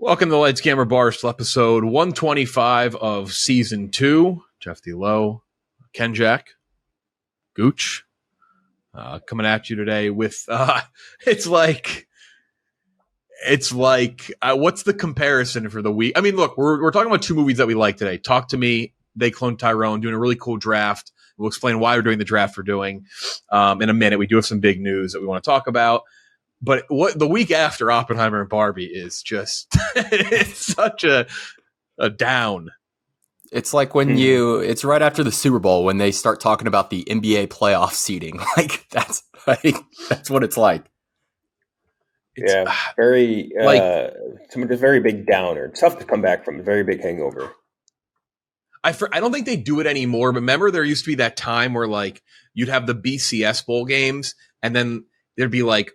Welcome to the Lights Camera Barstool, episode 125 of season 2. Jeff D. Lowe, Ken Jack, Gooch, coming at you today with it's like what's the comparison for the week? I mean, look, we're talking about two movies that we like today. Talk to Me, They Cloned Tyrone, doing a really cool draft. We'll explain why we're doing the draft we're doing in a minute. We do have some big news that we want to talk about. But what the week after Oppenheimer and Barbie is just it's such a down. It's like when it's right after the Super Bowl when they start talking about the NBA playoff seeding. That's what it's like. It's, very a very big downer. It's tough to come back from a very big hangover. I don't think they do it anymore, but remember there used to be that time where like you'd have the BCS bowl games and then there'd be like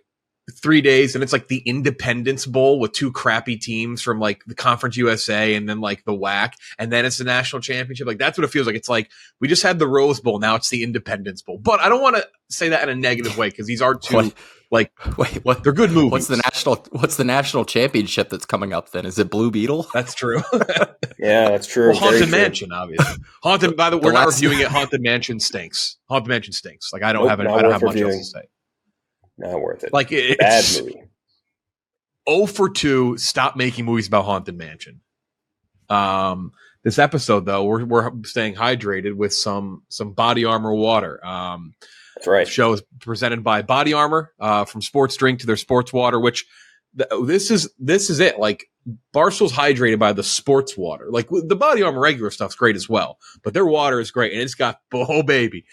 3 days and it's like the Independence Bowl with two crappy teams from like the Conference USA and then like the WAC, and then it's the national championship. Like that's what it feels like. It's like we just had the Rose Bowl, now it's the Independence Bowl. But I don't want to say that in a negative way because these are two what they're good movies. What's the national championship that's coming up then? Is it Blue Beetle? That's true. Yeah, that's true. Well, Haunted Mansion, obviously. Haunted. By the way, we're not reviewing it. Haunted Mansion stinks. Haunted Mansion stinks. Like I don't have much else to say. Not worth it. Like it's bad movie. 0 for 2. Stop making movies about Haunted Mansion. This episode though, we're staying hydrated with some Body Armor water. That's right. The show is presented by Body Armor, from sports drink to their sports water. Which this is it. Like Barstool's hydrated by the sports water. Like the Body Armor regular stuff's great as well, but their water is great, and it's got baby.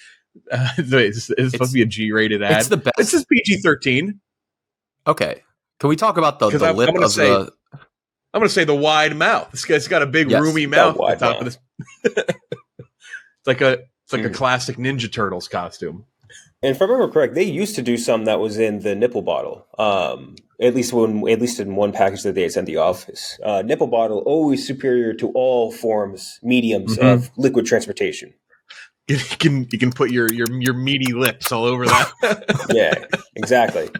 It's supposed to be a G-rated ad. It's the best. This is PG-13. Okay, can we talk about the lip of the? I'm going to say the wide mouth. This guy's got a big roomy mouth at the top of this. It's like a classic Ninja Turtles costume. And if I remember correct, they used to do some that was in the nipple bottle. At least in one package that they had sent the office. Nipple bottle always superior to all mediums of liquid transportation. You can put your meaty lips all over that. Yeah, exactly.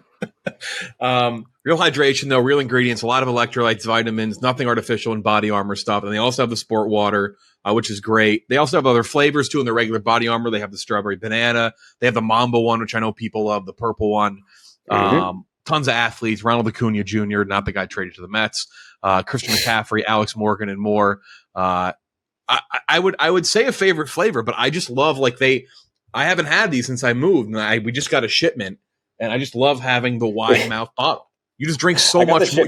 Real hydration though, real ingredients, a lot of electrolytes, vitamins, nothing artificial in Body Armor stuff. And they also have the sport water, which is great. They also have other flavors too in the regular Body Armor. They have the strawberry banana. They have the Mamba one, which I know people love, the purple one. Tons of athletes, Ronald Acuna Jr., not the guy traded to the Mets, Christian McCaffrey, Alex Morgan, and more. I would say a favorite flavor, but I just love I haven't had these since I moved, and we just got a shipment, and I just love having the wide mouth bottle. You just drink so much more.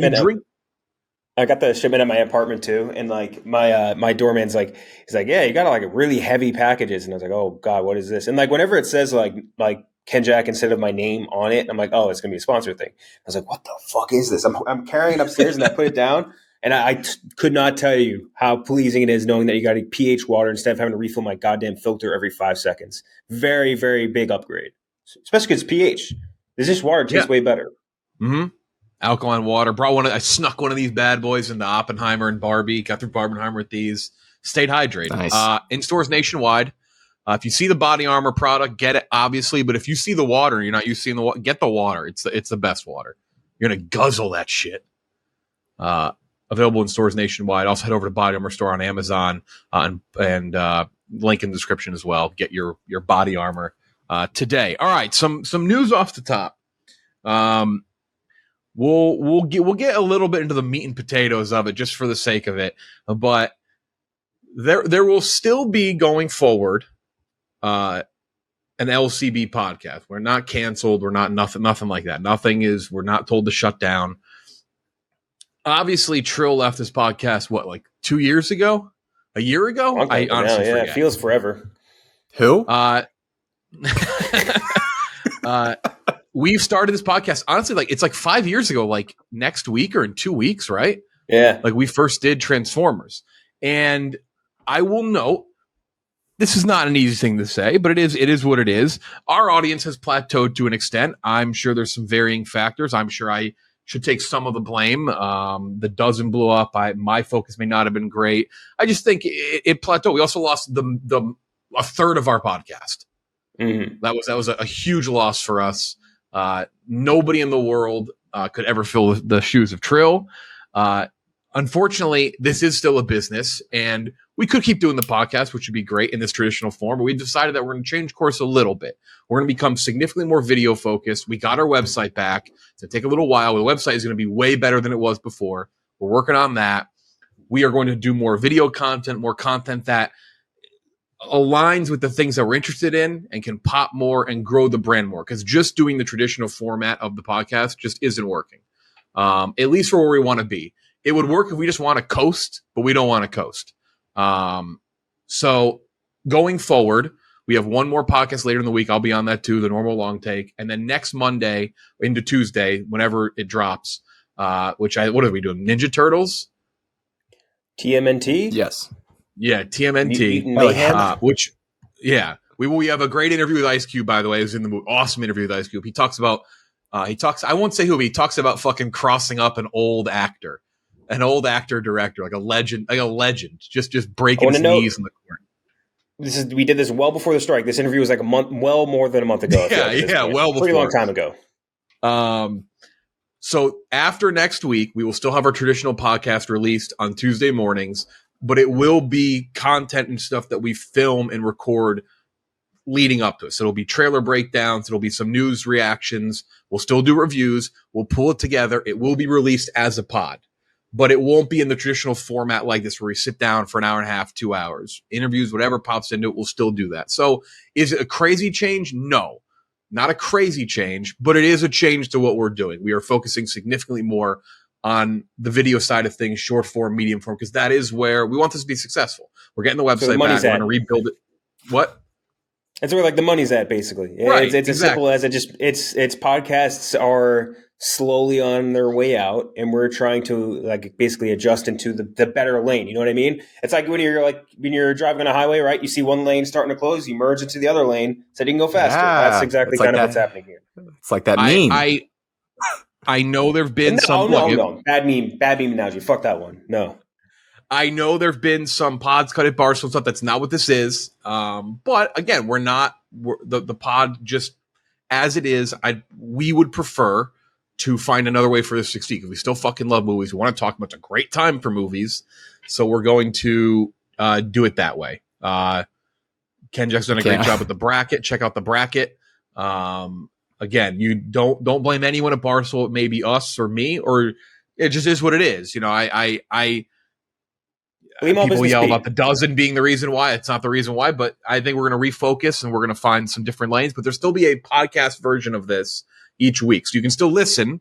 I got the shipment at my apartment too, and like my doorman's he's like, yeah, you got really heavy packages, and I was like, oh god, what is this? And like whenever it says like Ken Jack instead of my name on it, I'm like, oh, it's gonna be a sponsor thing. I was like, what the fuck is this? I'm carrying it upstairs, and I put it down. And I could not tell you how pleasing it is knowing that you got a pH water instead of having to refill my goddamn filter every 5 seconds. Very, very big upgrade, especially because pH. This water tastes way better. Mm-hmm. Alkaline water. I snuck one of these bad boys into Oppenheimer and Barbie. Got through Barbenheimer with these. Stayed hydrated. Nice. In stores nationwide. If you see the Body Armor product, get it, obviously. But if you see the water and you're not used to seeing the water, get the water. It's the best water. You're going to guzzle that shit. Available in stores nationwide. Also head over to Body Armor store on Amazon and link in the description as well. Get your Body Armor today. All right, some news off the top. We'll get a little bit into the meat and potatoes of it just for the sake of it, but there will still be going forward an LCB podcast. We're not canceled. We're not nothing like that. We're not told to shut down. Obviously, Trill left this podcast, 2 years ago? A year ago? I honestly forget. It feels forever. Who? We've started this podcast, honestly, it's 5 years ago, next week or in 2 weeks, right? Yeah. We first did Transformers. And I will note, this is not an easy thing to say, but it is what it is. Our audience has plateaued to an extent. I'm sure there's some varying factors. I'm sure I should take some of the blame. The dozen blew up. My focus may not have been great. I just think it plateaued. We also lost a third of our podcast. Mm-hmm. That was a huge loss for us. Nobody in the world could ever fill the shoes of Trill. unfortunately, this is still a business, and we could keep doing the podcast, which would be great in this traditional form, but we decided that we're going to change course a little bit. We're going to become significantly more video focused. We got our website back. It's going to take a little while. The website is going to be way better than it was before. We're working on that. We are going to do more video content, more content that aligns with the things that we're interested in and can pop more and grow the brand more. Because just doing the traditional format of the podcast just isn't working, at least for where we want to be. It would work if we just want to coast, but we don't want to coast. So going forward, we have one more podcast later in the week. I'll be on that too, the normal long take. And then next Monday into Tuesday, whenever it drops, what are we doing? Ninja Turtles? TMNT? Yes. Yeah, TMNT. We have a great interview with Ice Cube, by the way. It was in the movie. Awesome interview with Ice Cube. He talks about, I won't say who, but he talks about fucking crossing up an old actor director, like a legend, just breaking his knees in the corner. We did this well before the strike. This interview was like more than a month ago. Well before. Pretty long time ago. So after next week, we will still have our traditional podcast released on Tuesday mornings, but it will be content and stuff that we film and record leading up to it. So it'll be trailer breakdowns. It'll be some news reactions. We'll still do reviews. We'll pull it together. It will be released as a pod, but it won't be in the traditional format like this where we sit down for an hour and a half, 2 hours. Interviews, whatever pops into it, we'll still do that. So is it a crazy change? No, not a crazy change, but it is a change to what we're doing. We are focusing significantly more on the video side of things, short form, medium form, because that is where we want this to be successful. We're getting the website back. We're going to rebuild it. What? That's where like the money's at, basically. Right, it's as simple as it's podcasts are slowly on their way out, and we're trying to like basically adjust into the better lane. You know what I mean? It's like when you're driving on a highway, right? You see one lane starting to close, you merge into the other lane so you can go faster. Yeah, that's exactly kind of what's happening here. It's like that meme. I know there've been no. Bad meme analogy. Fuck that one. No. I know there've been some pods cut at Barstool stuff. That's not what this is. But again, the pod just as it is. We would prefer to find another way for this to succeed because we still fucking love movies. We want to talk about it's a great time for movies. So we're going to do it that way. Ken Jack's done a great job with the bracket. Check out the bracket. Again, you don't blame anyone at Barstool. It may be us or me, or it just is what it is. You know, people yell about the dozen being the reason why. It's not the reason why, but I think we're going to refocus and we're going to find some different lanes. But there'll still be a podcast version of this each week, so you can still listen.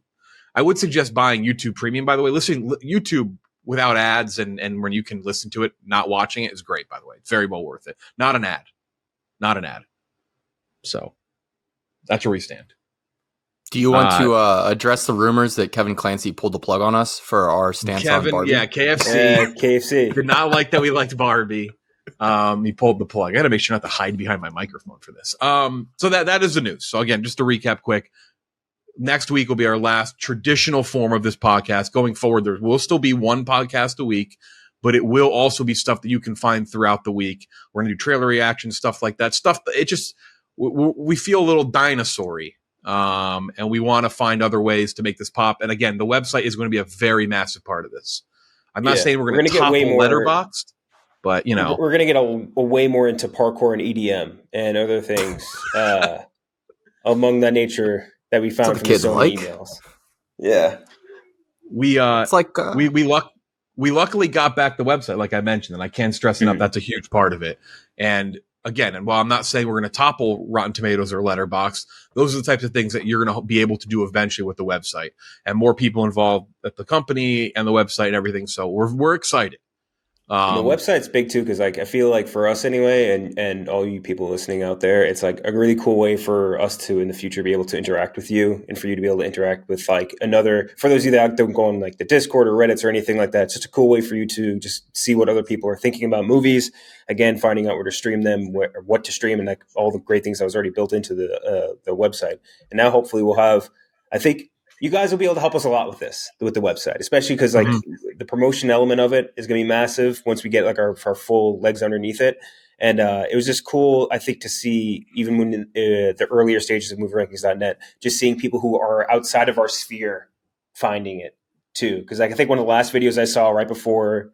I would suggest buying YouTube Premium. By the way, listening YouTube without ads and when you can listen to it, not watching it is great. By the way, it's very well worth it. Not an ad. So that's where we stand. Do you want to address the rumors that Kevin Clancy pulled the plug on us for our stance on Barbie? Yeah, KFC. KFC did not like that we liked Barbie. He pulled the plug. I got to make sure not to hide behind my microphone for this. So that is the news. So again, just to recap quick, next week will be our last traditional form of this podcast. Going forward, there will still be one podcast a week, but it will also be stuff that you can find throughout the week. We're going to do trailer reactions, stuff like that. We feel a little dinosaur-y. And we want to find other ways to make this pop. And again, the website is going to be a very massive part of this. I'm not saying we're going to topple Letterboxd, but you know, we're going to get a way more into parkour and EDM and other things among that nature that we found from so many emails. Yeah, we luckily got back the website, like I mentioned, and I can't stress enough that's a huge part of it. And again, and while I'm not saying we're going to topple Rotten Tomatoes or Letterboxd, those are the types of things that you're going to be able to do eventually with the website, and more people involved at the company and the website and everything. So we're excited. The website's big too, because like I feel like for us anyway, and all you people listening out there, it's like a really cool way for us to in the future be able to interact with you, and for you to be able to interact with like for those of you that don't go on like the Discord or Reddits or anything like that. It's just a cool way for you to just see what other people are thinking about movies. Again, finding out where to stream them, what to stream, and like all the great things that was already built into the website. And now hopefully we'll have, I think you guys will be able to help us a lot with the website, especially because like the promotion element of it is going to be massive once we get like our full legs underneath it. And it was just cool, I think, to see even when the earlier stages of MovieRankings.net, just seeing people who are outside of our sphere finding it too, because like I think one of the last videos I saw right before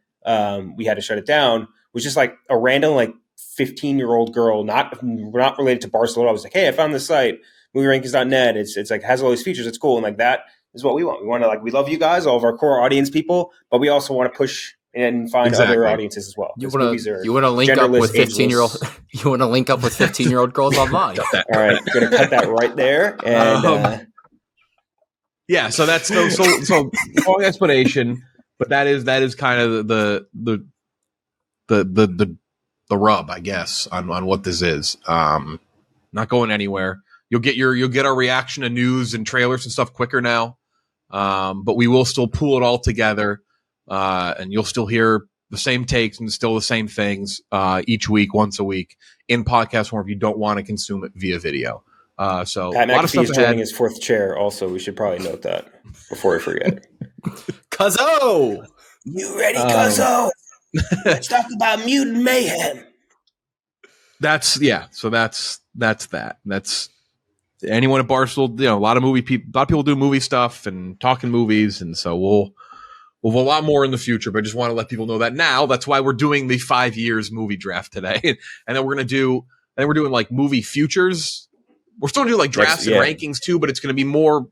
we had to shut it down was just like a random like 15-year-old girl, not related to Barstool. I was like, hey, I found this site, movierankings.net. It's like has all these features. It's cool, and like that is what we want. We want to like we love you guys, all of our core audience people, but we also want to push and find other audiences as well. You want to link up with 15-year-old. You want to link up with 15-year-old girls online. All right, I'm gonna cut that right there. And yeah, so that's so long explanation, but that is kind of the rub, I guess, on what this is. Not going anywhere. You'll get our reaction to news and trailers and stuff quicker now, but we will still pool it all together. And you'll still hear the same takes and still the same things each week, once a week, in podcast form if you don't want to consume it via video. So Pat a lot of stuff is joining his fourth chair. Also, we should probably note that before we forget. Cuzzo! You ready, Cuzzo? Let's talk about mutant mayhem. That's that. That's anyone at Barstool. A lot of people do movie stuff and talking movies, and so we'll have a lot more in the future, but I just want to let people know that now. That's why we're doing the 5 years movie draft today. And then we're doing like movie futures. We're still going to do like drafts and rankings too, but it's going to be more,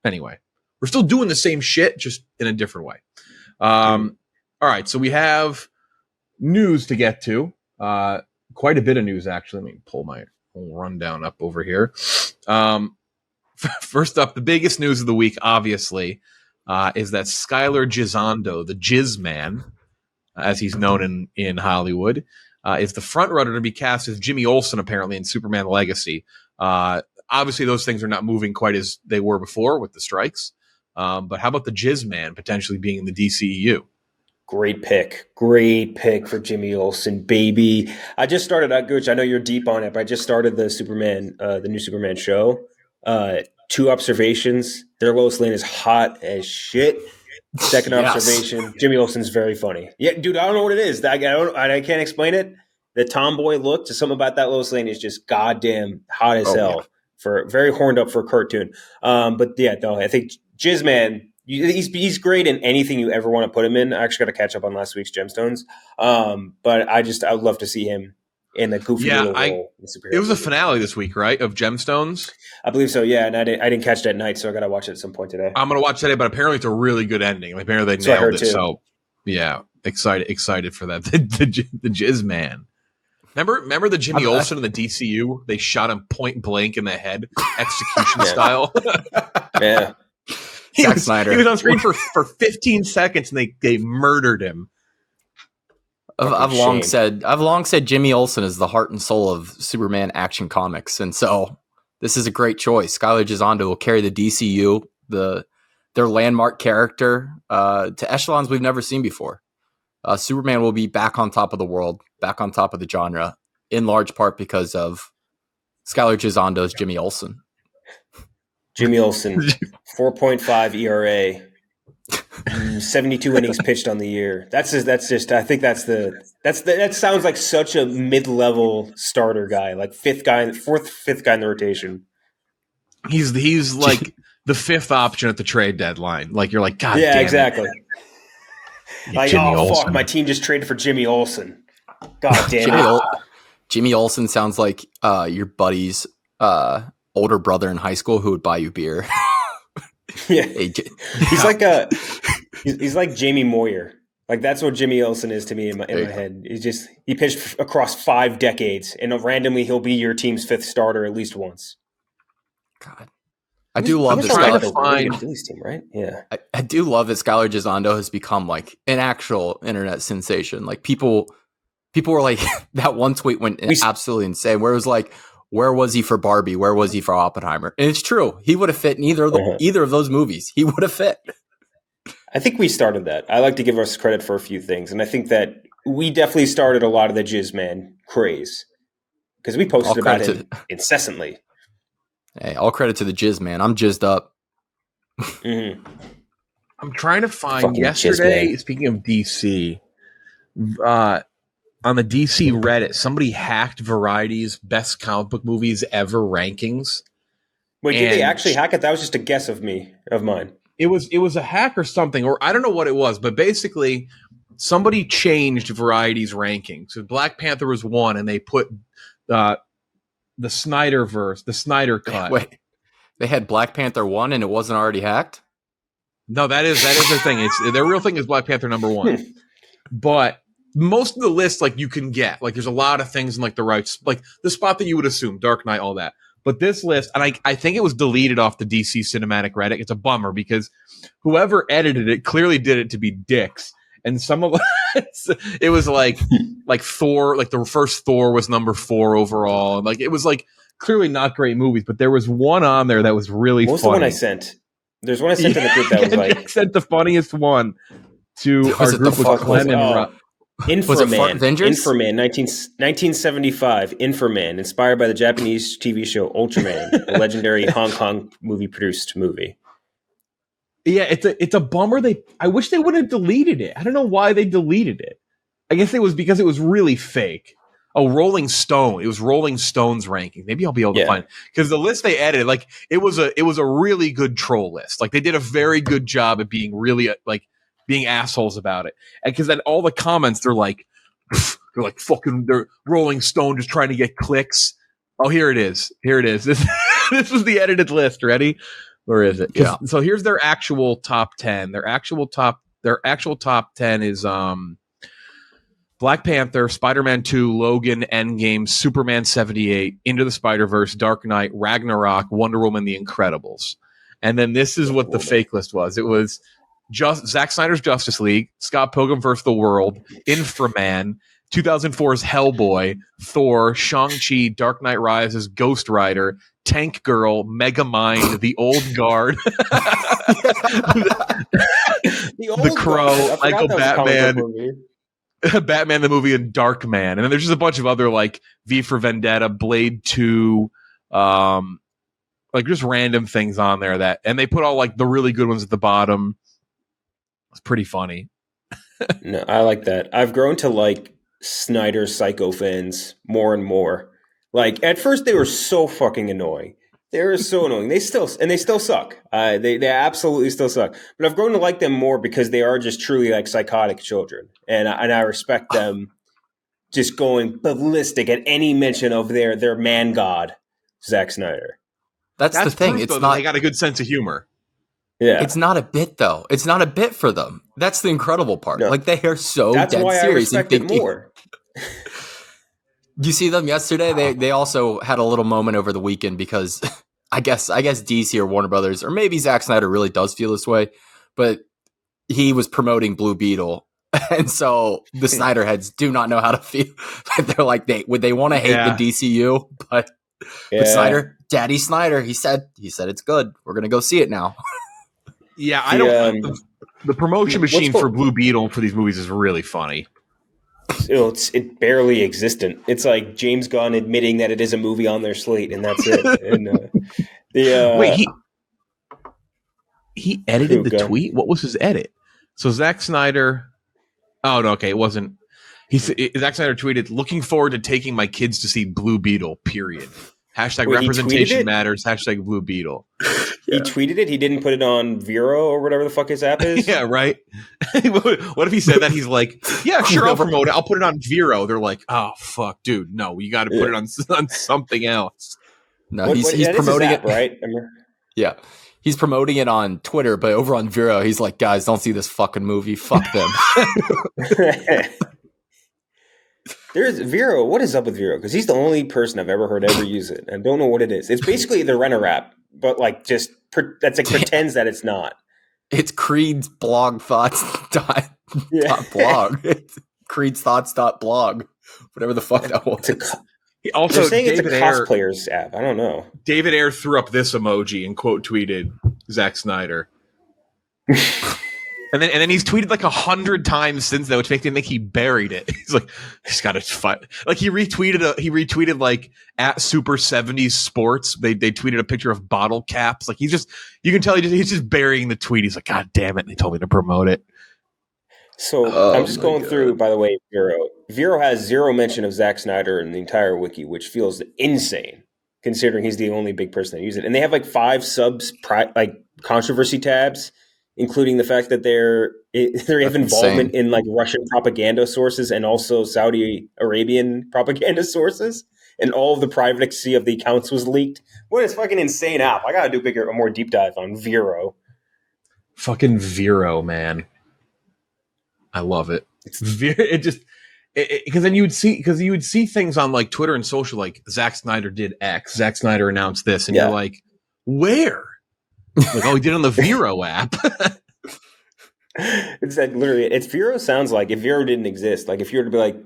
anyway, we're still doing the same shit, just in a different way. All right. So we have news to get to, quite a bit of news, actually. Let me pull my whole rundown up over here. First up, the biggest news of the week, obviously, is that Skyler Gisondo, the Jizz Man, as he's known in Hollywood, is the front runner to be cast as Jimmy Olsen, apparently, in Superman Legacy. Obviously, those things are not moving quite as they were before with the strikes. But how about the Jizz Man potentially being in the DCEU? Great pick for Jimmy Olsen, baby. I just started out, Gooch. I know you're deep on it, but I just started the new Superman show. 2 observations. Their Lois Lane is hot as shit. Second observation, Jimmy Olsen's very funny. Yeah, dude, I don't know what it is. I can't explain it. The tomboy look to something about that Lois Lane is just goddamn hot as hell. Yeah. For very horned up for a cartoon. But yeah, no, I think Jizz Man, he's great in anything you ever want to put him in. I actually got to catch up on last week's Gemstones. But I'd love to see him in a goofy little role. It was a finale this week, right, of Gemstones? I believe so, yeah. And I didn't catch that night, so I got to watch it at some point today. I'm going to watch today, but apparently it's a really good ending. Apparently they nailed it. Too. So, yeah, excited for that. The Jizz Man. Remember the Jimmy Olsen in the DCU? They shot him point blank in the head, execution style. Yeah. Zack Snyder. He was on screen for 15 seconds, and they murdered him. I've long said Jimmy Olsen is the heart and soul of Superman action comics, and so this is a great choice. Skyler Gisondo will carry the DCU, their landmark character, to echelons we've never seen before. Superman will be back on top of the world, back on top of the genre, in large part because of Skyler Gisondo's Jimmy Olsen. Jimmy Olsen, 4.5 ERA, 72 innings pitched on the year. That sounds like such a mid-level starter guy, like fifth guy in the rotation. He's like the fifth option at the trade deadline. Like you're like, God, yeah, damn exactly. It. Like, Jimmy Olsen. Fuck, my team just traded for Jimmy Olsen. God damn it. Jimmy Olsen sounds like your buddy's older brother in high school who would buy you beer. Yeah, he's like Jamie Moyer. Like that's what Jimmy Olsen is to me in my head. He pitched across 5 decades, and randomly he'll be your team's 5th starter at least once. God, I do love this. Phillies team, right? Yeah, I do love that Skyler Gisondo has become like an actual internet sensation. Like people were like that one tweet went absolutely insane. Where it was like, where was he for Barbie? Where was he for Oppenheimer? And it's true. He would have fit in either of those movies. He would have fit. I think we started that. I like to give us credit for a few things. And I think that we definitely started a lot of the Jizz Man craze because we posted about it incessantly. Hey, all credit to the Jizz Man. I'm jizzed up. Mm-hmm. I'm trying to find yesterday, speaking of DC, on the DC Reddit, somebody hacked Variety's best comic book movies ever rankings. Wait, did they actually hack it? That was just a guess of mine. it was a hack or something, or I don't know what it was, but basically somebody changed Variety's ranking. So Black Panther was 1, and they put the Snyderverse, the Snyder cut. Wait, they had Black Panther 1 and it wasn't already hacked? No, that is their thing. It's their real thing is Black Panther number 1. But most of the list, like, you can get, like, there's a lot of things in, like, the right, like the spot that you would assume, Dark Knight, all that. But this list, and I think it was deleted off the DC Cinematic Reddit. It's a bummer because whoever edited it clearly did it to be dicks. And some of it was like Thor, like the first Thor was number 4 overall. Like, it was like clearly not great movies, but there was one on there that was really funny. The one I sent. There's one I sent in the group that was like, I sent the funniest one to our group with Glenn and Rob. Inframan, 1975. Inframan, inspired by the Japanese TV show Ultraman, a legendary Hong Kong produced movie. Yeah, it's a bummer. I wish they would have deleted it. I don't know why they deleted it. I guess it was because it was really fake. Oh, Rolling Stone. It was Rolling Stone's ranking. Maybe I'll be able to find it. Because the list they edited, like, it was a really good troll list. Like, they did a very good job at being really being assholes about it. And because then all the comments, they're like fucking, they're Rolling Stone just trying to get clicks. Oh, here it is. This was the edited list. Ready? Where is it? Yeah. So here's their actual top 10. Their actual top 10 is Black Panther, Spider-Man 2, Logan, Endgame, Superman 78, Into the Spider-Verse, Dark Knight, Ragnarok, Wonder Woman, The Incredibles. And then this is what the fake list was. It was Zack Snyder's Justice League, Scott Pilgrim vs. the World, Inframan, 2004's Hellboy, Thor, Shang-Chi, Dark Knight Rises, Ghost Rider, Tank Girl, Megamind, The Old Guard, The Crow, Michael Batman, Batman the movie, and Dark Man. And then there's just a bunch of other, like, V for Vendetta, Blade 2, like, just random things on there and they put all, like, the really good ones at the bottom. It's pretty funny. No, I like that. I've grown to like Snyder Psycho fans more and more. Like, at first they were so fucking annoying. They were so annoying. They still suck. They absolutely still suck. But I've grown to like them more because they are just truly like psychotic children, and I respect them just going ballistic at any mention of their man god, Zack Snyder. That's the thing. It's not. They got a good sense of humor. Yeah. It's not a bit, though. It's not a bit for them. That's the incredible part. No. Like, they are so That's dead why serious. I respect it more. You see them yesterday? They also had a little moment over the weekend because I guess DC or Warner Brothers, or maybe Zack Snyder really does feel this way, but he was promoting Blue Beetle. And so the Snyder heads do not know how to feel. They're like, they want to hate the DCU, but Snyder, Daddy Snyder, he said it's good. We're going to go see it now. Yeah, I don't. The promotion machine for Blue Beetle for these movies is really funny. It's barely existent. It's like James Gunn admitting that it is a movie on their slate, and that's it. And wait, he edited the tweet. What was his edit? So Zack Snyder. Oh no, okay, it wasn't. Zack Snyder tweeted, "Looking forward to taking my kids to see Blue Beetle." Period. Hashtag representation matters. Hashtag Blue Beetle. He tweeted it. He didn't put it on Vero or whatever the fuck his app is. Yeah, right. What if he said that? He's like, "Yeah, sure, I'll promote it. I'll put it on Vero." They're like, "Oh fuck, dude, no, you got to put it on something else." No, he's promoting it, right? Yeah, he's promoting it on Twitter, but over on Vero, he's like, "Guys, don't see this fucking movie. Fuck them." There's Vero. What is up with Vero? Because he's the only person I've ever heard ever use it. I don't know what it is. It's basically the Renter app, but like just that's like pretends that it's not. It's Creed's blog thoughts dot blog. It's Creed's thoughts .blog. Whatever the fuck that was. Also, they're saying David it's a cosplayer's app. I don't know. David Ayer threw up this emoji and quote tweeted Zack Snyder. And then he's tweeted like 100 times since then, which makes me think he buried it. He's like, he's got to fight. Like he retweeted like at Super 70s Sports. They tweeted a picture of bottle caps. Like you can tell he's just burying the tweet. He's like, God damn it! They told me to promote it. So I'm just going through. By the way, Vero has zero mention of Zack Snyder in the entire wiki, which feels insane considering he's the only big person that uses it. And they have like 5 subs, like controversy tabs. including the fact that they have involvement in like Russian propaganda sources and also Saudi Arabian propaganda sources, and all of the privacy of the accounts was leaked. What a fucking insane app! I gotta do a more deep dive on Vero. Fucking Vero, man, I love it. It just because then you would see things on like Twitter and social, like Zack Snyder did X, Zack Snyder announced this, and you're like, where? Like, oh, he did it on the Vero app. It's like literally, Vero sounds like if Vero didn't exist. Like if you were to be like,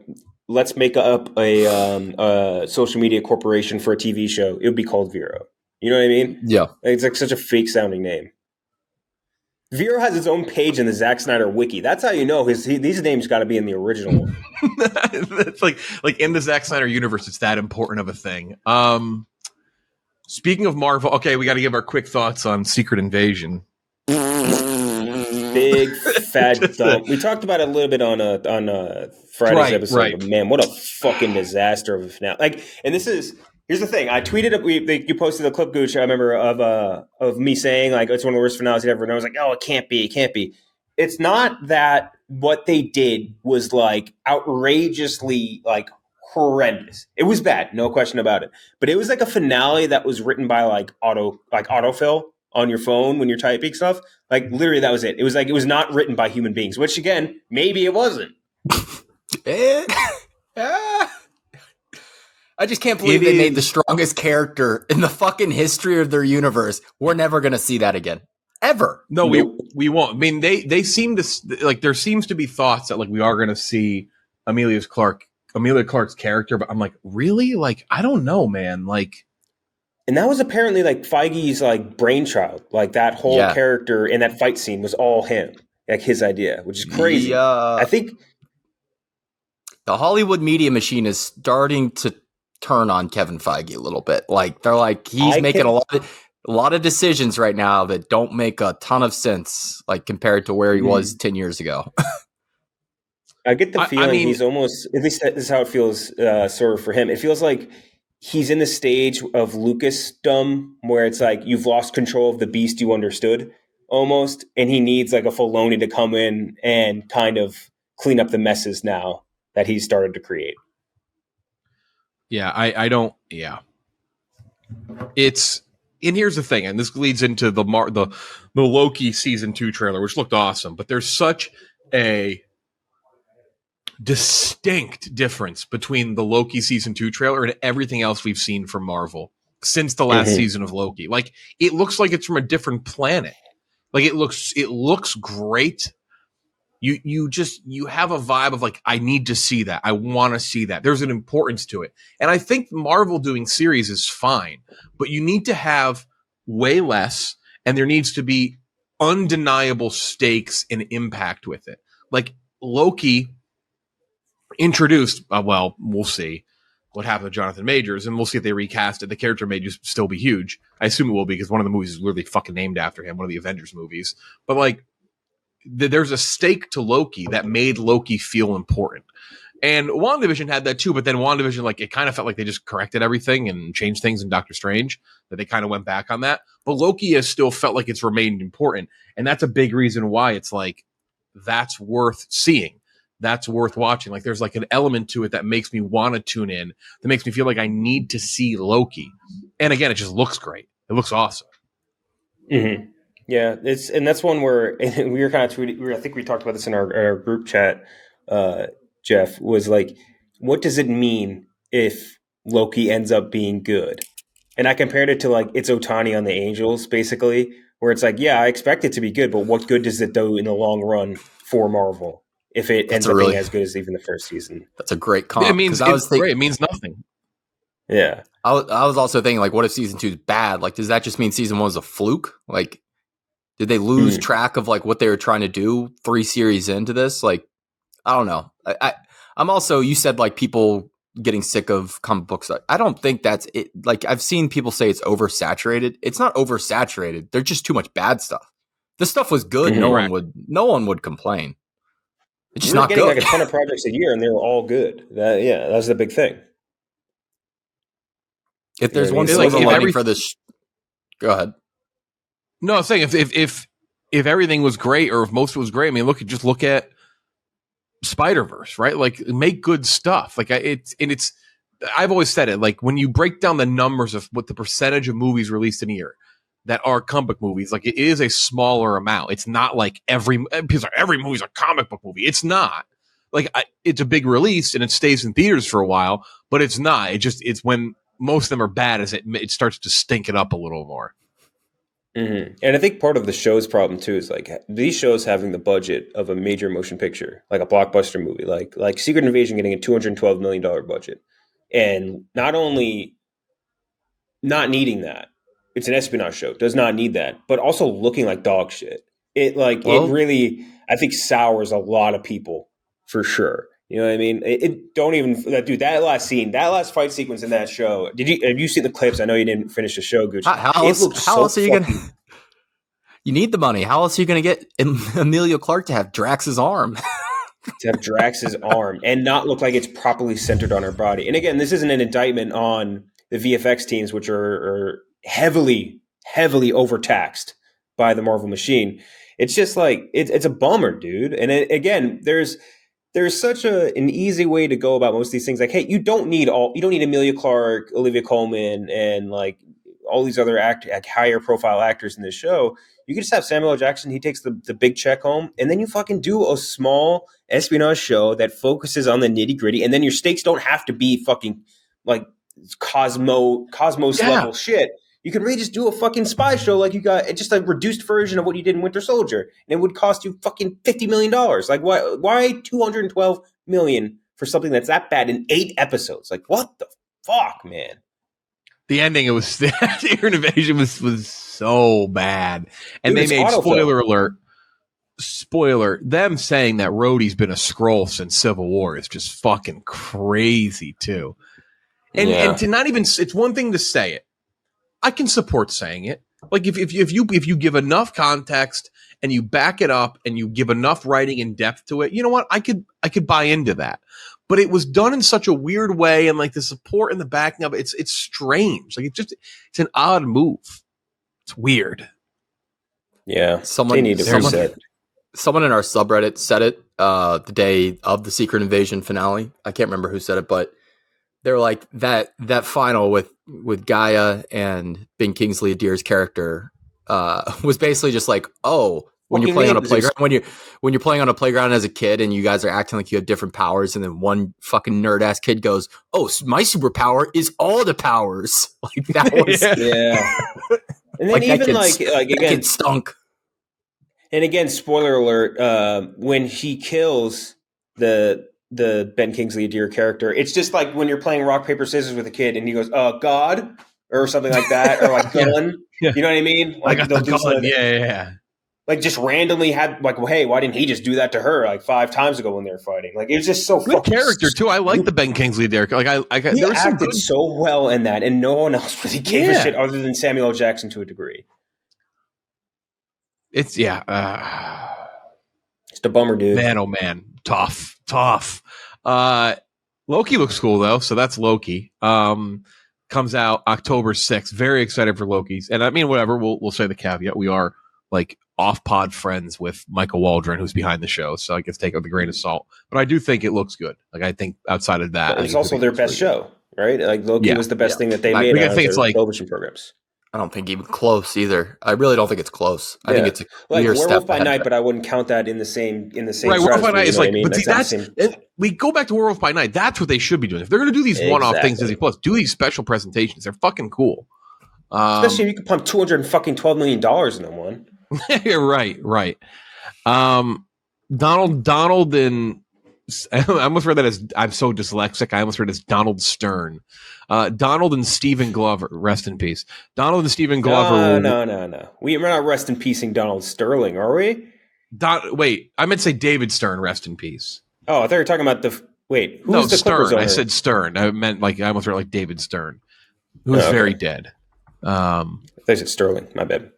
let's make up a social media corporation for a TV show, it would be called Vero. You know what I mean? Yeah. It's like such a fake sounding name. Vero has its own page in the Zack Snyder wiki. That's how you know these names got to be in the original one. It's like in the Zack Snyder universe, it's that important of a thing. Speaking of Marvel, okay, we got to give our quick thoughts on Secret Invasion. Big fat dump. We talked about it a little bit on Friday's episode. Right. But man, what a fucking disaster of a finale! Like, and here's the thing. I tweeted you posted a clip, Gooch. I remember of me saying like it's one of the worst finales ever, and I was like, oh, it can't be. It's not that what they did was like outrageously like horrendous. It was bad, no question about it. But it was like a finale that was written by like autofill on your phone when you're typing stuff. Like literally that was it. It was like it was not written by human beings, which again, maybe it wasn't. I just can't believe they made the strongest character in the fucking history of their universe. We're never going to see that again. Ever. No, we won't. I mean, they seem to like there seems to be thoughts that like we are going to see Amelia Clark's character, but I'm like, really? Like, I don't know, man. Like, and that was apparently like Feige's like brainchild. Like that whole character in that fight scene was all him, like his idea, which is crazy. I think the Hollywood media machine is starting to turn on Kevin Feige a little bit. Like they're like he's making a lot of decisions right now that don't make a ton of sense, like compared to where he was 10 years ago. I get the feeling he's almost, at least this is how it feels sort of for him. It feels like he's in the stage of Lucasdom where it's like you've lost control of the beast you understood almost, and he needs like a Filoni to come in and kind of clean up the messes now that he's started to create. Yeah, I don't. Yeah, and here's the thing, and this leads into the Loki season 2 trailer, which looked awesome, but there's such a distinct difference between the Loki season 2 trailer and everything else we've seen from Marvel since the last season of Loki. Like it looks like it's from a different planet. Like it looks great. You have a vibe of like, I need to see that. I want to see that. There's an importance to it. And I think Marvel doing series is fine, but you need to have way less, and there needs to be undeniable stakes and impact with it. Like Loki introduced, well, we'll see what happened to Jonathan Majors, and we'll see if they recast it. The character may just still be huge. I assume it will be because one of the movies is literally fucking named after him, one of the Avengers movies. But like, there's a stake to Loki that made Loki feel important. And WandaVision had that too, but then WandaVision, like, it kind of felt like they just corrected everything and changed things in Doctor Strange, that they kind of went back on that. But Loki has still felt like it's remained important. And that's a big reason why it's like, that's worth seeing. That's worth watching. Like, there's like an element to it that makes me want to tune in, that makes me feel like I need to see Loki. And again, it just looks great. It looks awesome. Mm-hmm. Yeah, and that's one where we were kind of tweeting. I think we talked about this in our group chat. Jeff was like, "What does it mean if Loki ends up being good?" And I compared it to like it's Ohtani on the Angels, basically, where it's like, yeah, I expect it to be good, but what good does it do in the long run for Marvel if it ends up being as good as even the first season? That's a great comp. It means great. It means nothing. Yeah, I was also thinking like, what if season 2 is bad? Like, does that just mean season 1 was a fluke? Like, did they lose track of like what they were trying to do 3 series into this? Like, I don't know. I'm also, you said like people getting sick of comic books. I don't think that's it. Like, I've seen people say it's oversaturated. It's not oversaturated. There's just too much bad stuff. The stuff was good. Mm-hmm. No one would complain. It's just not good. Like a ton of projects a year and they were all good. That's the big thing. If there's one silver lining for this, go ahead. No, I'm saying if if everything was great or if most of it was great, I mean, look at Spider-Verse, right? Like, make good stuff. Like, I've always said it, like, when you break down the numbers of what the percentage of movies released in a year that are comic book movies, like, it is a smaller amount. It's not like every movie's a comic book movie. It's not. Like, it's a big release and it stays in theaters for a while, but it's not. It's when most of them are bad as it starts to stink it up a little more. Mm-hmm. And I think part of the show's problem too is like these shows having the budget of a major motion picture, like a blockbuster movie, like Secret Invasion getting a $212 million budget, and not only not needing that, it's an espionage show, does not need that, but also looking like dog shit. It really, I think, sours a lot of people for sure. You know what I mean? That last fight sequence in that show. Have you seen the clips? I know you didn't finish the show, Gucci. How else are you gonna? You need the money. How else are you gonna get Emilia Clarke to have Drax's arm? To have Drax's arm and not look like it's properly centered on her body. And again, this isn't an indictment on the VFX teams, which are heavily, heavily overtaxed by the Marvel machine. It's just like it's a bummer, dude. And again, there's such an easy way to go about most of these things. Like, hey, you don't need Emilia Clarke, Olivia Colman, and like all these other higher profile actors in this show. You can just have Samuel L. Jackson. He takes the big check home, and then you fucking do a small espionage show that focuses on the nitty gritty. And then your stakes don't have to be fucking like Cosmos level shit. You could really just do a fucking spy show like you got just a reduced version of what you did in Winter Soldier, and it would cost you fucking $50 million. Like, why $212 million for something that's that bad in 8 episodes? Like, what the fuck, man? The ending, it was Secret Invasion was so bad, and Dude, they made spoiler them saying that Rhodey's been a Skrull since Civil War is just fucking crazy too. And to not even, it's one thing to say it. I can support saying it. Like if you give enough context and you back it up and you give enough writing and depth to it, you know what? I could buy into that. But it was done in such a weird way, and like the support and the backing of it, it's strange. Like it's an odd move. It's weird. Yeah. Someone in our subreddit said it the day of the Secret Invasion finale. I can't remember who said it, but they're like that final with Gaia and Ben Kingsley Adir's character was basically just like, oh, when you're playing on a playground, when you're playing on a playground as a kid and you guys are acting like you have different powers, and then one fucking nerd ass kid goes, "Oh, my superpower is all the powers." Like that was And then like even again, it stunk. And again, spoiler alert: when he kills the Ben Kingsley Adir character, it's just like when you're playing rock paper scissors with a kid, and he goes, "God," or something like that, or like "gun." You know what I mean? Like I got the gun. Yeah. Like just randomly had like, well, hey, why didn't he just do that to her like 5 times ago when they were fighting? Like it was just so good character too. I like the Ben Kingsley Adir. Like he acted so well in that, and no one else really gave a shit other than Samuel L. Jackson to a degree. It's just a bummer, dude. Man, oh man, tough. Loki looks cool though, so that's Loki. Comes out October 6th. Very excited for Loki's, and I mean, whatever. We'll say the caveat: we are like off-pod friends with Michael Waldron, who's behind the show, so I guess take it with a grain of salt. But I do think it looks good. Like I think outside of that, it's also their best show, right? Like Loki was the best thing that they made out of their television programs. I don't think even close either. I really don't think it's close. I think it's a clear step Werewolf by Night, but I wouldn't count that in the same. Right, Werewolf by Night is like, but see, we go back to Werewolf by Night. That's what they should be doing. If they're going to do these one-off things, Disney Plus, do these special presentations. They're fucking cool. Especially if you can pump $212 million into one. right. Donald and I almost read that as, I'm so dyslexic, I almost read it as Donald Stern. Donald and Stephen Glover, rest in peace. Donald and Stephen Glover. No. We're not rest in peacing Donald Sterling, are we? Wait, I meant to say David Stern, rest in peace. Oh, I thought you were talking about who's the Stern. I said Stern. I meant I almost read like David Stern, who's very dead. I thought you said Sterling. My bad.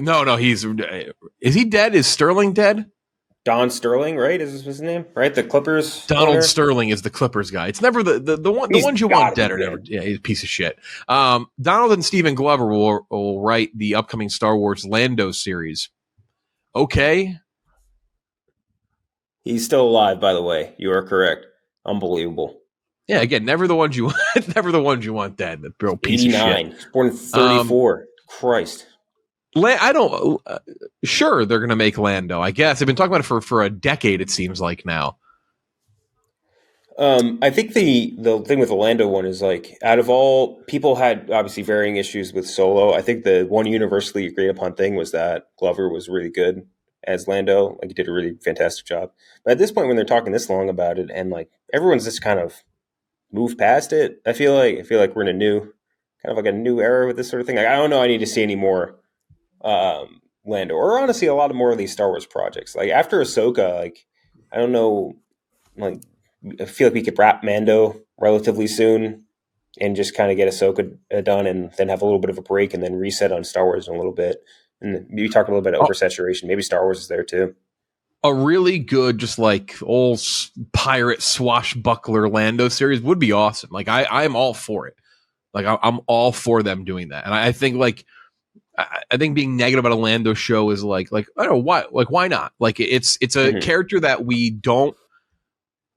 No, is he dead? Is Sterling dead? Don Sterling, right? Is his name? Right? The Clippers. Donald Sterling is the Clippers guy. It's never the ones you want dead are never. Yeah, he's a piece of shit. Donald and Stephen Glover will write the upcoming Star Wars Lando series. okay. He's still alive, by the way. You are correct. Unbelievable. Yeah, again, never the ones you want dead. The real piece of shit. He's born in 34. Christ. I don't. Sure, they're gonna make Lando. I guess they've been talking about it for a decade. It seems like now. I think the thing with the Lando one is like, out of all people had obviously varying issues with Solo. I think the one universally agreed upon thing was that Glover was really good as Lando. Like, he did a really fantastic job. But at this point, when they're talking this long about it, and like everyone's just kind of moved past it, I feel like we're in a new era with this sort of thing. Like, I don't know. I need to see any more Lando, or honestly, a lot of more of these Star Wars projects. Like after Ahsoka, like I don't know, like I feel like we could wrap Mando relatively soon and just kind of get Ahsoka done, and then have a little bit of a break, and then reset on Star Wars in a little bit. And maybe talk a little bit about oversaturation. Maybe Star Wars is there too. A really good, just like old pirate swashbuckler Lando series would be awesome. Like I'm all for it. Like I'm all for them doing that. And I think I think being negative about a Lando show is like I don't know why. Like, why not? Like it's a character that we don't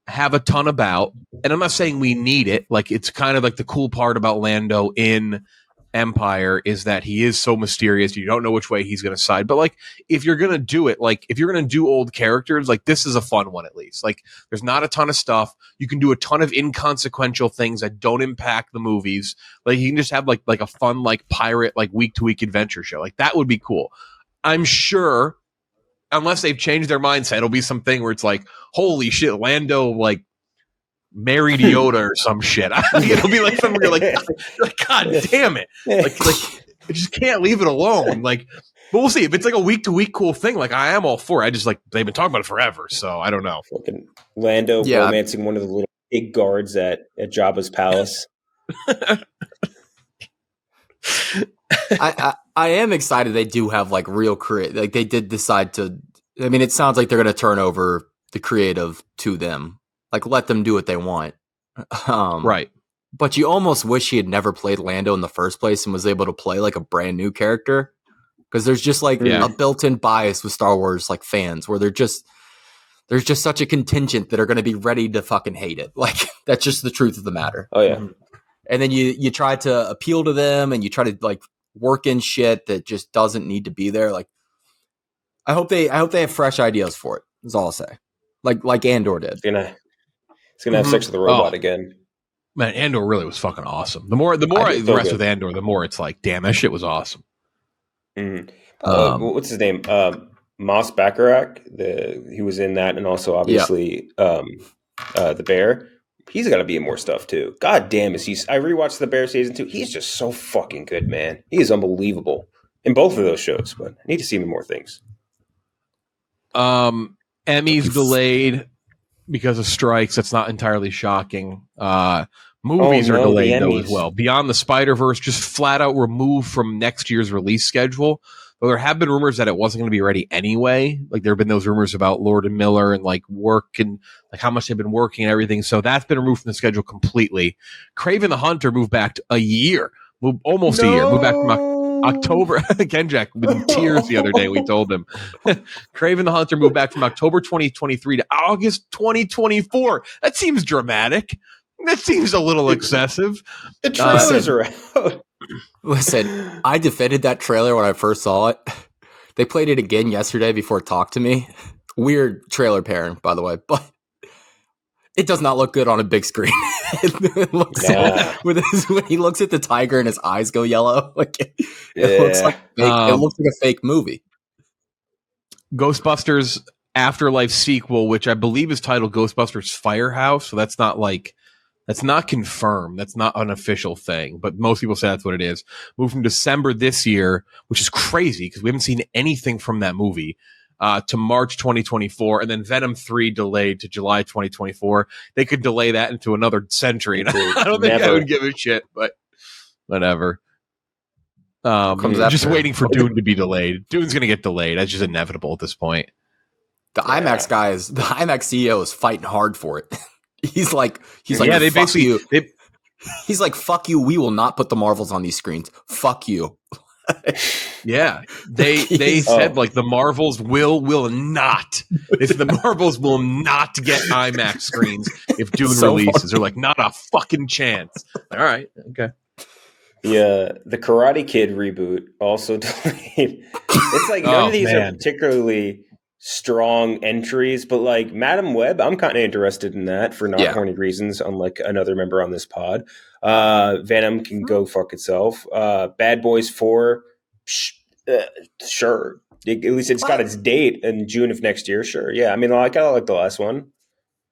have a ton about, and I'm not saying we need it. Like, it's kind of like the cool part about Lando in Empire is that he is so mysterious. You don't know which way he's going to side. But like, if you're going to do it, like if you're going to do old characters, like this is a fun one at least. Like, there's not a ton of stuff. You can do a ton of inconsequential things that don't impact the movies. Like, you can just have like a fun like pirate like week to week adventure show. Like, that would be cool. I'm sure, unless they've changed their mindset, it'll be something where it's like, holy shit, Lando like married Yoda or some shit. It'll be like something where you're like, God damn it. Like I just can't leave it alone. Like, but we'll see. If it's like a week to week cool thing, like I am all for it. I just like, they've been talking about it forever, so I don't know. Fucking Lando romancing one of the little big guards at Jabba's palace. I am excited they do have like real like they did decide to. I mean, it sounds like they're going to turn over the creative to them. Like, let them do what they want. Right. But you almost wish he had never played Lando in the first place and was able to play like a brand new character. Because there's just like a built-in bias with Star Wars like fans where there's just such a contingent that are going to be ready to fucking hate it. Like, that's just the truth of the matter. Oh yeah. And then you try to appeal to them and you try to like work in shit that just doesn't need to be there. Like, I hope they have fresh ideas for it. That's all I'll say. Like Andor did. It's gonna have sex with the robot again. Man, Andor really was fucking awesome. The more I rest with Andor, the more it's like, damn, that shit was awesome. Mm-hmm. What's his name? Mos Baccarat. He was in that, and also obviously the Bear. He's got to be in more stuff too. God damn, I rewatched the Bear season 2. He's just so fucking good, man. He is unbelievable in both of those shows. But I need to see him in more things. Emmys delayed because of strikes. That's not entirely shocking. Movies are delayed though as well. Beyond the Spider-Verse just flat out removed from next year's release schedule. Though there have been rumors that it wasn't going to be ready anyway. Like, there have been those rumors about Lord and Miller and like work and like how much they've been working and everything. So that's been removed from the schedule completely. Kraven the Hunter moved back to a year, almost a year. Moved back from October. Kenjack with tears the other day. We told him Kraven the Hunter moved back from October 2023 to August 2024. That seems dramatic. That seems a little excessive. The trailers are out. Listen, I defended that trailer when I first saw it. They played it again yesterday before it talked to me. Weird trailer pairing, by the way, but it does not look good on a big screen. It looks when he looks at the tiger and his eyes go yellow, like it looks like it looks like a fake movie. Ghostbusters Afterlife sequel, which I believe is titled Ghostbusters Firehouse, so that's not confirmed. That's not an official thing, but most people say that's what it is. Moved from December this year, which is crazy because we haven't seen anything from that movie, to March 2024, and then Venom 3 delayed to July 2024. They could delay that into another century. And I don't think I would give a shit, but whatever. Just waiting for Dune to be delayed. Dune's going to get delayed. That's just inevitable at this point. The IMAX CEO is fighting hard for it. He's like, yeah, they basically, he's like, fuck you. We will not put the Marvels on these screens. Fuck you. Yeah, they said like the Marvels will not. If the Marvels will not get IMAX screens if Dune releases, they're like not a fucking chance. All right, okay. Yeah, the Karate Kid reboot also delayed. It's like none of these are particularly strong entries, but like Madam Web, I'm kind of interested in that for not horny reasons, unlike another member on this pod. Venom can go fuck itself. Bad Boys 4, sure. At least it's got its date in June of next year. Sure, yeah. I mean, I kind of like the last one,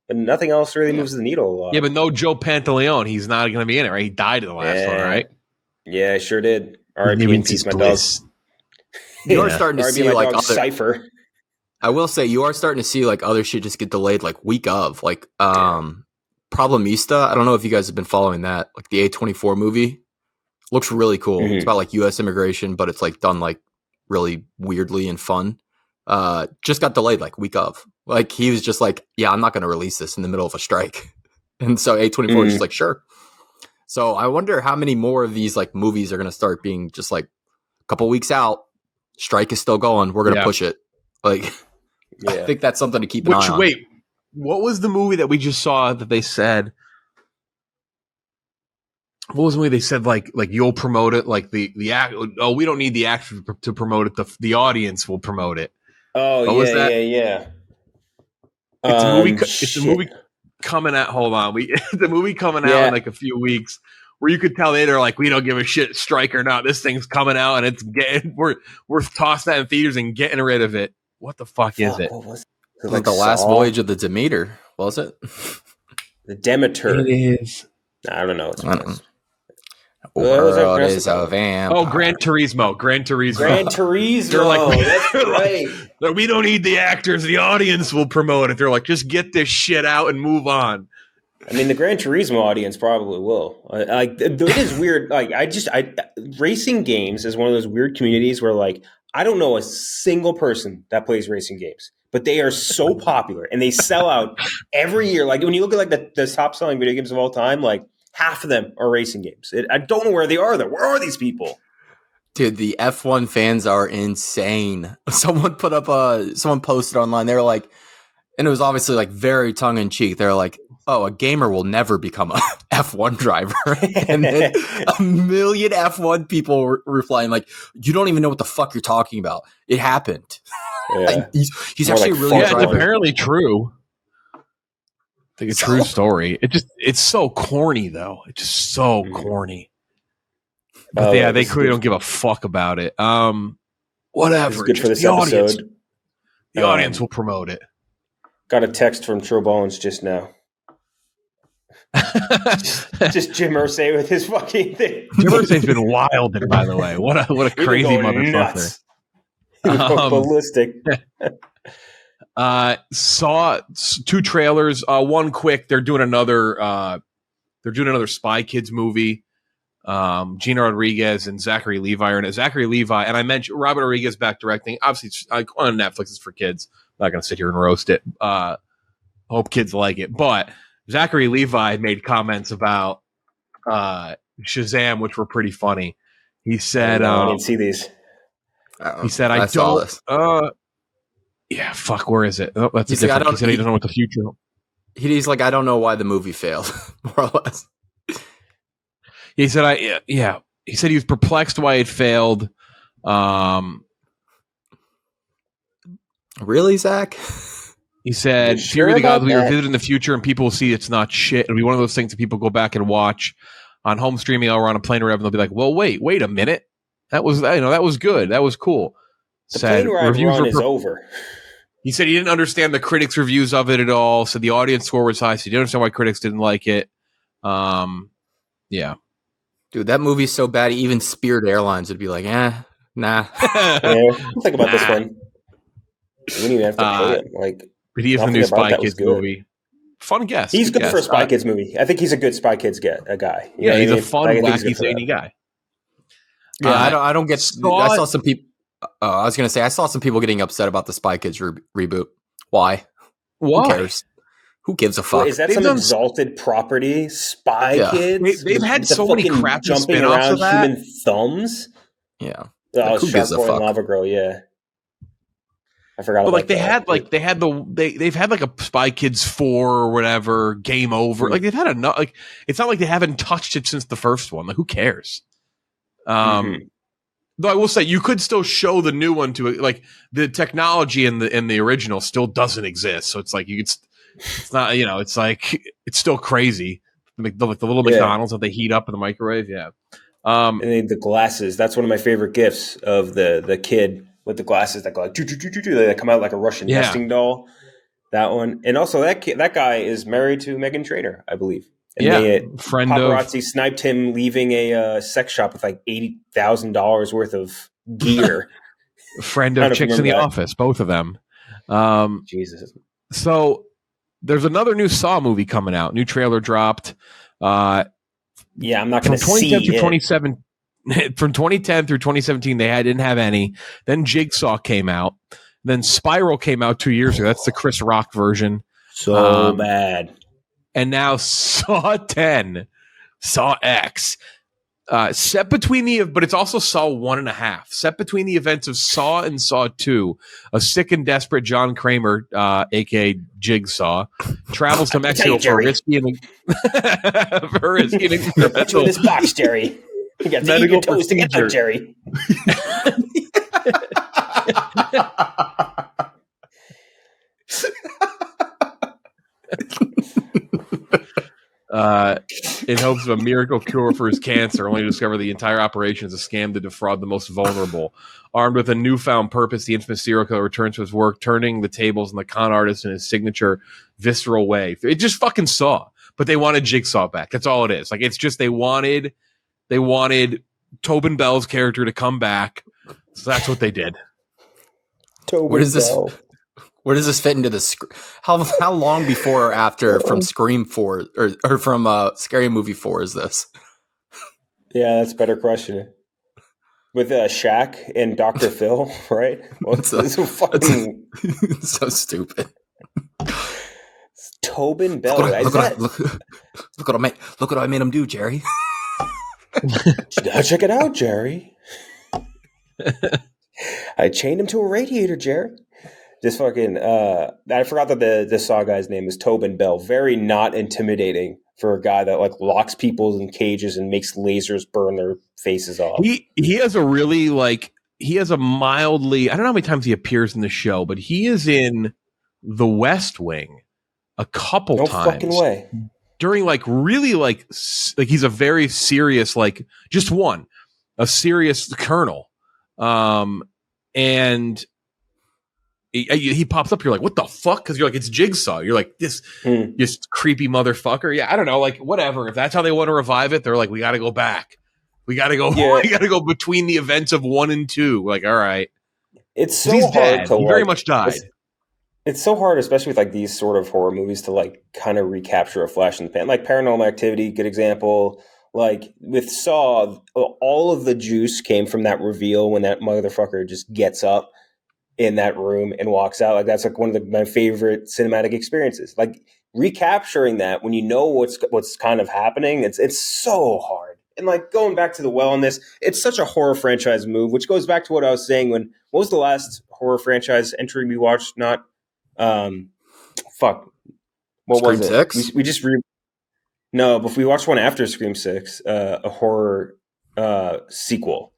but nothing else really moves the needle a lot. Yeah, but no Joe Pantaleone. He's not going to be in it, right? He died in the last one, right? Yeah, I sure did. R.I.P. and peace, my dog. You are starting to see like other Cypher. I will say you are starting to see like other shit just get delayed like week of like Problemista. I don't know if you guys have been following that. Like the A24 movie looks really cool. It's about like U.S. immigration, but it's like done like really weirdly and fun. Just got delayed like week of. Like he was just like, yeah, I'm not going to release this in the middle of a strike, and so A24 is just like, sure. So I wonder how many more of these like movies are going to start being just like a couple weeks out. Strike is still going. We're going to push it. Like, I think that's something to keep an eye on. Wait, what was the movie that we just saw that they said? What was the movie they said like you'll promote it? Like the act? Oh, we don't need the actor to promote it. The audience will promote it. Oh, yeah. It's a movie. It's a movie coming out. Hold on, the movie coming out in like a few weeks, where you could tell they're like, we don't give a shit, strike or not. This thing's coming out, and it's getting we're tossing that in theaters and getting rid of it. What the fuck is it? Like the last voyage of the Demeter, was it? The Demeter. It is. I don't know. World is a vampire. Oh, Gran Turismo. They're like, that's right. We don't need the actors. The audience will promote it. They're like, just get this shit out and move on. I mean, the Gran Turismo audience probably will. Like, it is weird. Like, racing games is one of those weird communities where, like, I don't know a single person that plays racing games, but they are so popular and they sell out every year. Like, when you look at like the top selling video games of all time, like half of them are racing games. I don't know where they are though. Where are these people? Dude, the F1 fans are insane. Someone posted online. They were like, and it was obviously like very tongue in cheek. They're like, oh, a gamer will never become a F1 driver. And then a million F1 people were replying like, you don't even know what the fuck you're talking about. It happened. Yeah. Like, he's actually like really it's apparently true. I think it's a true story. It's so corny though. It's just so corny. But they clearly don't give a fuck about it. Whatever. It's good for this episode. The audience will promote it. Got a text from Tro Bones just now. Just Jim Irsay with his fucking thing. Jim Irsay's been wilded, by the way. What a crazy motherfucker. Ballistic. Saw 2 trailers. One quick. They're doing another Spy Kids movie. Gina Rodriguez and Zachary Levi are in it. Zachary Levi, and I mentioned Robert Rodriguez back directing. Obviously, on Netflix, it's for kids. I'm not going to sit here and roast it. Hope kids like it. But Zachary Levi made comments about Shazam, which were pretty funny. He said, I didn't see these. He said, I saw don't. this. Yeah, fuck, where is it? Oh, that's He's different. like, he said he doesn't know what the future. He's like, I don't know why the movie failed, more or less. He said, He said he was perplexed why it failed. Really, Zach? He said, fear the gods, we revisit in the future and people will see it's not shit. It'll be one of those things that people go back and watch on home streaming or on a plane or whatever, and they'll be like, well, wait a minute. That was good. That was cool. The plane ride run is over. He said he didn't understand the critics' reviews of it at all. Said the audience score was high, so he didn't understand why critics didn't like it. Yeah. Dude, that movie's so bad, even Spirit Airlines would be like, nah. Think about this one. We didn't even have to pay him. Like, but he is the new Spy Kids movie. Fun guess. He's good for a Spy Kids movie. I think he's a good Spy Kids guy. Yeah, he's a fun, wacky, zany guy. Yeah, I don't get. I saw some people. I was gonna say I saw some people getting upset about the Spy Kids reboot. Why? Why? Who cares? Who gives a fuck? Is that some exalted property? Spy Kids? They've had so many crappy jumping spin-offs around of that. human thumbs. Yeah, Oh, who Shark gives a Boy and fuck? Lava Girl, yeah. I forgot But about like that. they've had like a Spy Kids 4 or whatever, Game Over. Like they've had enough. Like it's not like they haven't touched it since the first one. Like who cares? Though I will say you could still show the new one to it. Like the technology in the original still doesn't exist. So it's like it's not, it's like it's still crazy. Like the little McDonald's that they heat up in the microwave. Yeah. And then the glasses. That's one of my favorite gifts of the kid with the glasses that go like they come out like a Russian nesting doll. That one, and also that guy is married to Megan Trainor, I believe. And paparazzi sniped him leaving a sex shop with like $80,000 worth of gear. Friend of Chicks in the Office, both of them. Jesus. So there's another new Saw movie coming out. New trailer dropped. I'm not going to see it. From 2010 through 2017, they didn't have any. Then Jigsaw came out. Then Spiral came out 2 years ago. That's the Chris Rock version. So bad. And now Saw 10, Saw X, set between but it's also Saw 1.5, set between the events of Saw and Saw 2. A sick and desperate John Kramer, aka Jigsaw, travels to Mexico for risky and put you in this box, Jerry. You got to eat your toes to get out, Jerry. In hopes of a miracle cure for his cancer, only to discover the entire operation is a scam to defraud the most vulnerable. Armed with a newfound purpose, the infamous serial killer returns to his work, turning the tables on the con artist in his signature visceral way. It just fucking Saw, but they wanted Jigsaw back. That's all it is. Like it's just they wanted Tobin Bell's character to come back, so that's what they did. Where does this fit into the how long before or after from Scream 4 or from Scary Movie 4 is this? Yeah, that's a better question. With Shaq and Dr. Phil, right? So stupid. Tobin Bell. Look what I made him do, Jerry. Check it out, Jerry. I chained him to a radiator, Jerry. Just fucking, I forgot that the Saw guy's name is Tobin Bell. Very not intimidating for a guy that like locks people in cages and makes lasers burn their faces off. He has a really mildly, I don't know how many times he appears in the show, but he is in The West Wing a couple times. No fucking way. During like really like he's a very serious, like just a serious colonel. And he pops up. You're like, what the fuck? Because you're like, it's Jigsaw. You're like, this creepy motherfucker. Yeah, I don't know. Like, whatever. If that's how they want to revive it, they're like, we got to go back. We got to go. Yeah. We got to go between the events of 1 and 2. Like, all right. It's so hard dead. He very much died. It's so hard, especially with like these sort of horror movies, to like kind of recapture a flash in the pan. Like Paranormal Activity, good example. Like with Saw, all of the juice came from that reveal when that motherfucker just gets up in that room and walks out. Like that's like one of my favorite cinematic experiences. Like recapturing that when you know what's kind of happening, it's so hard. And like going back to the well on this, it's such a horror franchise move, which goes back to what I was saying what was the last horror franchise entry we watched? Not what Scream was it? 6? We just no, but we watched one after Scream 6, a horror sequel.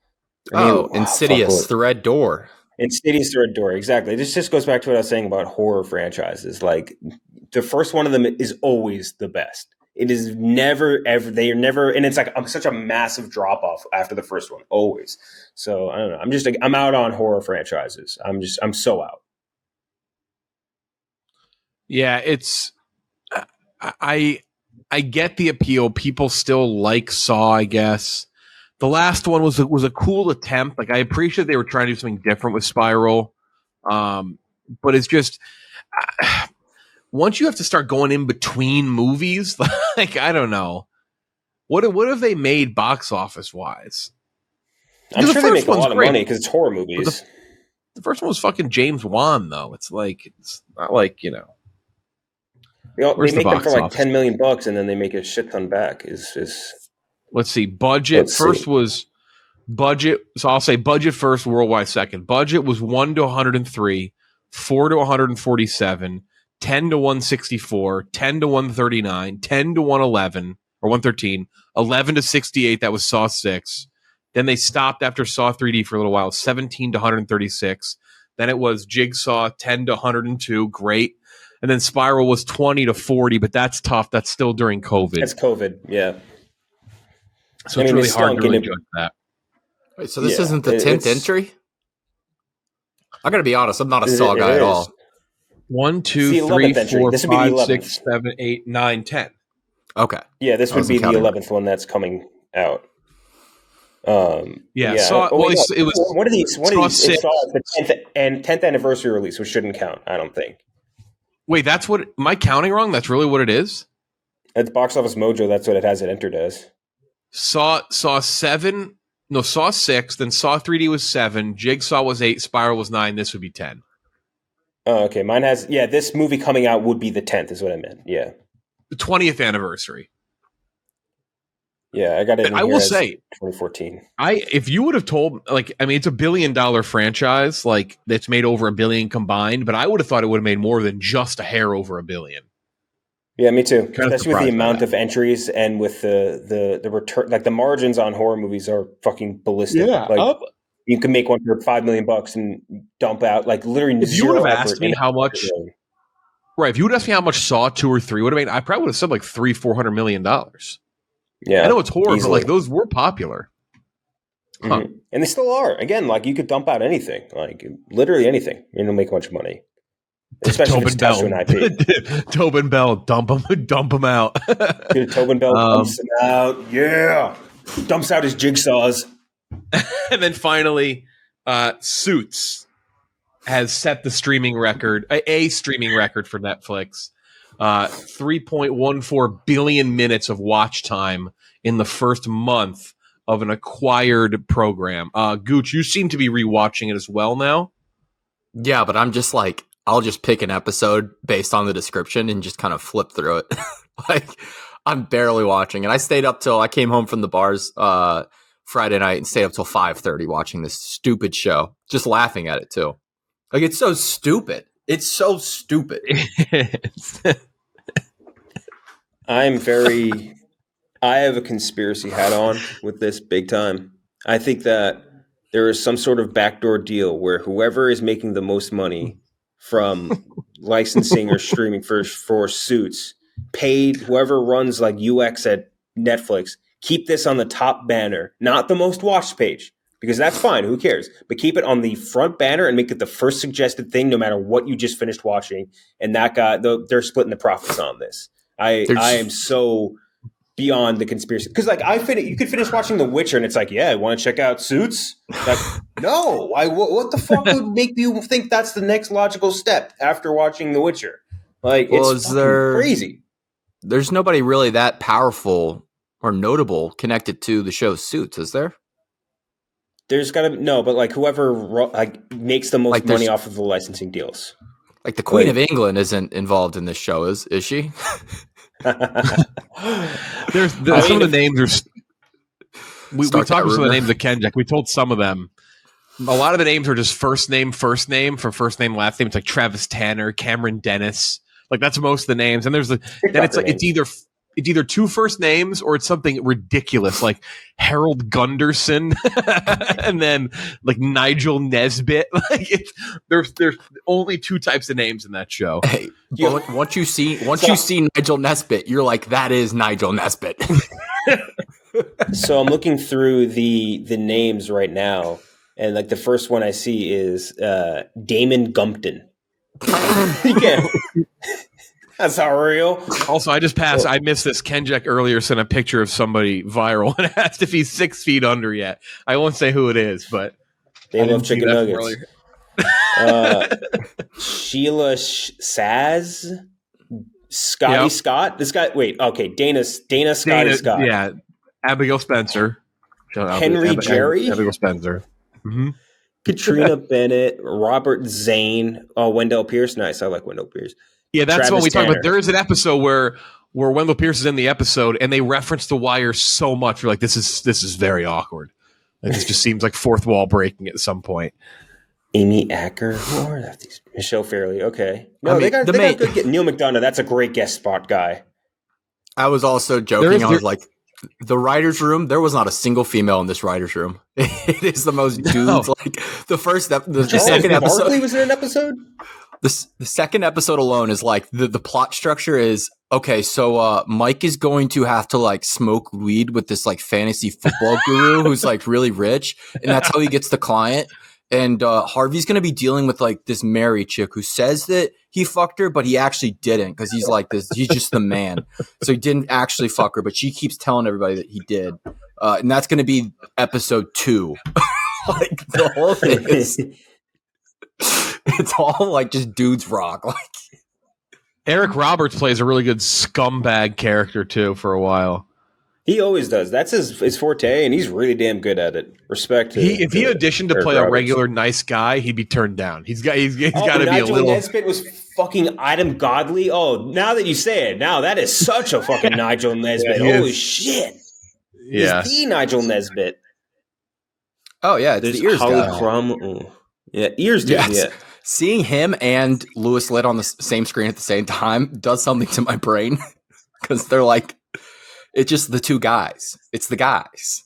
Insidious, The Red Door. Insidious, The Red Door, exactly. This just goes back to what I was saying about horror franchises. Like the first one of them is always the best. It is never ever. They are never, and it's like such a massive drop off after the first one, always. So I don't know. I'm out on horror franchises. I'm so out. Yeah, it's. I get the appeal. People still like Saw, I guess. The last one was a cool attempt. Like I appreciate they were trying to do something different with Spiral, but it's just once you have to start going in between movies, like I don't know, what have they made box office wise? I'm sure they make a lot of money because it's horror movies. The first one was fucking James Wan, though. It's not like They make them for like $10 million, and then they make a shit ton back. Let's see. Budget Budget, so I'll say budget first, worldwide second. Budget was 1 to 103, 4 to 147, 10 to 164, 10 to 139, 10 to 111, or 113, 11 to 68, that was Saw 6. Then they stopped after Saw 3D for a little while, 17 to 136. Then it was Jigsaw, 10 to 102, great. And then Spiral was 20 to 40, but that's tough. That's still during COVID. That's COVID, yeah. So it's really hard to really judge that. Wait, so this isn't the 10th entry? I got to be honest, I'm not a Saw guy at all. 1, 2, 3, 4, 5, 6, 7, 8, 9, 10. Okay. Yeah, this would be the 11th one that's coming out. Yeah. Saw, well, it was one of these. It's the 10th anniversary release, which shouldn't count, I don't think. Wait, that's what? Am I counting wrong? That's really what it is? At Box Office Mojo, that's what it has it entered as. Saw 7. No, Saw 6. Then Saw 3D was 7. Jigsaw was 8. Spiral was 9. This would be 10. Oh, okay. Mine has. Yeah, this movie coming out would be the 10th. Is what I meant. Yeah. The 20th anniversary. Yeah, I got it. I will say, 2014. If you would have told, like, I mean, it's a $1 billion franchise, like that's made over $1 billion combined, but I would have thought it would have made more than just a hair over $1 billion. Yeah, me too. Especially with the amount of entries and with the return, like the margins on horror movies are fucking ballistic. Yeah, like you can make one for $5 million and dump out like literally. If you would have asked me how much, right? If you would ask me how much Saw 2 or 3 would have made, I probably would have said like $300-400 million. Yeah, I know it's horror, easily. But like those were popular, and they still are. Again, like you could dump out anything, like literally anything, and it'll make a bunch of money. Especially if it's attached to an IP. Tobin Bell, dump him out. Dude, Tobin Bell dumps him out. Yeah, dumps out his jigsaws. And then finally, Suits has set the streaming record, a streaming record for Netflix. 3.14 billion minutes of watch time in the first month of an acquired program. Gooch, you seem to be rewatching it as well now. Yeah, but I'm just like, I'll just pick an episode based on the description and just kind of flip through it. Like, I'm barely watching. And I stayed up till I came home from the bars Friday night and stayed up till 5:30 watching this stupid show. Just laughing at it, too. Like, it's so stupid. It's so stupid. I have a conspiracy hat on with this big time. I think that there is some sort of backdoor deal where whoever is making the most money from licensing or streaming for Suits paid whoever runs like UX at Netflix, keep this on the top banner, not the most watched page, because that's fine. Who cares? But keep it on the front banner and make it the first suggested thing, no matter what you just finished watching. And that guy, they're splitting the profits on this. I am so beyond the conspiracy because like you could finish watching The Witcher and it's like, yeah, I want to check out Suits. Like, no, what the fuck would make you think that's the next logical step after watching The Witcher? Like, it's crazy. There's nobody really that powerful or notable connected to the show Suits, is there? There's gotta no, but like whoever like makes the most money off of the licensing deals. Like the Queen of England isn't involved in this show, is she? There's some of the names are. We talked about some of the names of Kenjack. We told some of them. A lot of the names are just first name for first name, last name. It's like Travis Tanner, Cameron Dennis. Like that's most of the names. And then it's either two first names or it's something ridiculous like Harold Gunderson and then like Nigel Nesbitt. Like there's only two types of names in that show. Hey, once you see Nigel Nesbitt, you're like, that is Nigel Nesbitt. So I'm looking through the names right now, and like the first one I see is Damon Gumpton. Yeah. That's not real. Also, I missed this. Kenjack earlier sent a picture of somebody viral and asked if he's 6 feet under yet. I won't say who it is, but they love chicken nuggets. Sheila Saz, Scotty Scott. This guy. Wait. Okay. Dana Scotty Scott. Yeah. Abigail Spencer. Henry Jerry. Abigail Spencer. Mm-hmm. Katrina Bennett. Robert Zane. Oh, Wendell Pierce. Nice. I like Wendell Pierce. Yeah, that's what we talk about. There is an episode where Wendell Pierce is in the episode, and they reference The Wire so much. We're like, this is very awkward. It just seems like fourth wall breaking at some point. Amy Acker, who are these? Michelle Fairley. Okay, no, they got good. Neil McDonough, that's a great guest spot guy. I was also joking. I was like, the writers' room. There was not a single female in this writers' room. It is the most dudes. No. Like the second episode. Barkley was in an episode. The second episode alone is like the plot structure is okay. So Mike is going to have to like smoke weed with this like fantasy football guru who's like really rich, and that's how he gets the client. And Harvey's going to be dealing with like this Mary chick who says that he fucked her, but he actually didn't because he's like this. He's just the man. So he didn't actually fuck her, but she keeps telling everybody that he did. And that's going to be episode 2. Like the whole thing is, it's all like just dudes rock. Like Eric Roberts plays a really good scumbag character too for a while. He always does. That's his forte, and he's really damn good at it. Respect. If he auditioned to play a regular nice guy, he'd be turned down. He's got to be a little. Nesbitt was fucking Adam Godley. Oh, now that you say it, now that is such a fucking Nigel Nesbitt. Holy shit! Yeah, he's the Nigel Nesbitt. Oh yeah, it's the Ears Holly guy. Crumb. Yeah, Ears dude. Yes. Yeah. Seeing him and Lewis Litt on the same screen at the same time does something to my brain because they're like. It's just the two guys. It's the guys.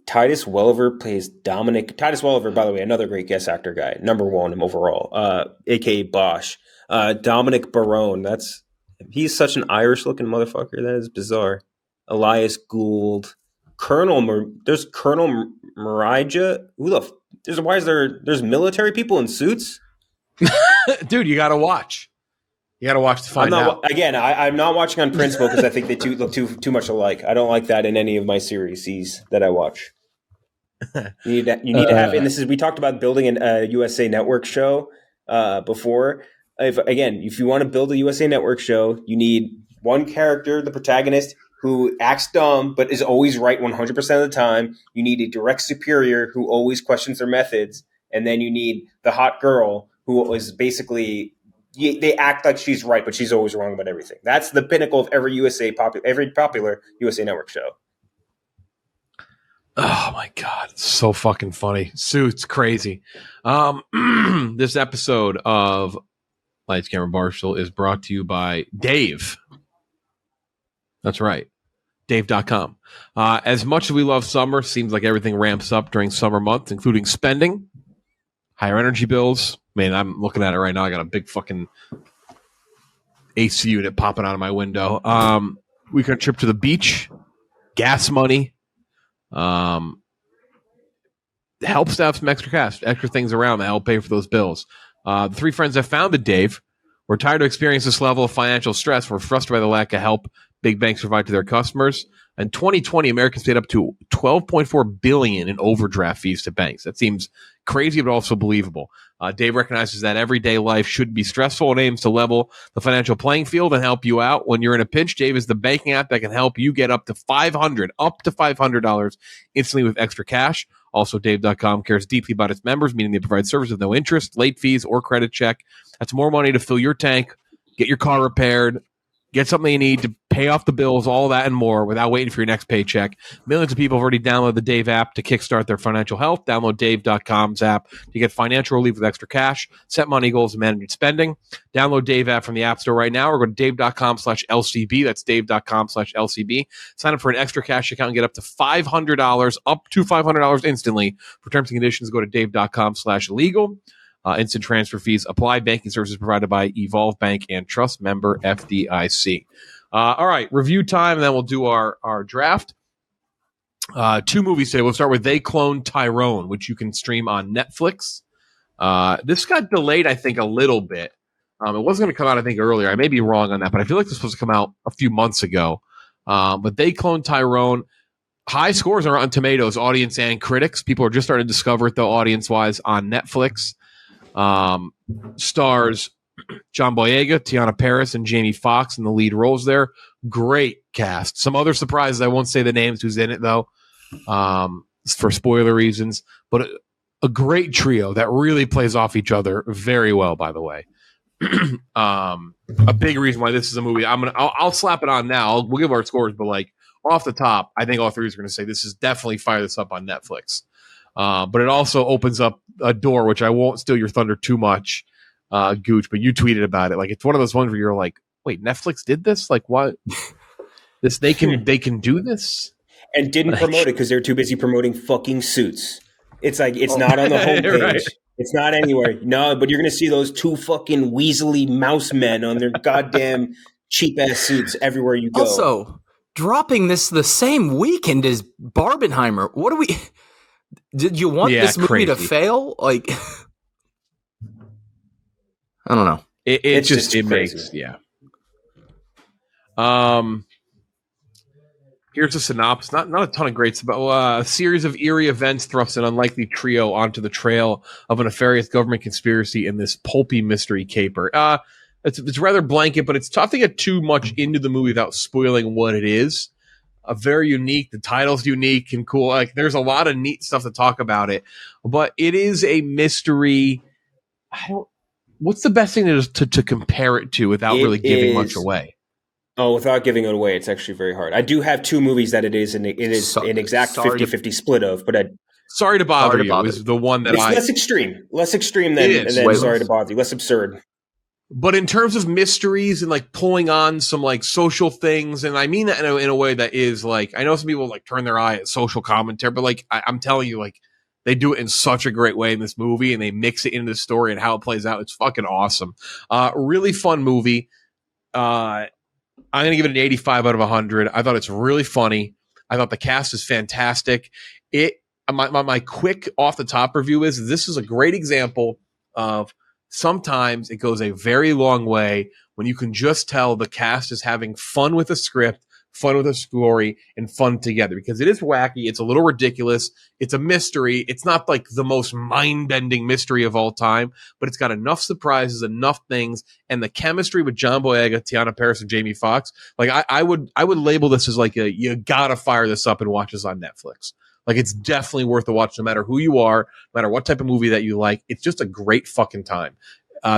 Titus Welliver plays Dominic. Titus Welliver, by the way, another great guest actor guy. Number 1 overall, a.k.a. Bosch. Dominic Barone. He's such an Irish-looking motherfucker. That is bizarre. Elias Gould. There's Colonel Marija. There's military people in suits? Dude, you got to watch. You got to watch to find out. Again, I'm not watching on principle because I think they look too much alike. I don't like that in any of my series that I watch. You need to have, and we talked about building a USA Network show before. If you want to build a USA Network show, you need one character, the protagonist, who acts dumb but is always right 100% of the time. You need a direct superior who always questions their methods, and then you need the hot girl who is basically. They act like she's right, but she's always wrong about everything. That's the pinnacle of every popular USA Network show. Oh my god, it's so fucking funny. Suits, crazy. This episode of Lights Camera Barstool is brought to you by Dave. That's right, Dave.com. As much as we love summer, seems like everything ramps up during summer months, including spending, higher energy bills. Man, I'm looking at it right now. I got a big fucking AC unit popping out of my window. Weekend trip to the beach, gas money, helps to have some extra things around that help pay for those bills. The 3 friends that founded Dave were tired of experiencing this level of financial stress. We're frustrated by the lack of help big banks provide to their customers. In 2020, Americans paid up to $12.4 billion in overdraft fees to banks. That seems crazy, but also believable. Dave recognizes that everyday life should be stressful and aims to level the financial playing field and help you out. When you're in a pinch, Dave is the banking app that can help you get up to $500 instantly with extra cash. Also, Dave.com cares deeply about its members, meaning they provide service with no interest, late fees, or credit check. That's more money to fill your tank, get your car repaired, get something you need to pay off the bills, all that and more without waiting for your next paycheck. Millions of people have already downloaded the Dave app to kickstart their financial health. Download Dave.com's app to get financial relief with extra cash, set money goals, and manage spending. Download Dave app from the App Store right now or go to Dave.com/LCB. That's Dave.com/LCB. Sign up for an extra cash account and get up to $500 instantly. For terms and conditions, go to Dave.com/legal. Instant transfer fees apply. Banking services provided by Evolve Bank and Trust, member FDIC. All right, review time, and then we'll do our draft. 2 movies today. We'll start with They Cloned Tyrone, which you can stream on Netflix. This got delayed, I think, a little bit. It wasn't going to come out, I think, earlier. I may be wrong on that, but I feel like this was supposed to come out a few months ago. But They Cloned Tyrone. High scores on Rotten Tomatoes, audience and critics. People are just starting to discover it, though, audience-wise, on Netflix. Stars John Boyega, Tiana Paris, and Jamie Foxx in the lead roles there. Great cast. Some other surprises. I won't say the names who's in it, though, for spoiler reasons. But a great trio that really plays off each other very well, by the way. A big reason why this is a movie. I'll slap it on now. We'll give our scores, but off the top, I think all three are going to say this is definitely fire this up on Netflix. But it also opens up a door, which I won't steal your thunder too much, Gooch, but you tweeted about it. Like, it's one of those ones where you're like, wait, Netflix did this? Like, what? They can do this? And didn't promote it because they're too busy promoting fucking Suits. It's like, it's not on the homepage. Right. It's not anywhere. No, but you're going to see those two fucking weaselly mouse men on their goddamn cheap-ass suits everywhere you go. Also, dropping this the same weekend as Barbenheimer. What do we... Did you want this movie to fail? Like, I don't know. It just makes, yeah. Here's a synopsis. Not a ton of greats, but a series of eerie events thrusts an unlikely trio onto the trail of a nefarious government conspiracy in this pulpy mystery caper. It's rather blanket, but it's tough to get too much into the movie without spoiling what it is. Very unique. The title's unique and cool. Like, there's a lot of neat stuff to talk about it, but it is a mystery. What's the best thing to compare it to without really giving much away? Oh, without giving it away, it's actually very hard. I do have two movies that it is an exact 50-50 split of, but Sorry to Bother You is the one that it's less extreme than Sorry to Bother You, less absurd. But in terms of mysteries and like pulling on some like social things, and I mean that in a way that is like, I know some people like turn their eye at social commentary, but like I'm telling you, like, they do it in such a great way in this movie, and they mix it into the story and how it plays out. It's fucking awesome. Really fun movie. I'm going to give it an 85 out of 100. I thought it's really funny. I thought the cast is fantastic. My quick off the top review is this is a great example of sometimes it goes a very long way when you can just tell the cast is having fun with the script, fun with a story, and fun together, because it is wacky. It's a little ridiculous. It's a mystery. It's not like the most mind-bending mystery of all time, but it's got enough surprises, enough things, and the chemistry with John Boyega, Tiana Paris, and Jamie Foxx. Like, I would label this as like you gotta fire this up and watch this on Netflix. Like, it's definitely worth a watch, no matter who you are, no matter what type of movie that you like. It's just a great fucking time.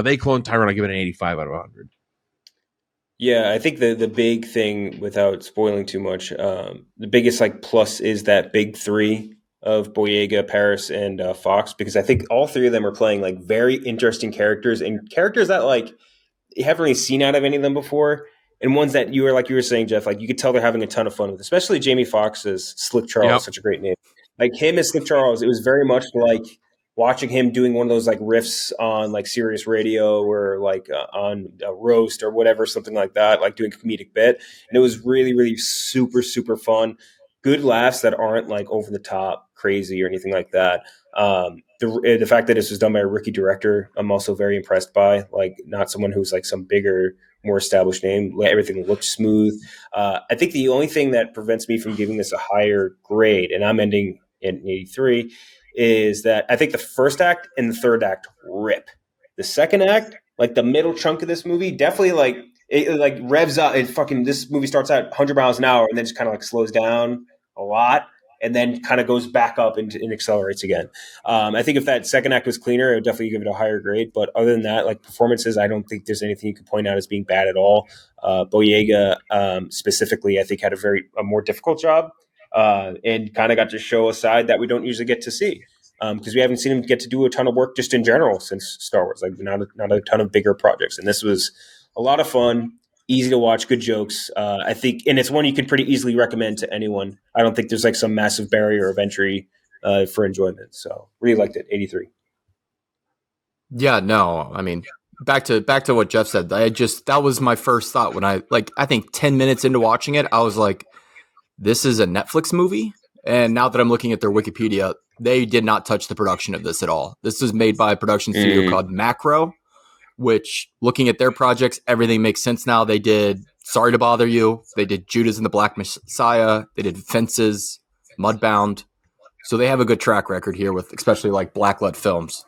They clone Tyrone. I give it an 85 out of 100. Yeah, I think the big thing, without spoiling too much, the biggest like plus is that big three of Boyega, Paris, and Fox, because I think all three of them are playing like very interesting characters, and characters that like you haven't really seen out of any of them before, and ones that you were saying, Jeff, like you could tell they're having a ton of fun with, especially Jamie Foxx as Slick Charles, such a great name. Like him as Slick Charles, it was very much like watching him doing one of those like riffs on like Sirius Radio or like on a roast or whatever, something like that, like doing a comedic bit. And it was really, really super, super fun. Good laughs that aren't like over the top crazy or anything like that. The fact that this was done by a rookie director, I'm also very impressed by, like not someone who's like some bigger, more established name. Everything looked smooth. I think the only thing that prevents me from giving this a higher grade, and I'm ending in 83, is that I think the first act and the third act rip. The second act, like the middle chunk of this movie, definitely like it like revs up. This movie starts out 100 miles an hour and then just kind of like slows down a lot and then kind of goes back up and accelerates again. I think if that second act was cleaner, I would definitely give it a higher grade. But other than that, like performances, I don't think there's anything you could point out as being bad at all. Boyega specifically, I think had a more difficult job. And kind of got to show a side that we don't usually get to see, because we haven't seen him get to do a ton of work just in general since Star Wars, like not a ton of bigger projects. And this was a lot of fun, easy to watch, good jokes. I think, and it's one you can pretty easily recommend to anyone. I don't think there's like some massive barrier of entry for enjoyment. So really liked it. 83. Yeah, no, I mean, back to what Jeff said. That was my first thought when I think 10 minutes into watching it, I was like, this is a Netflix movie. And now that I'm looking at their Wikipedia, they did not touch the production of this at all. This was made by a production studio called Macro, which, looking at their projects, everything makes sense now. They did Sorry to Bother You. They did Judas and the Black Messiah. They did Fences, Mudbound. So they have a good track record here with especially like blacklit films.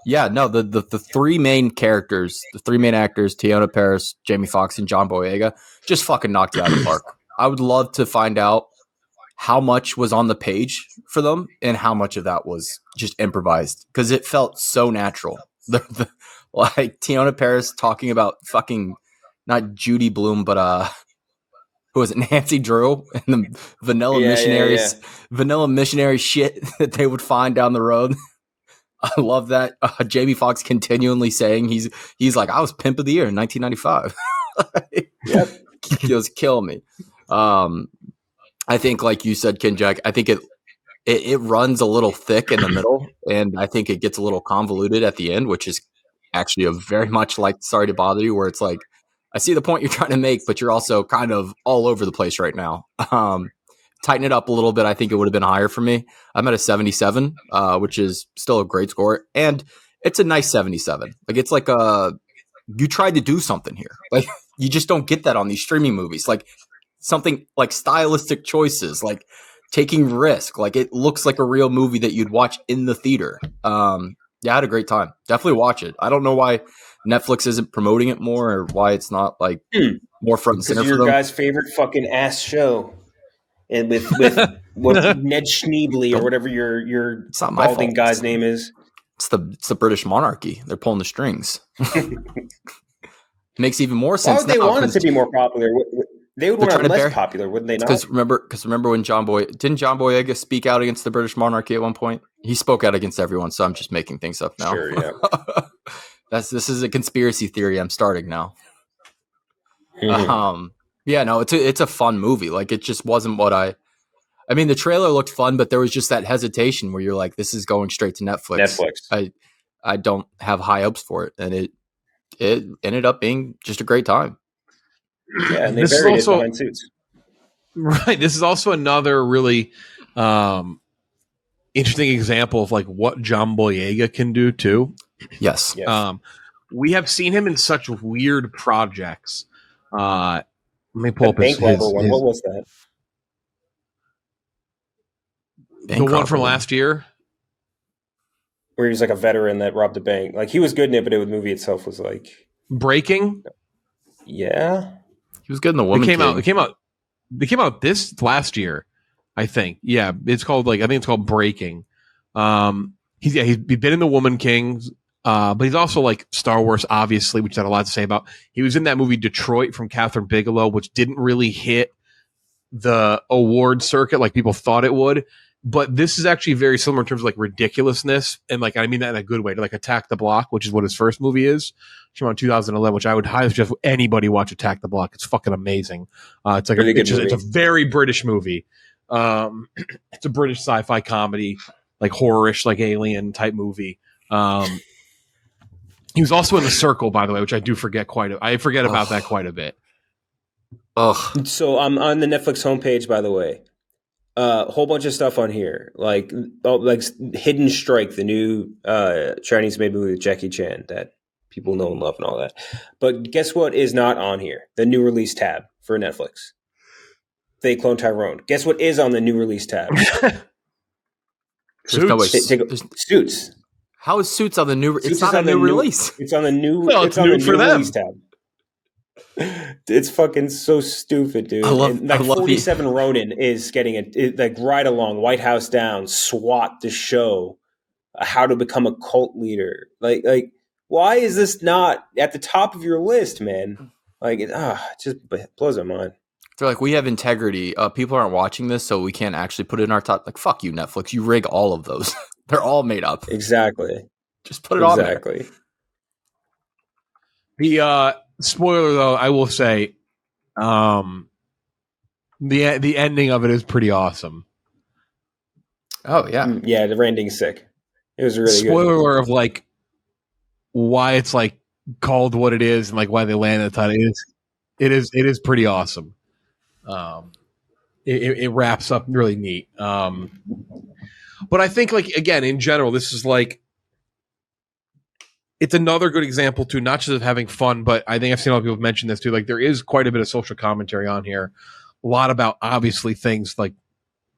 Yeah, no, the three main characters, the three main actors, Tiana Paris, Jamie Foxx, and John Boyega, just fucking knocked it out of the park. I would love to find out how much was on the page for them and how much of that was just improvised, because it felt so natural. Like Tiana Paris talking about fucking not Judy Bloom, but who was it, Nancy Drew and the vanilla missionaries, vanilla missionary shit that they would find down the road. I love that. Jamie Foxx continually saying he's like, I was pimp of the year in 1995. Yep. He was killing me. I think, like you said, Kinjack, I think it runs a little thick in the middle, and I think it gets a little convoluted at the end, which is actually a very much like Sorry to Bother You, where it's like, I see the point you're trying to make, but you're also kind of all over the place right now. Tighten it up a little bit. I think it would have been higher for me. I'm at a 77, which is still a great score, and it's a nice 77. Like, it's like you tried to do something here. Like, you just don't get that on these streaming movies. Like, something like stylistic choices, like taking risk. Like, it looks like a real movie that you'd watch in the theater. Yeah, I had a great time. Definitely watch it. I don't know why Netflix isn't promoting it more, or why it's not like more front and center for them. Your guys' favorite fucking ass show, and with Ned Schneebly or whatever your balding guy's name is. It's the British monarchy. They're pulling the strings. Makes even more sense. Why would they want it to be more popular? They would want it less popular, wouldn't they not? Because remember when John Boyega speak out against the British monarchy at one point? He spoke out against everyone, so I'm just making things up now. Sure, yeah. This is a conspiracy theory I'm starting now. Mm-hmm. Yeah, no, it's a fun movie. Like, it just wasn't what I mean, the trailer looked fun, but there was just that hesitation where you're like, this is going straight to Netflix. I don't have high hopes for it, and it ended up being just a great time. Yeah, and they buried it behind Suits. Right. This is also another really interesting example of like what John Boyega can do too. Yes. We have seen him in such weird projects. Let me pull up his one. What was that? The one from last year? Where he was like a veteran that robbed a bank. Like, he was good in it, but the movie itself was like... Breaking? Yeah. He was good in The Woman King. They came out this last year, I think. Yeah, it's called I think it's called Breaking. He's been in The Woman King, but he's also like Star Wars, obviously, which had a lot to say about. He was in that movie Detroit from Catherine Bigelow, which didn't really hit the award circuit like people thought it would. But this is actually very similar in terms of like ridiculousness, and like I mean that in a good way, to like Attack the Block, which is what his first movie is. Came out in 2011, which I would highly suggest anybody watch Attack the Block. It's fucking amazing. It's like it's a very British movie. It's a British sci-fi comedy, like horror-ish, like Alien type movie. He was also in The Circle, by the way, which I do forget I forget about that quite a bit. Ugh. So I'm on the Netflix homepage, by the way. A whole bunch of stuff on here, like Hidden Strike, the new Chinese-made movie with Jackie Chan that people know and love and all that. But guess what is not on here? The new release tab for Netflix. They Clone Tyrone. Guess what is on the new release tab? Suits. How is Suits on the new? It's not a new release. It's on the new. Well, it's on the new release tab. It's fucking so stupid, dude. 47 Ronin is getting it like right along. White House Down, SWAT the show, How to Become a Cult Leader. Like, why is this not at the top of your list, man? Like, it just blows my mind. They're like, we have integrity. People aren't watching this, so we can't actually put it in our top. Like, fuck you, Netflix. You rig all of those. They're all made up. Exactly. Just put it on there. Exactly. The spoiler, though, I will say, the ending of it is pretty awesome. Oh yeah, yeah. The ending's sick. It was really spoiler good. Of like why it's like called what it is and like why they landed the title. It is pretty awesome. It wraps up really neat. But I think like again in general, this is like. It's another good example too, not just of having fun, but I think I've seen a lot of people mention this too. Like there is quite a bit of social commentary on here, a lot about obviously things like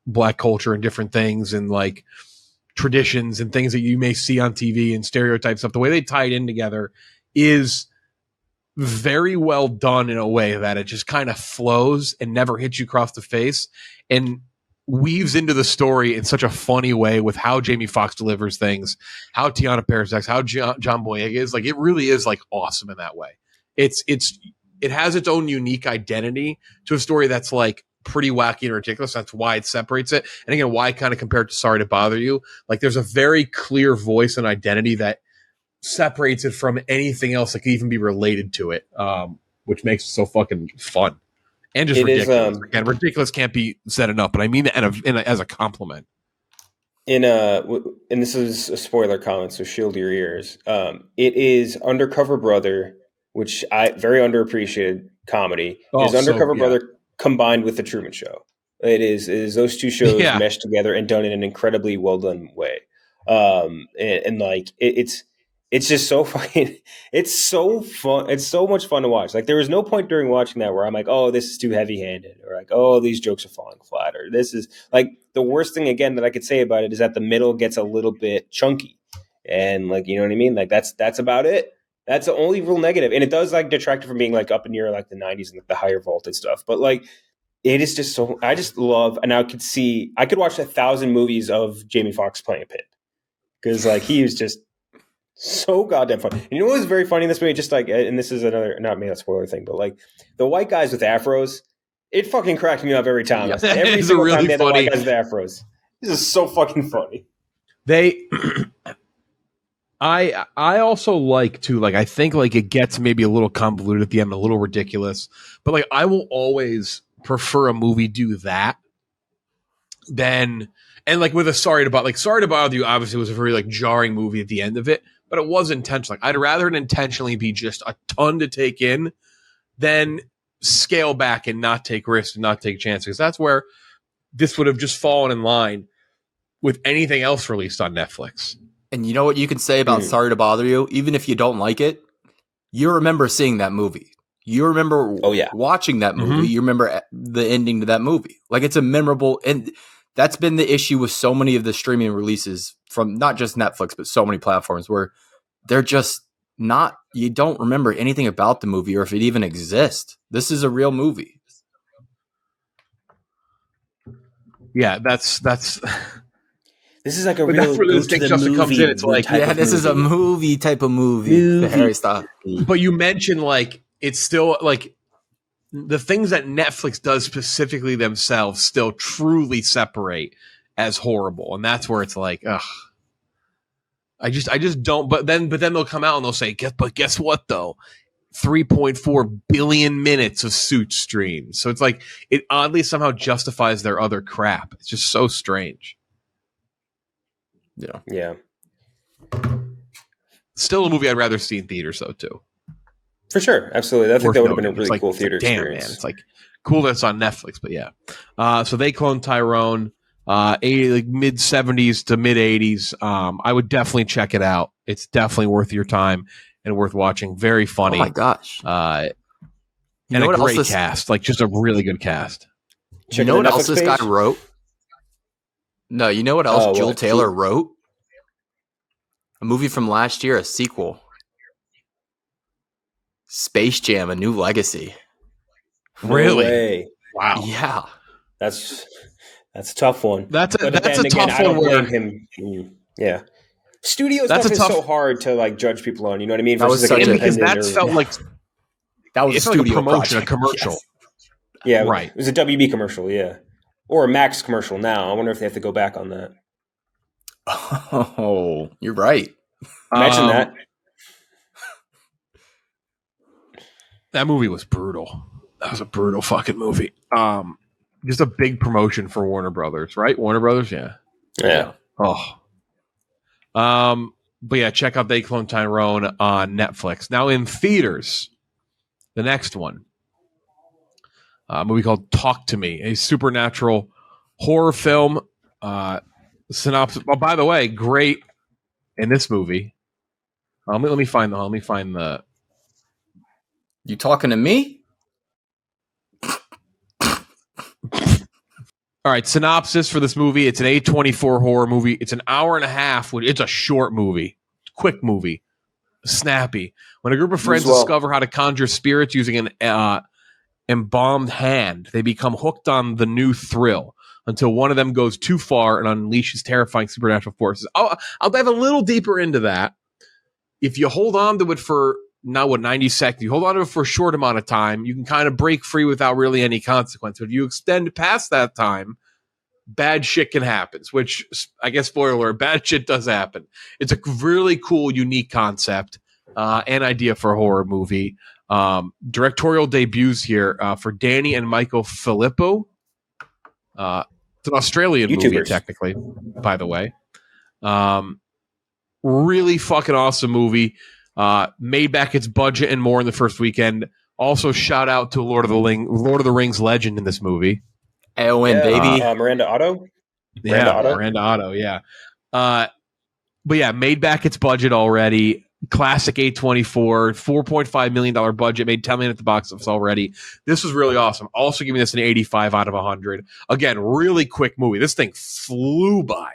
Black culture and different things and like traditions and things that you may see on TV and stereotype stuff. The way they tie it in together is very well done in a way that it just kind of flows and never hits you across the face and weaves into the story in such a funny way with how Jamie Foxx delivers things, how Tiana Paris acts, how John Boyega is. Like, it really is like awesome in that way. It's it has its own unique identity to a story that's like pretty wacky and ridiculous. That's why it separates it. And again, why kind of compare it to Sorry to Bother You? Like there's a very clear voice and identity that separates it from anything else that could even be related to it, which makes it so fucking fun and just ridiculous. Again, ridiculous can't be said enough, but I mean that as a compliment. And this is a spoiler comment, so shield your ears. It is Undercover Brother, which I very underappreciated comedy. Is Undercover Brother combined with The Truman Show. It is those two shows meshed together and done in an incredibly well done way. And like it's just so fucking, it's so fun. It's so much fun to watch. Like there was no point during watching that where I'm like, oh, this is too heavy handed, or like, oh, these jokes are falling flat, or this is like the worst thing again that I could say about it is that the middle gets a little bit chunky, and like, you know what I mean? Like that's about it. That's the only real negative. And it does like detract from being like up near like the 90s and like the higher vaulted stuff. But like it is just so, I just love, and I could watch 1,000 movies of Jamie Foxx playing a pit. Because like he was just so goddamn funny. And you know what was very funny in this movie? Just like, and this is another, not maybe a spoiler thing, but like the white guys with afros, it fucking cracked me up every time. Yeah, every single really time they had the white guys with afros. This is so fucking funny. I also like to, like, I think like it gets maybe a little convoluted at the end, a little ridiculous, but like I will always prefer a movie do that than, and like with a Sorry to Bother You obviously was a very like jarring movie at the end of it, but it was intentional. Like I'd rather it intentionally be just a ton to take in than scale back and not take risks and not take chances. Because that's where this would have just fallen in line with anything else released on Netflix. And you know what you can say about Sorry to Bother You? Even if you don't like it, you remember seeing that movie. You remember watching that movie. Mm-hmm. You remember the ending to that movie. Like it's a memorable, and that's been the issue with so many of the streaming releases from not just Netflix, but so many platforms where they're just not, you don't remember anything about the movie or if it even exists. This is a real movie. Yeah, that's this is like a real go to the movie comes in. It's like, yeah, this is a movie type of movie. The Harry stuff. But you mentioned like it's still like the things that Netflix does specifically themselves still truly separate as horrible, and that's where it's like, ugh. I just don't. But then they'll come out and they'll say, guess what though? 3.4 billion minutes of Suits streams. So it's like it oddly somehow justifies their other crap. It's just so strange. Yeah. Still a movie I'd rather see in theaters though too. For sure, absolutely. I think that would have been a really cool theater experience. Man, it's like cool that it's on Netflix, but yeah. So they cloned Tyrone, like mid 70s to mid 80s. I would definitely check it out. It's definitely worth your time and worth watching. Very funny. Oh my gosh! And a great cast, like just a really good cast. You know what else this guy wrote? No, you know what else Jill Taylor wrote? A movie from last year, a sequel. Space Jam: A New Legacy. Really? No way. Wow. Yeah. That's a tough one. That's a tough one. Where him. Yeah. Studio stuff is so hard to like judge people on. You know what I mean? Because that felt like that was a studio promotion, project. A commercial. Yes. Yeah, right. It was a WB commercial. Yeah, or a Max commercial. Now I wonder if they have to go back on that. Oh, you're right. Imagine that. That movie was brutal. That was a brutal fucking movie. Just a big promotion for Warner Brothers, right? Warner Brothers, yeah. Oh. But yeah, check out They Clone Tyrone on Netflix. Now in theaters, the next one, a movie called Talk to Me, a supernatural horror film. Synopsis. Oh, by the way, great in this movie. Let me find the. You talking to me? All right, synopsis for this movie. It's an A24 horror movie. It's an hour and a half. It's a short movie, quick movie, snappy. When a group of friends discover how to conjure spirits using an embalmed hand, they become hooked on the new thrill until one of them goes too far and unleashes terrifying supernatural forces. I'll dive a little deeper into that. If you hold on to it for not what 90 seconds. You hold on to it for a short amount of time. You can kind of break free without really any consequence. But if you extend past that time, bad shit can happen, which I guess, spoiler alert, bad shit does happen. It's a really cool, unique concept and idea for a horror movie. Directorial debuts here for Danny and Michael Filippo. It's an Australian movie, technically, by the way. Really fucking awesome movie. Made back its budget and more in the first weekend. Also, shout out to Lord of the Rings legend in this movie. Eowyn, baby. Miranda Otto? Miranda Otto, yeah. But yeah, made back its budget already. Classic A24, $4.5 million budget, made $10 million at the box office already. This was really awesome. Also giving this an 85 out of 100. Again, really quick movie. This thing flew by.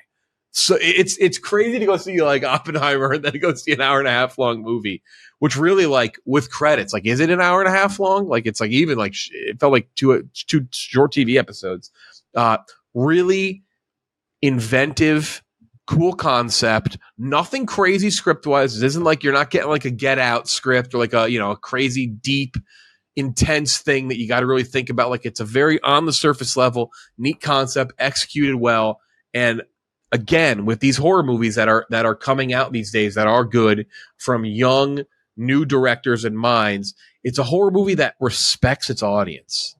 So it's crazy to go see like Oppenheimer and then go see an hour and a half long movie, which really like with credits, like, is it an hour and a half long? Like, it's like even like it felt like two short TV episodes. Really inventive, cool concept. Nothing crazy script wise. It isn't like you're not getting like a Get Out script or like a crazy deep, intense thing that you got to really think about. Like, it's a very on the surface level, neat concept, executed well, and again, with these horror movies that are coming out these days that are good from young, new directors and minds, it's a horror movie that respects its audience.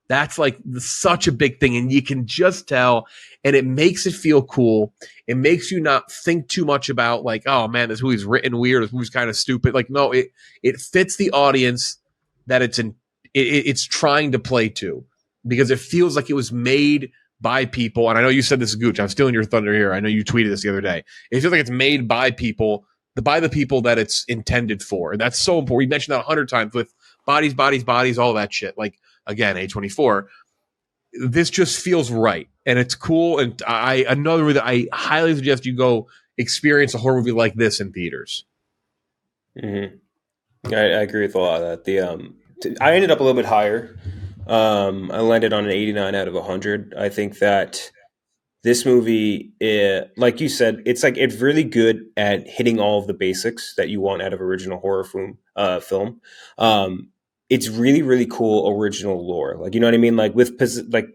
That's like such a big thing, and you can just tell, and it makes it feel cool. It makes you not think too much about like, oh man, this movie's written weird, this movie's kind of stupid. Like, no, it fits the audience that it's trying to play to, because it feels like it was made by people, and I know you said this, Gooch. I'm stealing your thunder here. I know you tweeted this the other day. It feels like it's made by people, by the people that it's intended for. And that's so important. We mentioned that 100 times with bodies, all that shit. Like, again, A24. This just feels right, and it's cool. And another way that I highly suggest you go experience a horror movie like this in theaters. Mm-hmm. I agree with a lot of that. I ended up a little bit higher. I landed on an 89 out of 100. I think that this movie, like you said, it's really good at hitting all of the basics that you want out of original horror film. It's really, really cool original lore. Like, you know what I mean? Like with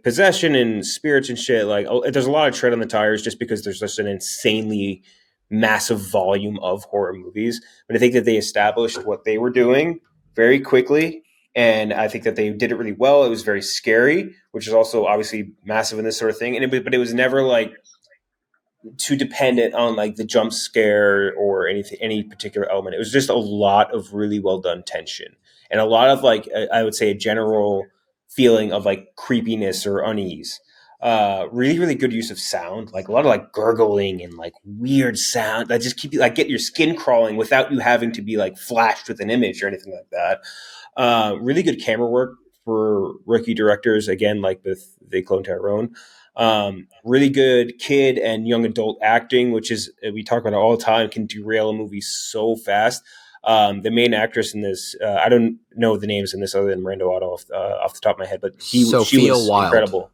possession and spirits and shit, like there's a lot of tread on the tires just because there's just an insanely massive volume of horror movies. But I think that they established what they were doing very quickly. And I think that they did it really well. It was very scary, which is also obviously massive in this sort of thing. But it was never like too dependent on like the jump scare or any particular element. It was just a lot of really well done tension and a lot of like, I would say, a general feeling of like creepiness or unease. Really, really good use of sound, like a lot of like gurgling and like weird sound that just keep you like get your skin crawling without you having to be like flashed with an image or anything like that. Really good camera work for rookie directors, again, like with They Clone Tyrone. Really good kid and young adult acting, which is, we talk about it all the time, can derail a movie so fast. The main actress in this, I don't know the names in this other than Miranda Otto off the top of my head, but she was incredible.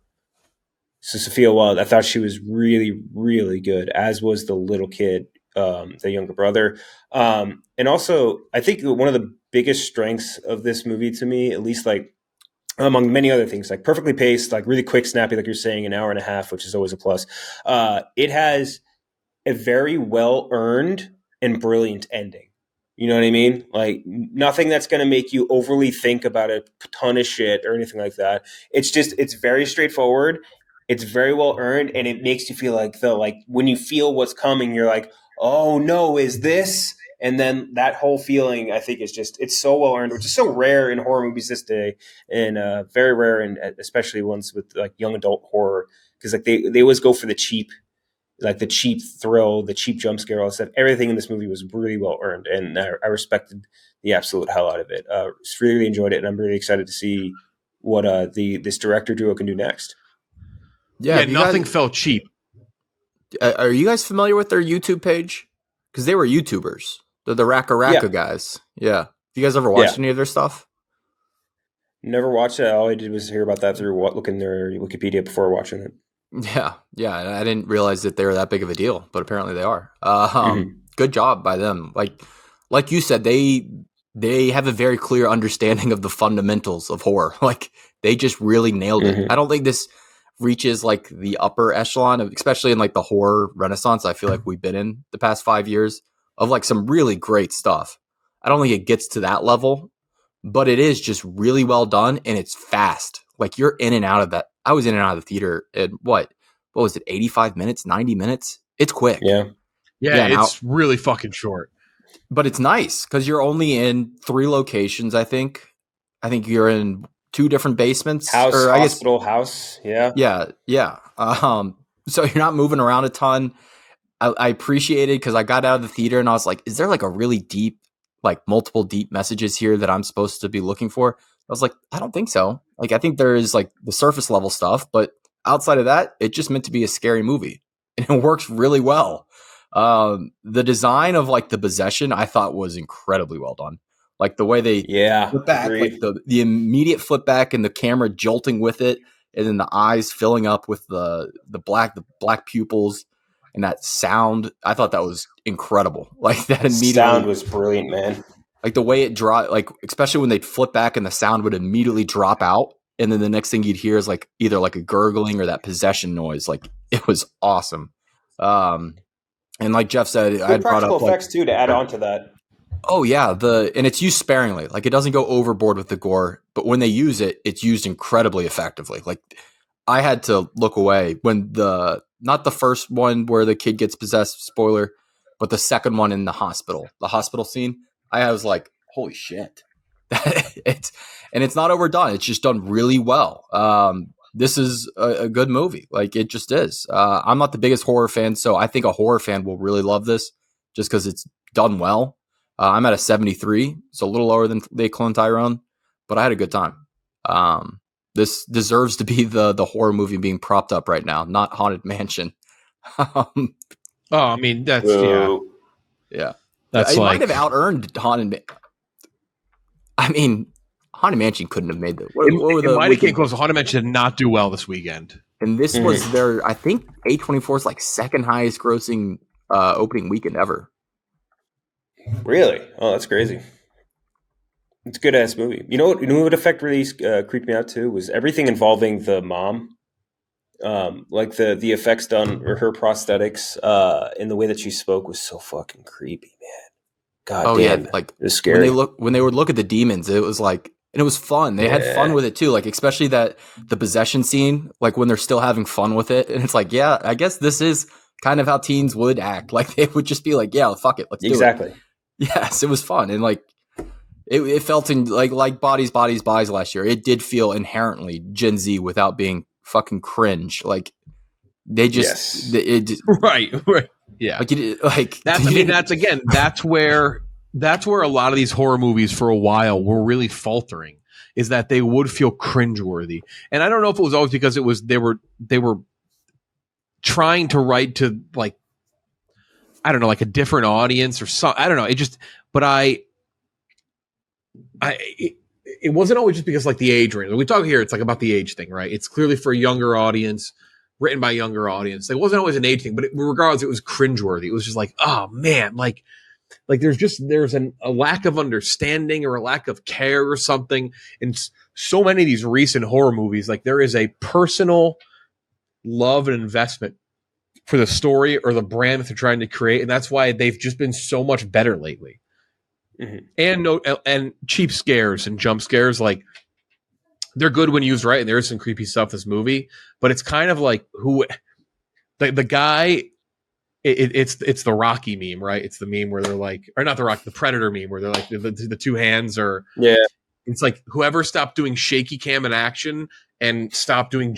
So Sophia Wilde, I thought she was really, really good, as was the little kid, the younger brother. And also, I think one of the biggest strengths of this movie to me, at least like among many other things, like perfectly paced, like really quick, snappy, like you're saying, an hour and a half, which is always a plus. It has a very well earned and brilliant ending. You know what I mean? Like nothing that's going to make you overly think about a ton of shit or anything like that. It's very straightforward. It's very well earned, and it makes you feel like when you feel what's coming, you're like, oh no, is this? And then that whole feeling, I think, it's so well earned, which is so rare in horror movies this day, and very rare, and especially ones with like young adult horror, because like they always go for the cheap thrill, the cheap jump scare, all that stuff. Everything in this movie was really well earned, and I respected the absolute hell out of it. Really enjoyed it, and I'm really excited to see what this director duo can do next. Yeah, nothing felt cheap. Are you guys familiar with their YouTube page? Because they were YouTubers. They're the Raka guys. Yeah. Have you guys ever watched any of their stuff? Never watched it. All I did was hear about that through looking their Wikipedia before watching it. Yeah. I didn't realize that they were that big of a deal, but apparently they are. Good job by them. Like you said, they they have a very clear understanding of the fundamentals of horror. Like they just really nailed it. Mhm. I don't think this reaches like the upper echelon of, especially in like the horror renaissance I feel like we've been in the past 5 years of like some really great stuff. I don't think it gets to that level, but it is just really well done and it's fast. Like you're in and out of that. I was in and out of the theater in what was it, 85 minutes, 90 minutes? It's quick. Yeah. Yeah, it's really fucking short. But it's nice because you're only in 3 locations, I think. I think you're in 2 different basements. Hospital, house. Yeah. Yeah. So you're not moving around a ton. I appreciate it because I got out of the theater and I was like, is there like a really deep, like multiple deep messages here that I'm supposed to be looking for? I was like, I don't think so. Like, I think there is like the surface level stuff, but outside of that, it just meant to be a scary movie and it works really well. The design of like the possession I thought was incredibly well done. Like the way they flip back, like the immediate flip back and the camera jolting with it, and then the eyes filling up with the black pupils and that sound. I thought that was incredible. Like that immediately sound was brilliant, man. Like the way it dropped, like especially when they'd flip back and the sound would immediately drop out, and then the next thing you'd hear is like either like a gurgling or that possession noise. Like it was awesome. And like Jeff said, I brought up practical effects too to add on to that. Oh yeah, and it's used sparingly. Like it doesn't go overboard with the gore, but when they use it, it's used incredibly effectively. Like I had to look away when not the first one where the kid gets possessed, spoiler, but the second one in the hospital scene. I was like, holy shit. It's not overdone. It's just done really well. This is a good movie. Like it just is. I'm not the biggest horror fan, so I think a horror fan will really love this just because it's done well. I'm at a 73, so a little lower than They Clone Tyrone, but I had a good time. This deserves to be the horror movie being propped up right now, not Haunted Mansion. I mean, that's yeah. That's it like, might have out-earned Haunted. I mean, Haunted Mansion couldn't have made the. It might have came close. Haunted Mansion did not do well this weekend, and this was their. I think A24's like second highest grossing opening weekend ever. Really? Oh, that's crazy. It's a good ass movie. You know what effect really creeped me out too was everything involving the mom. Like the effects done or her prosthetics in the way that she spoke was so fucking creepy, man. God damn. Yeah, like it was scary. When they would look at the demons, it was like, and it was fun. They had fun with it too, like especially the possession scene, like when they're still having fun with it, and it's like, yeah, I guess this is kind of how teens would act. Like they would just be like, yeah, fuck it, let's do it. Exactly. Yes, it was fun, and like it felt in like Bodies last year. It did feel inherently Gen Z without being fucking cringe. Like they just right, yeah. That's where a lot of these horror movies for a while were really faltering. Is that they would feel cringeworthy, and I don't know if it was always because they were trying to write to like, I don't know, like a different audience or something. I don't know. It wasn't always just because like the age range. When we talk here, it's like about the age thing, right? It's clearly for a younger audience, written by a younger audience. It wasn't always an age thing, but regardless, it was cringeworthy. It was just like, oh man, like there's a lack of understanding or a lack of care or something. And so many of these recent horror movies, like there is a personal love and investment for the story or the brand that they're trying to create, and that's why they've just been so much better lately. Mm-hmm. And cheap scares and jump scares, like they're good when used right, and there is some creepy stuff in this movie, but it's kind of like the guy. It's the Rocky meme, right? It's the meme where they're like, or not the Rocky, the Predator meme where they're like the two hands are. Yeah. It's like whoever stopped doing shaky cam in action and stopped doing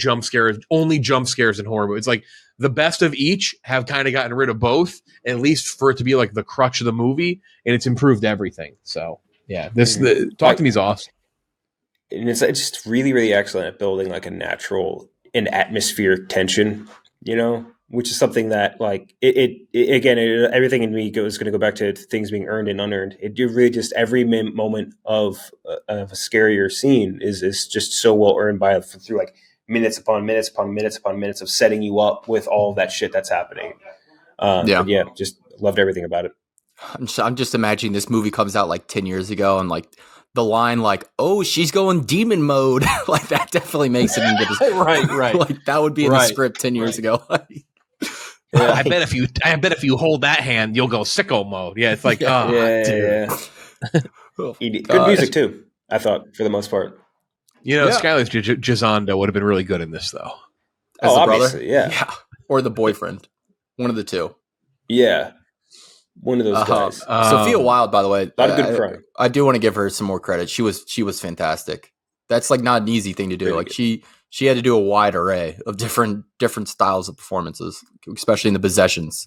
only jump scares in horror movies. It's like the best of each have kind of gotten rid of both, at least for it to be like the crutch of the movie, and it's improved everything. So yeah, Talk to Me is awesome. And it's just really, really excellent at building like a natural and atmospheric tension, which is something that like everything in me is going to go back to things being earned and unearned. It really just every moment of a scarier scene is just so well earned through like minutes upon minutes upon minutes upon minutes of setting you up with all of that shit that's happening. Just loved everything about it. I'm just imagining this movie comes out like 10 years ago and like the line like, oh, she's going demon mode. Like that definitely makes it into this. right. Like that would be in the script 10 years ago. Yeah, I bet if you hold that hand, you'll go sicko mode. Yeah, it's like, dude. Yeah. Good music too, I thought, for the most part. Skyler's Gisondo would have been really good in this, though. As the obviously, brother? Yeah. Or the boyfriend. One of the two. Yeah. One of those guys. Sophia Wilde, by the way. A lot of good crying. I do want to give her some more credit. She was fantastic. That's like not an easy thing to do. Really like good. She had to do a wide array of different styles of performances, especially in the possessions.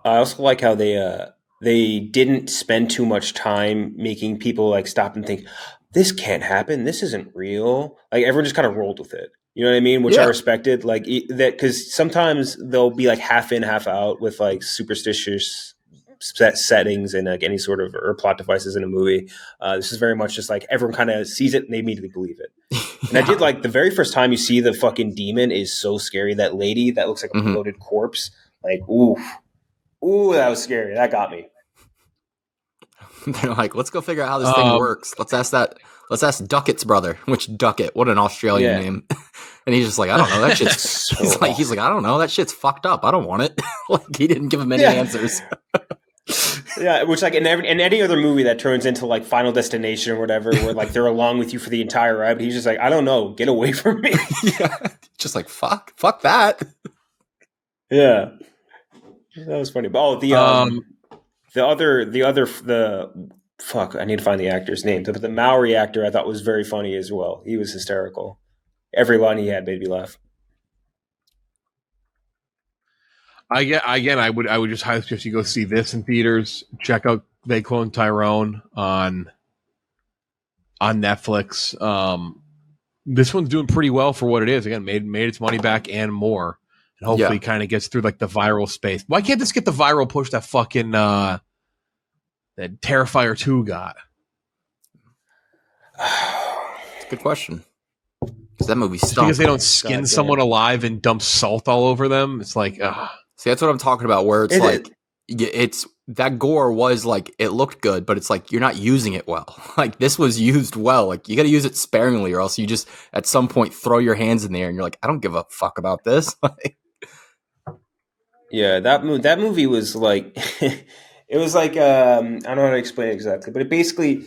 I also like how they didn't spend too much time making people like stop and think, this can't happen. This isn't real. Like everyone just kind of rolled with it. You know what I mean? Which I respected. Like that, because sometimes they'll be like half in, half out with like superstitious settings and like any sort of or plot devices in a movie. This is very much just like everyone kind of sees it and they immediately believe it. And I did like the very first time you see the fucking demon is so scary. That lady that looks like a bloated corpse. Like, ooh, that was scary. That got me. They're like, let's go figure out how this thing works. Let's ask Duckett's brother. Which Duckett? What an Australian name. And he's just like, I don't know. That shit's he's like, I don't know. That shit's fucked up. I don't want it. Like he didn't give him any answers. Yeah, which like in any other movie that turns into like Final Destination or whatever, where like they're along with you for the entire ride, but he's just like, I don't know, get away from me. Just like fuck that. Yeah, that was funny. But the fuck, I need to find the actor's name. But the Maori actor I thought was very funny as well. He was hysterical. Every line he had made me laugh. I would just highly suggest you go see this in theaters. Check out They Clone Tyrone on Netflix. This one's doing pretty well for what it is. Again, made its money back and more, and hopefully kind of gets through like the viral space. Why can't this get the viral push that fucking that Terrifier 2 got? It's a good question. Because that movie stunk. Because they don't skin someone alive and dump salt all over them. It's like, see, that's what I'm talking about. Where it's it's that gore was like it looked good, but it's like you're not using it well. Like this was used well. Like you got to use it sparingly, or else you just at some point throw your hands in the air and you're like, I don't give a fuck about this. Yeah, that movie was like, it was like I don't know how to explain it exactly, but it basically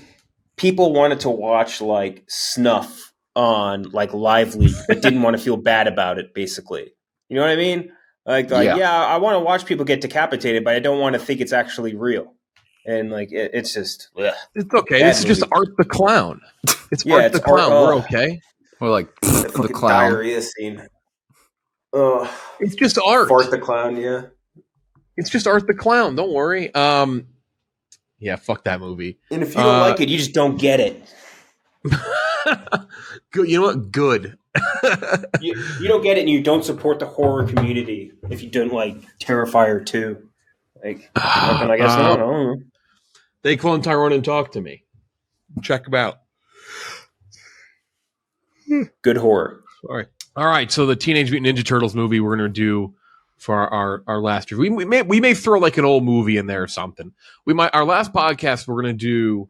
people wanted to watch like Snuff on like Live Leak, but didn't want to feel bad about it. Basically, you know what I mean? Like I want to watch people get decapitated, but I don't want to think it's actually real. And like it's just it's okay. This is just Art the Clown. It's Art the Clown. We're okay. We're like the clown diarrhea scene. It's just Art. Art the Clown. Yeah, it's just Art the Clown. Don't worry. Yeah, fuck that movie. And if you don't like it, you just don't get it. Good. You know what? Good. you don't get it, and you don't support the horror community if you don't like Terrifier 2. Like, I guess I don't know. They Clone Tyrone and talk to me. Check them out. Good horror. Sorry. All right. So the Teenage Mutant Ninja Turtles movie we're going to do for our last review. We may throw like an old movie in there or something. Our last podcast we're going to do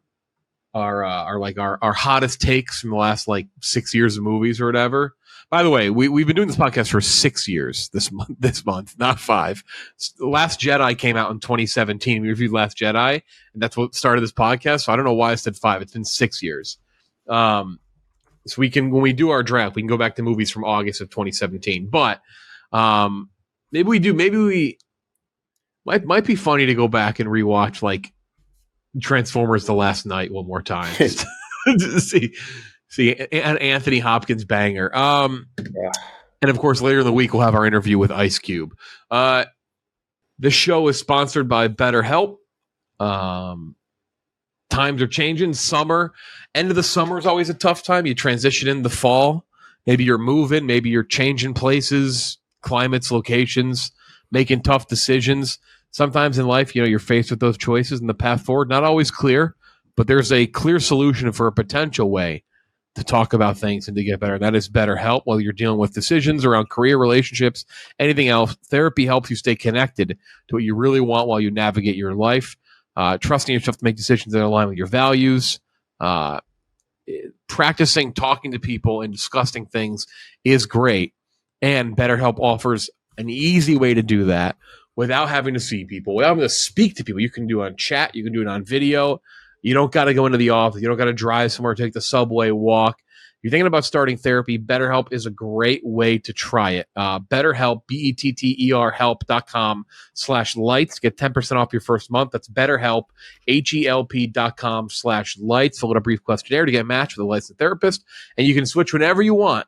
our hottest takes from the last like 6 years of movies or whatever. By the way, we've been doing this podcast for 6 years this month, not 5. The Last Jedi came out in 2017. We reviewed Last Jedi, and that's what started this podcast. So I don't know why I said 5. It's been 6 years. So we can, when we do our draft, we can go back to movies from August of 2017. But maybe we might be funny to go back and rewatch like Transformers: The Last Night one more time. see an Anthony Hopkins banger. And of course later in the week we'll have our interview with Ice Cube. This show is sponsored by BetterHelp. Times are changing. End of the summer is always a tough time. You transition in the fall. Maybe you're moving, maybe you're changing places, climates, locations, making tough decisions. Sometimes in life, you're faced with those choices and the path forward, not always clear, but there's a clear solution for a potential way to talk about things and to get better. That is BetterHelp. Whether you're dealing with decisions around career, relationships, anything else, therapy helps you stay connected to what you really want while you navigate your life. Trusting yourself to make decisions that align with your values. Practicing talking to people and discussing things is great. And BetterHelp offers an easy way to do that without having to see people, without having to speak to people. You can do it on chat. You can do it on video. You don't got to go into the office. You don't got to drive somewhere, take the subway, walk. You're thinking about starting therapy, BetterHelp is a great way to try it. BetterHelp, BETTER help.com/lights. Get 10% off your first month. That's BetterHelp, HELP.com/lights. Fill out a brief questionnaire to get matched with a licensed therapist, and you can switch whenever you want.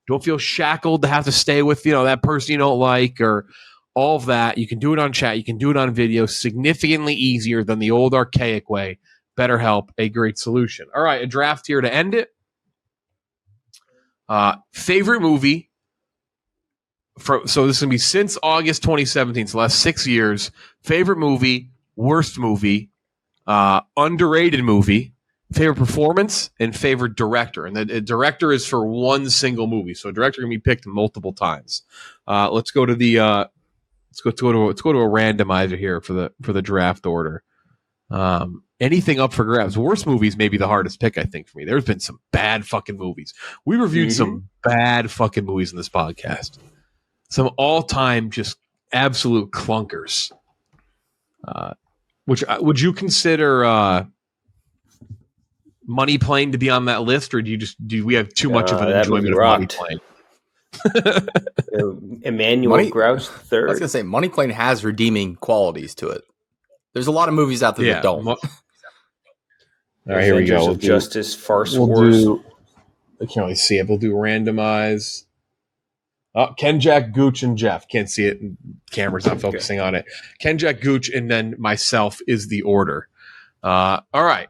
Don't feel shackled to have to stay with, that person you don't like or all of that. You can do it on chat. You can do it on video. Significantly easier than the old archaic way. BetterHelp, a great solution. All right, a draft here to end it. Favorite movie. So this is going to be since August 2017, so last 6 years. Favorite movie, worst movie, underrated movie, favorite performance, and favorite director. And the director is for one single movie, so a director can be picked multiple times. Let's go to a randomizer here for the draft order. Anything up for grabs. Worst movies may be the hardest pick, I think, for me. There's been some bad fucking movies. We reviewed some bad fucking movies in this podcast. Some all-time just absolute clunkers. Would you consider Money Plane to be on that list, or do we have too much of an enjoyment of Money Plane? Emmanuel Grouch III. I was going to say, Money Plane has redeeming qualities to it. There's a lot of movies out there that don't. All right, here we go. Justice, Farce Wars. I can't really see it. We'll do randomize. Ken, Jack, Gooch, and Jeff. Can't see it. Camera's not focusing on it. Ken, Jack, Gooch, and then myself is the order. All right.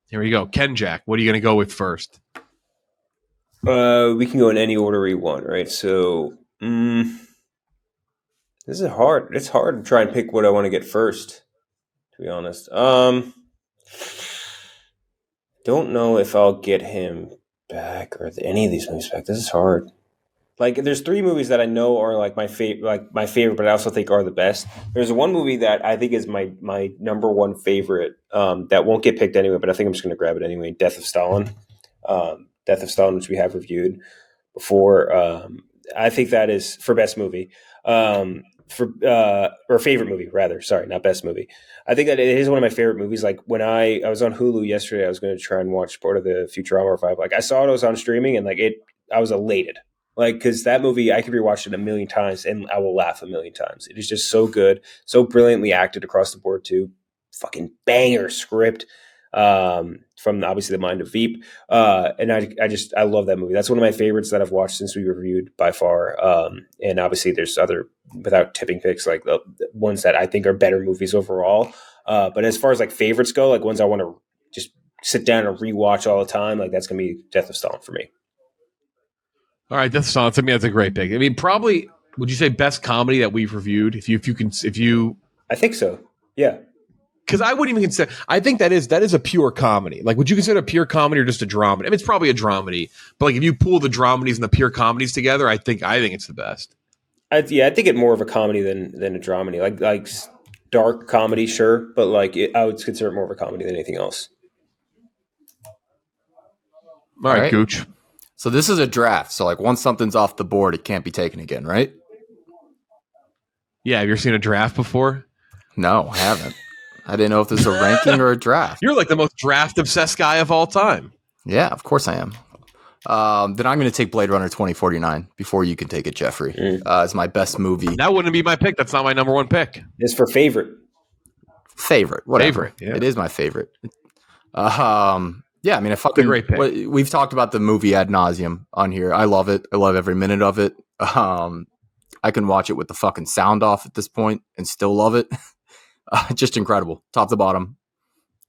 Here we go. Ken, Jack, what are you going to go with first? We can go in any order we want, right? So, this is hard. It's hard to try and pick what I want to get first, to be honest. Don't know if I'll get him back or any of these movies back. This is hard. Like, there's 3 movies that I know are like my favorite, but I also think are the best. There's one movie that I think is my number one favorite that won't get picked anyway, but I think I'm just going to grab it anyway. Death of Stalin. Death of Stalin, which we have reviewed before. I think that is for best movie. Or favorite movie, rather. Sorry, not best movie. I think that it is one of my favorite movies. Like, when I was on Hulu yesterday, I was going to try and watch part of the Futurama Revival. Like, I saw it was on streaming, and I was elated. Like, because that movie, I could rewatch it a million times, and I will laugh a million times. It is just so good, so brilliantly acted across the board too. Fucking banger script from obviously the mind of Veep, and I love that movie. That's one of my favorites that I've watched since we reviewed by far. And obviously there's other, without tipping picks, like the ones that I think are better movies overall. But as far as like favorites go, like ones I want to just sit down and rewatch all the time, like that's gonna be Death of Stalin for me. All right, Death of Stalin. To me, that's a great pick. I mean, probably would you say best comedy that we've reviewed? If you, I think so. Yeah. Because I wouldn't even consider. I think that is a pure comedy. Like, would you consider a pure comedy or just a dramedy? I mean, it's probably a dramedy, but like if you pull the dramedies and the pure comedies together, I think it's the best. I think it's more of a comedy than a dramedy. Like dark comedy, sure, but like I would consider it more of a comedy than anything else. All right, Gooch. So this is a draft. So like once something's off the board, it can't be taken again, right? Yeah. Have you ever seen a draft before? No, I haven't. I didn't know if this is a ranking or a draft. You're like the most draft obsessed guy of all time. Yeah, of course I am. Then I'm going to take Blade Runner 2049 before you can take it, Jeffrey. It's my best movie. That wouldn't be my pick. That's not my number one pick. It's for favorite. Whatever. Yeah. It is my favorite. Yeah, I mean, a great pick. We've talked about the movie ad nauseum on here. I love it. I love every minute of it. I can watch it with the fucking sound off at this point and still love it. Just incredible, top to bottom.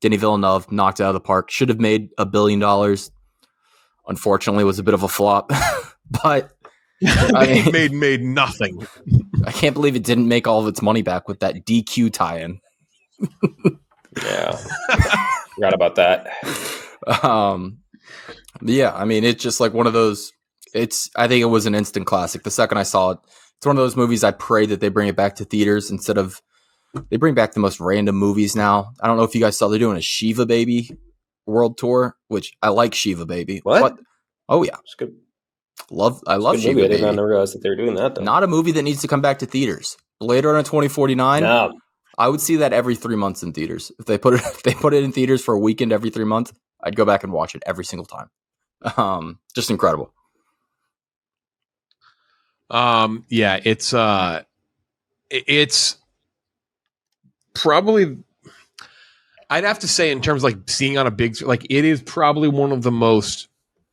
Denis Villeneuve knocked it out of the park. Should have made $1 billion. Unfortunately, it was a bit of a flop. But I mean, made nothing. I can't believe it didn't make all of its money back with that DQ tie-in. Yeah, forgot about that. Yeah, I mean, it's just like one of those. I think it was an instant classic. The second I saw it, it's one of those movies I pray that they bring it back to theaters instead of they bring back the most random movies now. I don't know if you guys saw they're doing a Shiva Baby world tour, which I like Shiva Baby. What? Oh yeah, it's good. I love Shiva movie. Baby. I didn't realize that they were doing that though. Not a movie that needs to come back to theaters. Blade Runner 2049. No. I would see that every 3 months in theaters. If they put it in theaters for a weekend every 3 months, I'd go back and watch it every single time. Just incredible. Yeah, it's probably, I'd have to say, in terms of like seeing on a big, like it is probably one of the most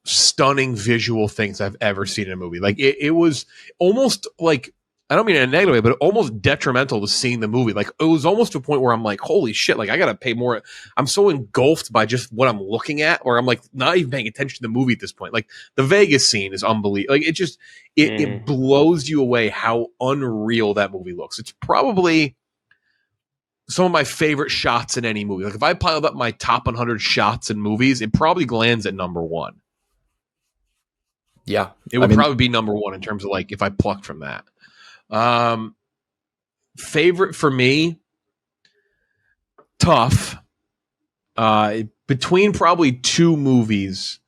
stunning visual things I've ever seen in a movie. Like it was almost like, I don't mean in a negative way, but almost detrimental to seeing the movie. Like it was almost to a point where I'm like, holy shit, like I gotta pay more. I'm so engulfed by just what I'm looking at, or I'm like not even paying attention to the movie at this point. Like the Vegas scene is unbelievable. Like it blows you away how unreal that movie looks. It's probably some of my favorite shots in any movie. Like if I piled up my top 100 shots in movies, it probably lands at number one. Yeah, it would probably be number one in terms of like if I plucked from that. Favorite for me, tough. Between probably two movies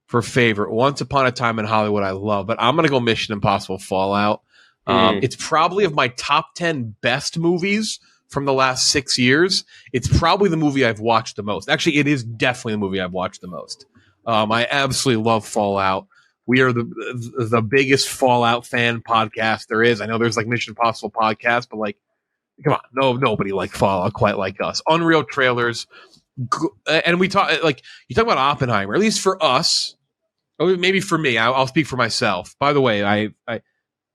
for favorite. Once Upon a Time in Hollywood, I love, but I'm gonna go Mission Impossible Fallout. It's probably of my top 10 best movies from the last 6 years. It's probably the movie I've watched the most. Actually, it is definitely the movie I've watched the most. I absolutely love Fallout. We are the biggest Fallout fan podcast there is. I know there's like Mission Impossible podcast, but like, come on, nobody like Fallout quite like us. Unreal trailers, and we talk like you talk about Oppenheimer. At least for us, or maybe for me, I'll speak for myself. By the way,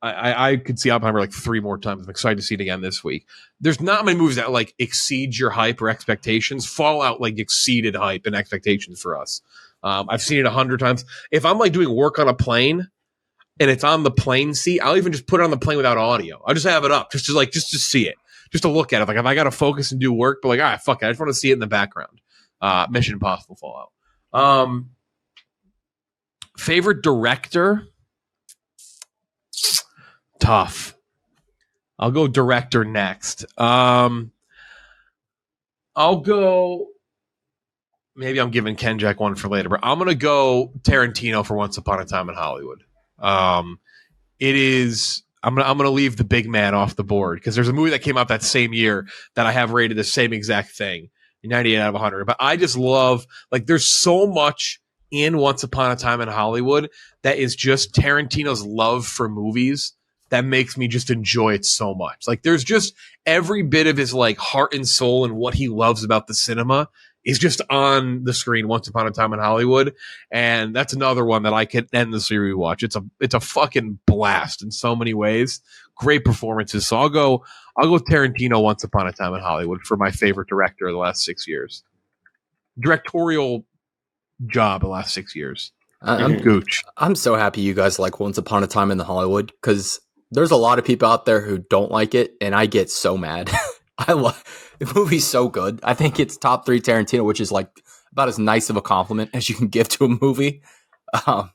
I could see Oppenheimer like 3 more times. I'm excited to see it again this week. There's not many movies that like exceed your hype or expectations. Fallout like exceeded hype and expectations for us. I've seen it 100 times. If I'm like doing work on a plane and it's on the plane seat, I'll even just put it on the plane without audio. I'll just have it up just to see it, just to look at it. Like if I got to focus and do work, but like, all right, fuck it. I just want to see it in the background. Mission Impossible Fallout. Favorite director? Tough. I'll go director next. I'll go. Maybe I'm giving Ken Jack one for later, but I'm gonna go Tarantino for Once Upon a Time in Hollywood. It is. I'm gonna leave the big man off the board because there's a movie that came out that same year that I have rated the same exact thing, 98 out of 100. But I just love, like, there's so much in Once Upon a Time in Hollywood that is just Tarantino's love for movies that makes me just enjoy it so much. Like there's just every bit of his like heart and soul and what he loves about the cinema is just on the screen Once Upon a Time in Hollywood. And that's another one that I could endlessly rewatch. It's a fucking blast in so many ways. Great performances. So I'll go Tarantino Once Upon a Time in Hollywood for my favorite director of the last 6 years. Directorial job the last 6 years. I'm Gooch. I'm so happy you guys like Once Upon a Time in Hollywood because there's a lot of people out there who don't like it, and I get so mad. I love the movie's so good. I think it's top 3 Tarantino, which is like about as nice of a compliment as you can give to a movie. I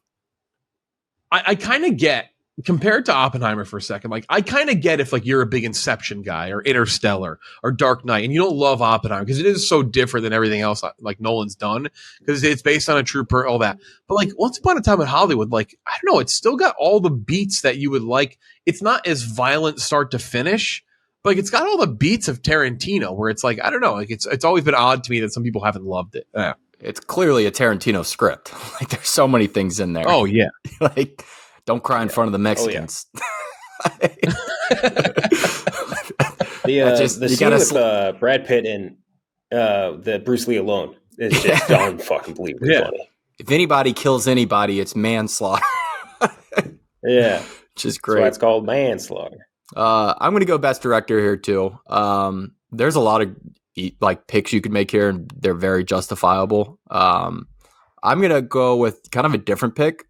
kind of get, compared to Oppenheimer for a second, like I kind of get if like you're a big Inception guy or Interstellar or Dark Knight and you don't love Oppenheimer because it is so different than everything else like Nolan's done because it's based on a true all that. But like Once Upon a Time in Hollywood, like I don't know, it's still got all the beats that you would like. It's not as violent start to finish, but like it's got all the beats of Tarantino where it's like, I don't know, like it's always been odd to me that some people haven't loved it. Yeah. It's clearly a Tarantino script. Like there's so many things in there. Oh yeah. Like don't cry in front of the Mexicans. Oh, yeah. the scene with Brad Pitt and the Bruce Lee alone is just unfucking-believably funny. If anybody kills anybody, it's manslaughter. Yeah. Which is great. That's why it's called manslaughter. I'm going to go best director here too. There's a lot of like picks you could make here, and they're very justifiable. I'm going to go with kind of a different pick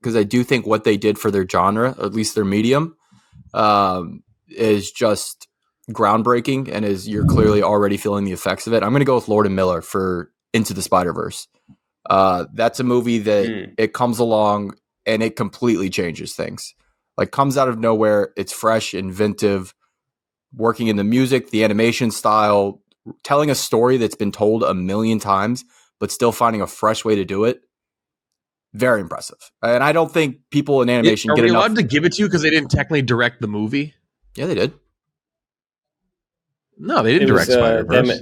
because I do think what they did for their genre, or at least their medium, is just groundbreaking, and you're clearly already feeling the effects of it. I'm going to go with Lord and Miller for Into the Spider-Verse. That's a movie that it comes along and it completely changes things. Like comes out of nowhere. It's fresh, inventive, working in the music, the animation style, telling a story that's been told a million times, but still finding a fresh way to do it. Very impressive. And I don't think people in animation Are get we enough. allowed to give it to you because they didn't technically direct the movie? Yeah, they did. No, they didn't direct Spider-Verse.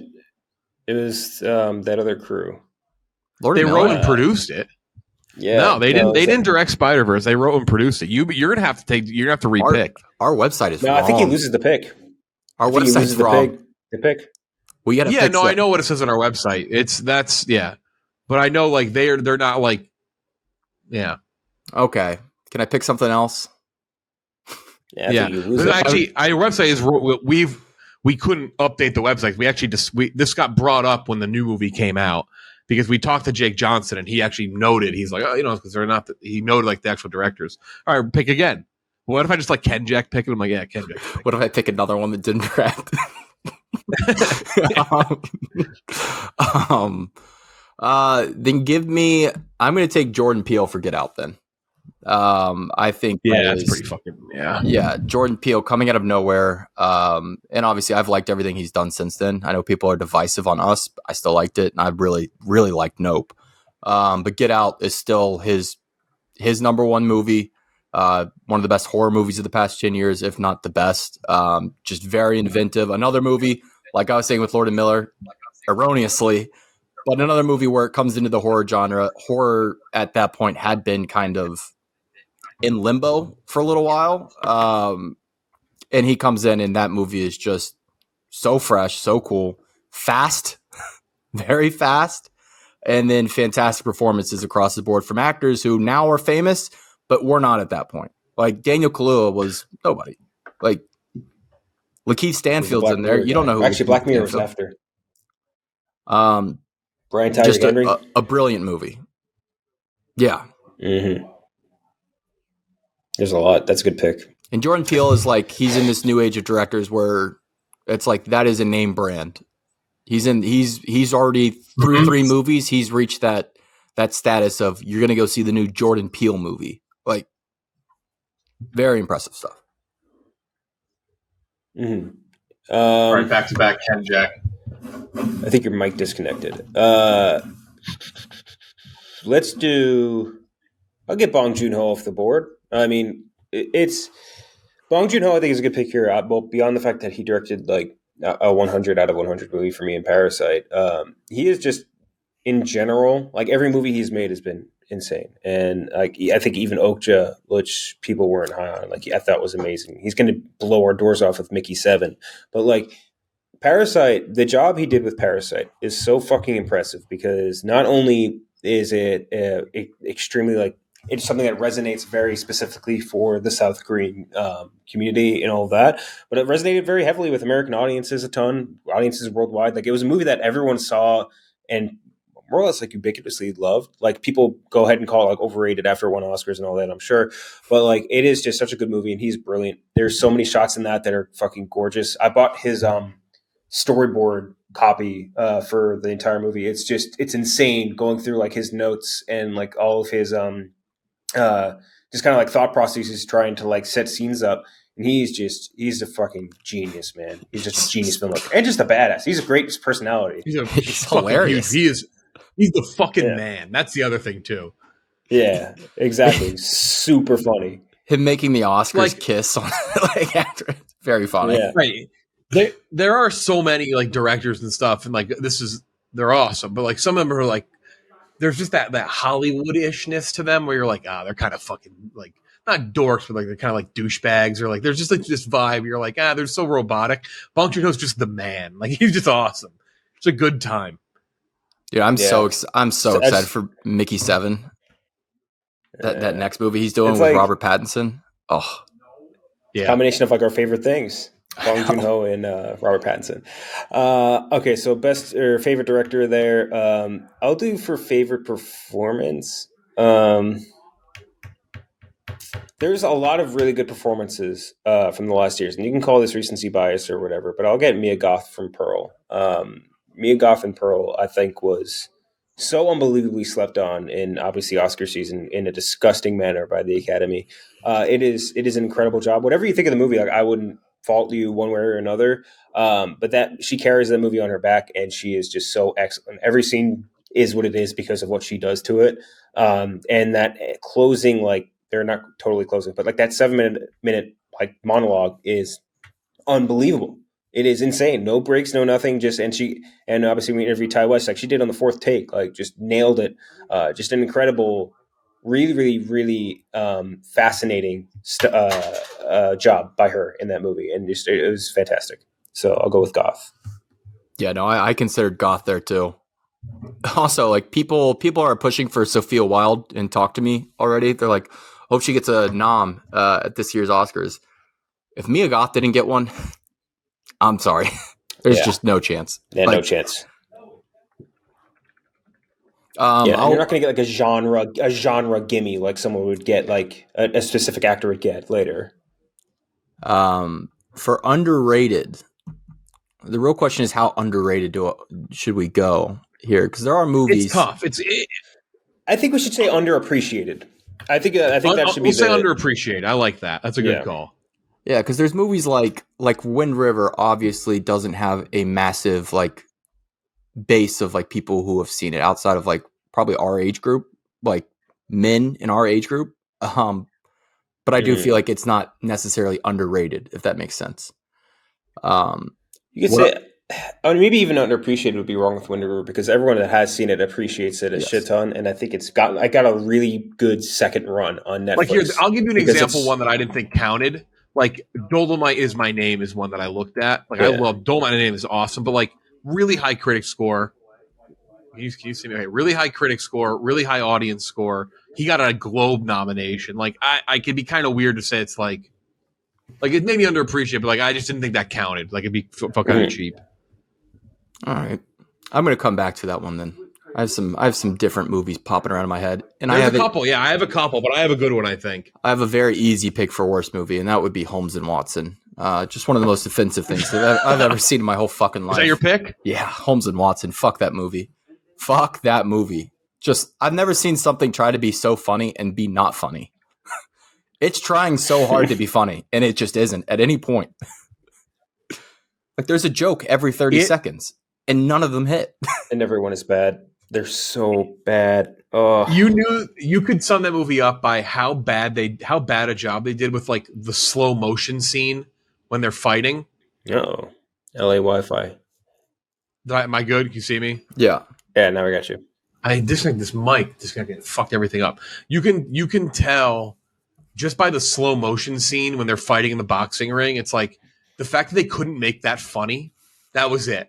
It was that other crew. They wrote and produced it. Yeah, no, they didn't. They didn't direct Spider-Verse. They wrote and produced it. You're gonna have to repick. Our website is wrong. I think he loses the pick. Our website's wrong. The pick. We got to fix I know what it says on our website. But I know like they're not like, yeah. Okay, can I pick something else? Yeah. Actually, our website is we couldn't update the website. We actually this got brought up when the new movie came out because we talked to Jake Johnson and he actually noted, he's like, oh, because they're not. He noted like the actual directors. All right, pick again. What if I just like Ken Jack pick it? I'm like, yeah, Ken Jack. What if I pick another one that didn't direct? Then give me. I'm going to take Jordan Peele for Get Out. Then, I think that's pretty fucking yeah. Jordan Peele coming out of nowhere, and obviously I've liked everything he's done since then. I know people are divisive on Us. But I still liked it, and I really, really liked Nope. But Get Out is still his number one movie. One of the best horror movies of the past 10 years, if not the best. Just very inventive. Another movie, like I was saying with Lord and Miller, erroneously, but another movie where it comes into the horror genre. Horror at that point had been kind of in limbo for a little while. And he comes in and that movie is just so fresh, so cool, fast, very fast. And then fantastic performances across the board from actors who now are famous, but we're not at that point. Like Daniel Kaluuya was nobody. Like Lakeith Stanfield's in there. You don't know who. Actually, Black Mirror was after. Brian Tyree Just Henry. A brilliant movie. Yeah. Mm-hmm. There's a lot. That's a good pick. And Jordan Peele is like, he's in this new age of directors where it's like that is a name brand. He's already through 3 movies. He's reached that status of you're going to go see the new Jordan Peele movie. Like, very impressive stuff. Mm-hmm. All right, back to back Ken Jack. I think your mic disconnected. Let's do. I'll get Bong Joon-ho off the board. I mean, it's Bong Joon-ho. I think is a good pick here. Well, beyond the fact that he directed like a 100 out of 100 movie for me in Parasite, he is just in general, like every movie he's made has been insane. And like I think even Okja, which people weren't high on, like I thought was amazing. He's going to blow our doors off with Mickey 7. But like Parasite, the job he did with Parasite is so fucking impressive because not only is it extremely like it's something that resonates very specifically for the South Korean community and all of that, but it resonated very heavily with American audiences, audiences worldwide. Like it was a movie that everyone saw and more or less like ubiquitously loved. Like people go ahead and call it like overrated after it won Oscars and all that, I'm sure. But like it is just such a good movie and he's brilliant. There's so many shots in that are fucking gorgeous. I bought his storyboard copy for the entire movie. It's insane going through like his notes and like all of his just kind of like thought processes trying to like set scenes up. And he's a fucking genius, man. He's just a genius filmmaker and just a badass. He's a great personality. He's hilarious. He's the fucking man. That's the other thing too. Yeah, exactly. Super funny. Him making the Oscars kiss on like after it's very funny. Yeah. Right. There are so many like directors and stuff, and like they're awesome. But like some of them are like there's just that Hollywood-ishness to them where you're like, they're kind of fucking like not dorks, but like they're kind of like douchebags, or like there's just like this vibe. You're like, they're so robotic. Bong Joon-ho's just the man. Like he's just awesome. It's a good time. Dude, I'm so excited for Mickey 7. That next movie he's doing with like, Robert Pattinson. Oh, yeah, combination of like our favorite things, Bong Joon-ho and Robert Pattinson. Okay, so best or favorite director there. I'll do for favorite performance. There's a lot of really good performances from the last years, and you can call this recency bias or whatever. But I'll get Mia Goth from Pearl. Mia Goth and Pearl, I think, was so unbelievably slept on in obviously Oscar season in a disgusting manner by the Academy. It is an incredible job. Whatever you think of the movie, like I wouldn't fault you one way or another. But that she carries that movie on her back, and she is just so excellent. Every scene is what it is because of what she does to it. And that closing, like they're not totally closing, but like that 7 minute like monologue is unbelievable. It is insane. No breaks, no nothing. And obviously we interviewed Ty West, like she did on the fourth take, like just nailed it. Just an incredible, really, really, really fascinating job by her in that movie, and just it was fantastic. So I'll go with Goth. Yeah, no, I considered Goth there too. Also, like people are pushing for Sophia Wilde and Talk to Me already. They're like, hope she gets a nom at this year's Oscars. If Mia Goth didn't get one, I'm sorry. There's just no chance. Yeah, no chance. You're not going to get like a genre gimme like someone would get, like a specific actor would get later. For underrated, the real question is how underrated should we go here? Because there are movies. It's tough. I think we should say underappreciated. I think that should be. We'll say underappreciated. I like that. That's a good call. Yeah, because there's movies like Wind River obviously doesn't have a massive like base of like people who have seen it outside of like probably our age group, like men in our age group. But I do feel like it's not necessarily underrated, if that makes sense. You could say, maybe even underappreciated would be wrong with Wind River, because everyone that has seen it appreciates it a shit ton, and I think I got a really good second run on Netflix. Like here, I'll give you an example, one that I didn't think counted. Like Dolomite Is My Name is one that I looked at. Like I love Dolomite Is My Name is awesome, but like really high critic score. Can you see me? Okay, really high critic score, really high audience score. He got a Globe nomination. Like I could be kind of weird to say it's like it may be underappreciated, but like I just didn't think that counted. Like it'd be kind of cheap. All right, I'm gonna come back to that one then. I have some different movies popping around in my head, and I have a couple. Yeah, I have a couple, but I have a good one. I think I have a very easy pick for worst movie, and that would be Holmes and Watson. Just one of the most offensive things that I've ever seen in my whole fucking life. Is that your pick? Yeah, Holmes and Watson. Fuck that movie. Fuck that movie. Just I've never seen something try to be so funny and be not funny. It's trying so hard to be funny, and it just isn't at any point. Like there's a joke every 30 seconds, and none of them hit. And everyone is bad. They're so bad. Oh. You knew you could sum that movie up by how bad a job they did with like the slow motion scene when they're fighting. Oh, LA Wi-Fi. Am I good? Can you see me? Yeah. Yeah. Now I got you. I disconnect this mic. Just gonna get fucked everything up. You can tell just by the slow motion scene when they're fighting in the boxing ring. It's like the fact that they couldn't make that funny. That was it.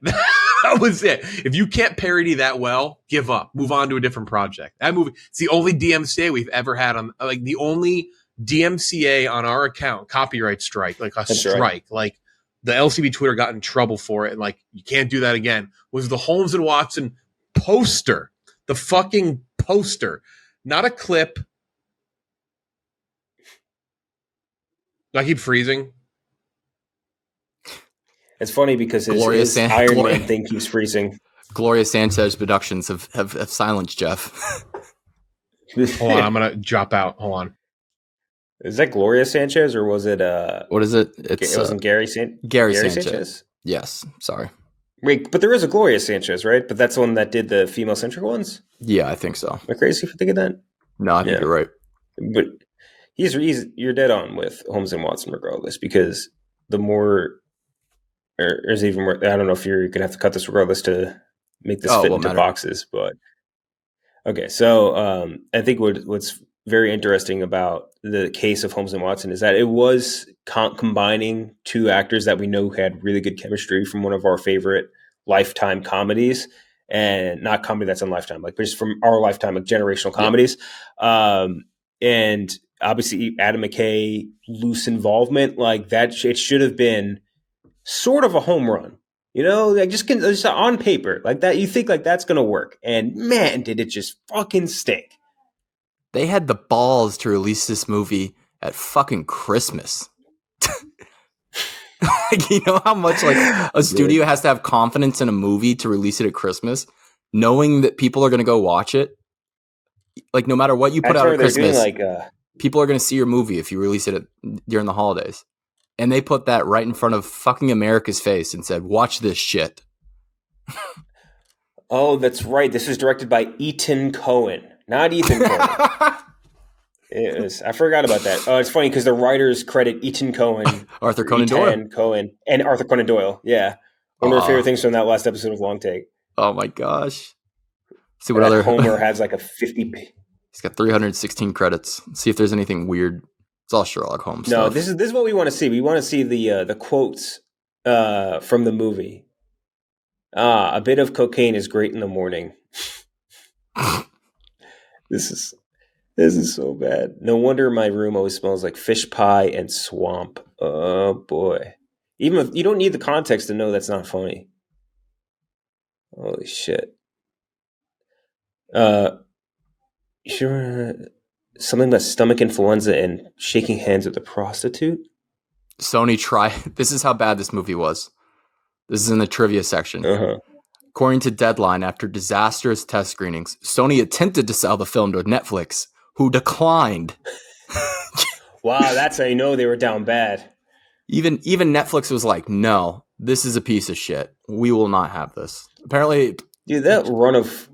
That was it. If you can't parody that well, give up. Move on to a different project. That movie, it's the only DMCA we've ever had on, like the only DMCA on our account, copyright strike, like a strike. Right. Like the LCB Twitter got in trouble for it, and like you can't do that again. Was the Holmes and Watson poster, the fucking poster, not a clip. I keep freezing. It's funny because his Iron Man thing keeps freezing. Gloria Sanchez productions have silenced Jeff. Hold on, I'm gonna drop out. Hold on. Is that Gloria Sanchez or was it? What is it? It wasn't Gary Sanchez. Gary Sanchez. Yes, sorry. Wait, but there is a Gloria Sanchez, right? But that's the one that did the female-centric ones. Yeah, I think so. Am I crazy for thinking that? No, I think you're right. But you're dead on with Holmes and Watson, regardless, because the more. Or there's even more. I don't know if you're going to have to cut this regardless to make this fit into boxes, but okay. So I think what's very interesting about the case of Holmes and Watson is that it was combining two actors that we know had really good chemistry from one of our favorite Lifetime comedies, and not comedy that's on Lifetime, like just from our Lifetime, like generational comedies. And obviously Adam McKay, loose involvement like that. It should have been sort of a home run, like just on paper like that. You think like that's going to work. And man, did it just fucking stink. They had the balls to release this movie at fucking Christmas. Like, you know how much like a studio has to have confidence in a movie to release it at Christmas? knowing that people are going to go watch it. Like, no matter what you put out at Christmas, people are going to see your movie if you release it during the holidays. And they put that right in front of fucking America's face and said, watch this shit. Oh, that's right. This is directed by Ethan Coen, not Ethan Coen. I forgot about that. Oh, it's funny because the writers credit Ethan Coen, Arthur Conan Doyle, and Arthur Conan Doyle. Yeah, one of our favorite things from that last episode of Long Take. Oh my gosh! See what other Homer has like a 50. He's got 316 credits. Let's see if there's anything weird. It's all Sherlock Holmes. No, stuff. this is what we want to see. We want to see the quotes from the movie. A bit of cocaine is great in the morning. This is so bad. No wonder my room always smells like fish pie and swamp. Oh boy. Even if you don't need the context to know that's not funny. Holy shit. Sure. Something about stomach influenza and shaking hands with a prostitute? Sony tried. This is how bad this movie was. This is in the trivia section. Uh-huh. According to Deadline, after disastrous test screenings, Sony attempted to sell the film to Netflix, who declined. Wow, that's how you know they were down bad. Even Netflix was like, no, this is a piece of shit. We will not have this. Apparently, dude, that run of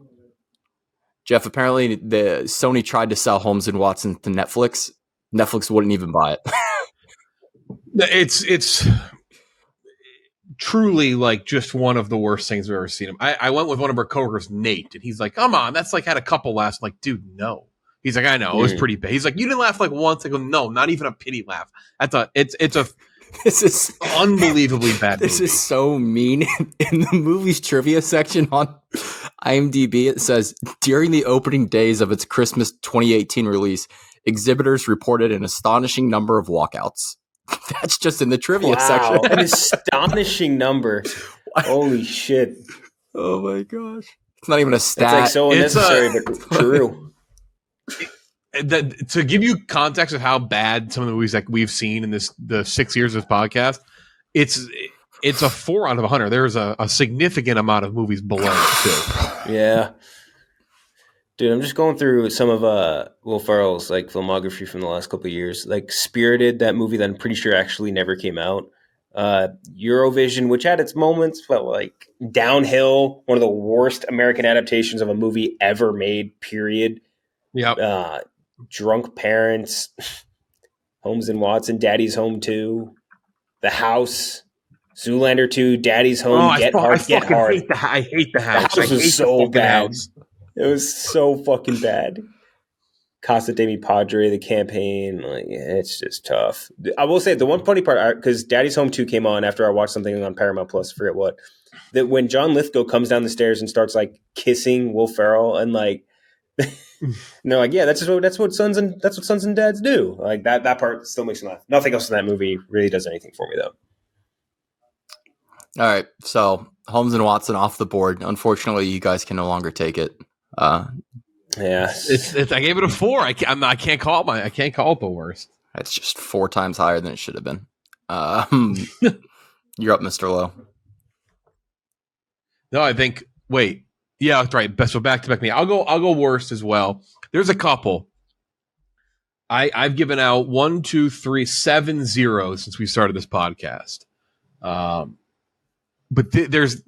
Jeff, apparently the Sony tried to sell Holmes and Watson to Netflix. Netflix wouldn't even buy it. It's truly like just one of the worst things I've ever seen. I went with one of our coworkers, Nate, and he's like, come on, that's like had a couple laughs. I'm like, dude, no. He's like, I know, it was pretty bad. He's like, you didn't laugh like once. I go, no, not even a pity laugh. This is unbelievably bad movie. This is so mean. In the movie's trivia section on IMDb, it says, during the opening days of its Christmas 2018 release, exhibitors reported an astonishing number of walkouts. That's just in the trivia section. An astonishing number. Holy shit. Oh my gosh. It's not even a stat. It's like so unnecessary, but true. To give you context of how bad some of the movies that we've seen in the 6 years of this podcast, it's a 4 out of 100. There's a significant amount of movies below it too. Yeah. Dude, I'm just going through some of Will Ferrell's like filmography from the last couple of years. Like Spirited, that movie that I'm pretty sure actually never came out. Eurovision, which had its moments, but like Downhill, one of the worst American adaptations of a movie ever made, period. Yep. Drunk Parents, Holmes and Watson, Daddy's Home 2, The House, Zoolander 2, Daddy's Home, Get Hard. I hate The House. The House was so bad. House. It was so fucking bad. Casa de Mi Padre, The Campaign, like it's just tough. I will say the one funny part, because Daddy's Home 2 came on after I watched something on Paramount Plus, forget what, that when John Lithgow comes down the stairs and starts like kissing Will Ferrell and like and they're like, yeah, that's what sons and dads do. Like that part still makes me laugh. Nothing else in that movie really does anything for me though. All right, so Holmes and Watson off the board. Unfortunately, you guys can no longer take it. Yeah, I gave it a 4. I can't call it the worst. It's just 4 times higher than it should have been. You're up, Mr. Lowe. No, I think. Wait. Yeah, that's right. So back to me. I'll go worst as well. There's a couple. I've given out 1, 2, 3, 7 zeros since we started this podcast. But there's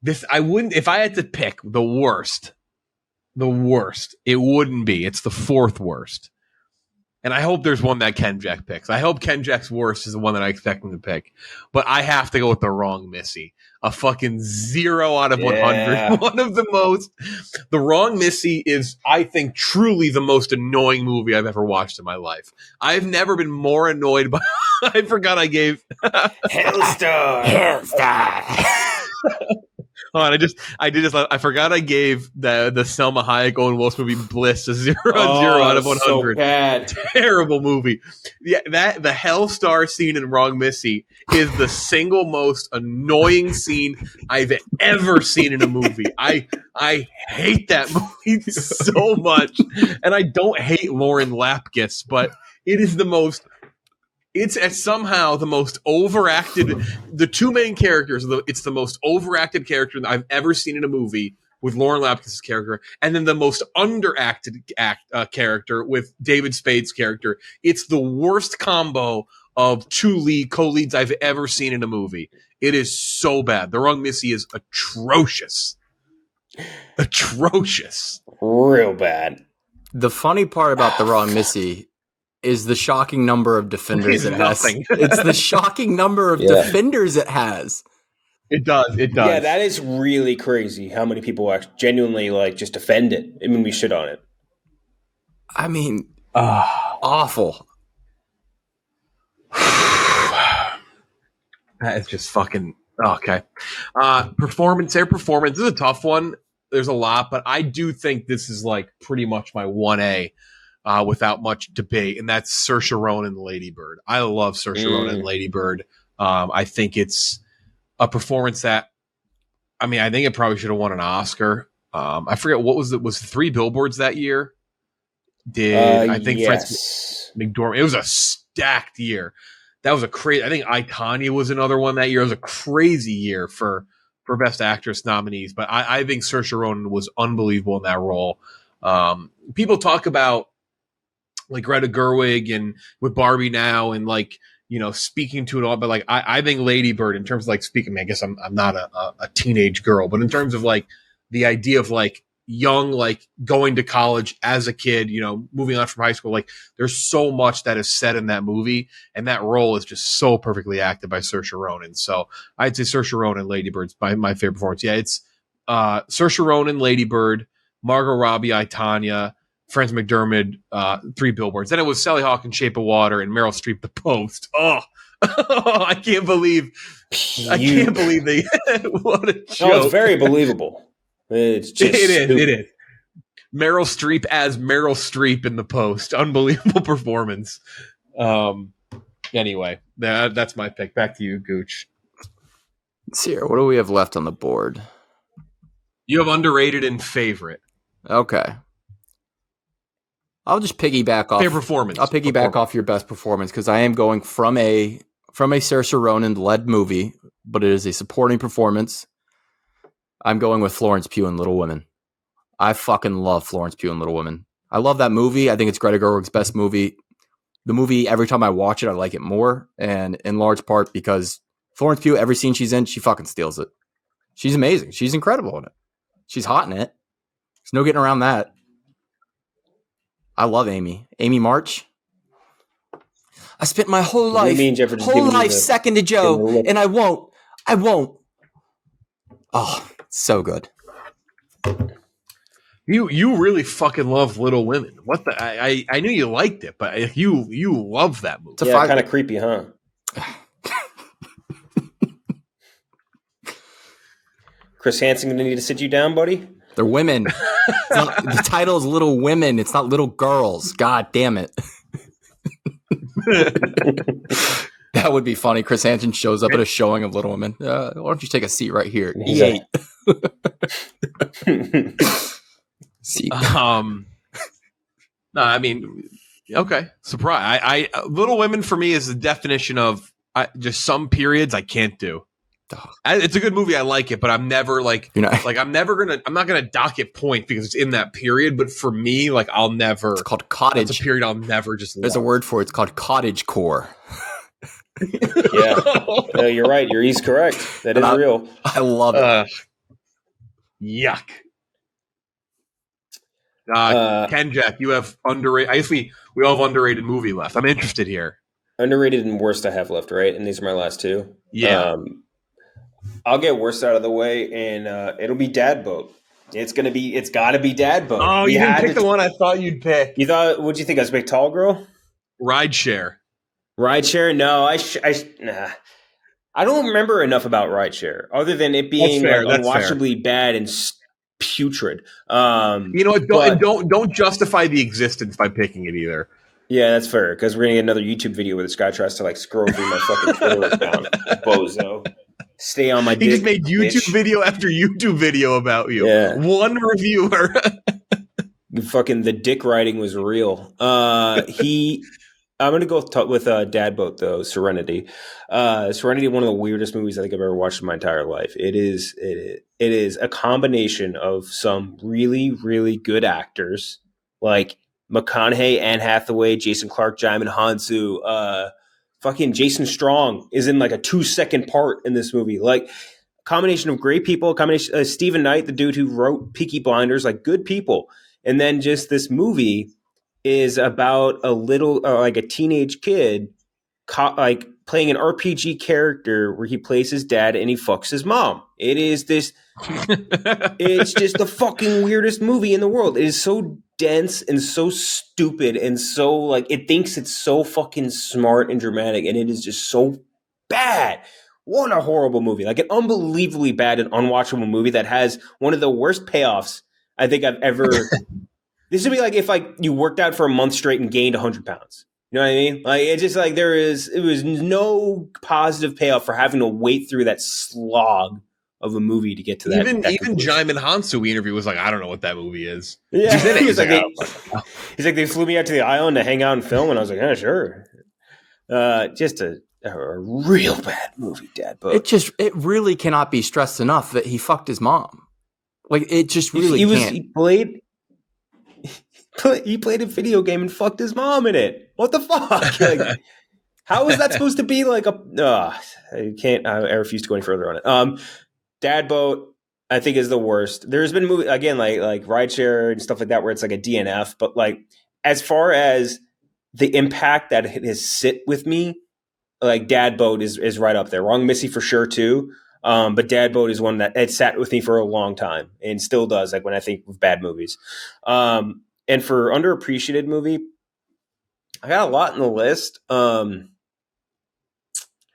this. I wouldn't, if I had to pick the worst, it wouldn't be. It's the 4th worst. And I hope there's one that Ken Jack picks. I hope Ken Jack's worst is the one that I expect him to pick. But I have to go with the wrong Missy. A fucking 0 out of 100. Yeah. One of the most. The Wrong Missy is, I think, truly the most annoying movie I've ever watched in my life. I've never been more annoyed by. I forgot I gave. Hellstar. Hold on, I forgot I gave the Selma Hayek Owen Wilson movie Bliss a 0 out of 100. So bad. Terrible movie. Yeah, the Hellstar scene in Wrong Missy is the single most annoying scene I've ever seen in a movie. I hate that movie so much, and I don't hate Lauren Lapkus, but it is the most. It's somehow the most overacted. The 2 main characters. It's the most overacted character that I've ever seen in a movie with Lauren Lapkus' character, and then the most underacted character with David Spade's character. It's the worst combo of two co-leads I've ever seen in a movie. It is so bad. The Wrong Missy is atrocious. Atrocious. Real bad. The funny part about The Wrong Missy is the shocking number of defenders it has. It's the shocking number of defenders it has. It does. Yeah, that is really crazy how many people actually genuinely like just defend it. I mean, we shit on it. I mean, awful. That is just fucking okay. Their performance is a tough one. There's a lot, but I do think this is like pretty much my 1A without much debate, and that's Saoirse Ronan and Lady Bird. I love Saoirse Ronan and Lady Bird. I think it's a performance that, I mean, I think it probably should have won an Oscar. I forget what was it. Was 3 Billboards that year? I think yes. Frances McDormand. It was a stacked year. That was a crazy. I think I, Tonya was another one that year. It was a crazy year for Best Actress nominees. But I think Saoirse Ronan was unbelievable in that role. People talk about like Greta Gerwig and with Barbie now and like, you know, speaking to it all. But like I think Lady Bird in terms of like speaking. I mean, I guess I'm not a teenage girl, but in terms of like the idea of like young, like going to college as a kid, you know, moving on from high school, like there's so much that is said in that movie, and that role is just so perfectly acted by Saoirse Ronan. So I'd say Saoirse Ronan, Lady Bird's my favorite performance. Yeah, it's Saoirse Ronan, Lady Bird, Margot Robbie, I, Tonya, Frances McDormand, 3 Billboards. Then it was Sally Hawkins, Shape of Water, and Meryl Streep, The Post. Oh, I can't believe they what a joke. No, it's very believable. It's just it is. Meryl Streep as Meryl Streep in The Post. Unbelievable performance. Anyway, that's my pick. Back to you, Gooch. Let's see here. What do we have left on the board? You have underrated and favorite. Okay. I'll just piggyback off favorite performance. I'll piggyback off your best performance because I am going from a Saoirse Ronan led movie, but it is a supporting performance. I'm going with Florence Pugh in Little Women. I fucking love Florence Pugh in Little Women. I love that movie. I think it's Greta Gerwig's best movie. The movie, every time I watch it, I like it more. And in large part because Florence Pugh, every scene she's in, she fucking steals it. She's amazing. She's incredible in it. She's hot in it. There's no getting around that. I love Amy. Amy March. I spent my whole life second to Joe, and I won't. Oh, so good. You really fucking love Little Women. What the? I knew you liked it, but you love that movie. Yeah, kind of creepy, huh? Chris Hansen gonna need to sit you down, buddy. They're women. The title is Little Women. It's not Little Girls. God damn it. That would be funny. Chris Hansen shows up at a showing of Little Women. Why don't you take a seat right here? E8. Seat. No, I mean, okay. Surprise. I Little Women for me is the definition of just some periods I can't do. It's a good movie. I like it, but I'm never like I'm not gonna dock it point because it's in that period. But for me, like I'll never. It's called cottage. It's a period I'll never just. There's a word for it. It's called cottage core. Yeah, no, you're right. He's correct. That is real. I love it. Yuck. Ken Jack, you have underrated. I guess we all have underrated movie left. I'm interested here. Underrated and worst I have left, right? And these are my last two. Yeah. I'll get worst out of the way, and it'll be Dad Boat. It's got to be Dad Boat. Oh, you didn't pick the one I thought you'd pick. What'd you think? I was a big tall girl? Rideshare. No, nah. I don't remember enough about Rideshare other than it being unwatchably bad and putrid. You know what? Don't justify the existence by picking it either. Yeah, that's fair because we're gonna get another YouTube video where this guy tries to like scroll through my fucking Twitter account. Bozo. Stay on my dick. He just made YouTube video after YouTube video about you. Yeah. One reviewer. The dick writing was real. I'm going to go with Dad Boat, though, Serenity. Serenity, one of the weirdest movies I think I've ever watched in my entire life. It is it is a combination of some really, really good actors like McConaughey, Anne Hathaway, Jason Clarke, Jaimin Hansu, fucking Jason Strong is in like a 2-second part in this movie. Like, combination of great people, combination Stephen Knight, the dude who wrote Peaky Blinders, like good people. And then just this movie is about a little, like a teenage kid, like playing an RPG character where he plays his dad and he fucks his mom. It is this, it's just the fucking weirdest movie in the world. It is so dense and so stupid and so like, it thinks it's so fucking smart and dramatic, and it is just so bad. What a horrible movie. Like an unbelievably bad and unwatchable movie that has one of the worst payoffs I think I've ever. This would be like if like you worked out for a month straight and gained 100 pounds. You know what I mean? Like it's just like it was no positive payoff for having to wait through that slog of a movie to get to that. Even Jaimin Hansu we interviewed was like, I don't know what that movie is. Yeah, he's like, they flew me out to the island to hang out and film, and I was like, yeah, sure. Just a real bad movie, Dad. But it really cannot be stressed enough that he fucked his mom. Like it just really can't. He played a video game and fucked his mom in it. What the fuck? Like, how is that supposed to be like a? I can't. I refuse to go any further on it. Dad Boat, I think, is the worst. There's been movie again like Rideshare and stuff like that where it's like a DNF, but like as far as the impact that it has sit with me, like Dad Boat is right up there. Wrong Missy for sure too. But Dad Boat is one that it sat with me for a long time and still does. Like when I think of bad movies. And for underappreciated movie, I got a lot in the list.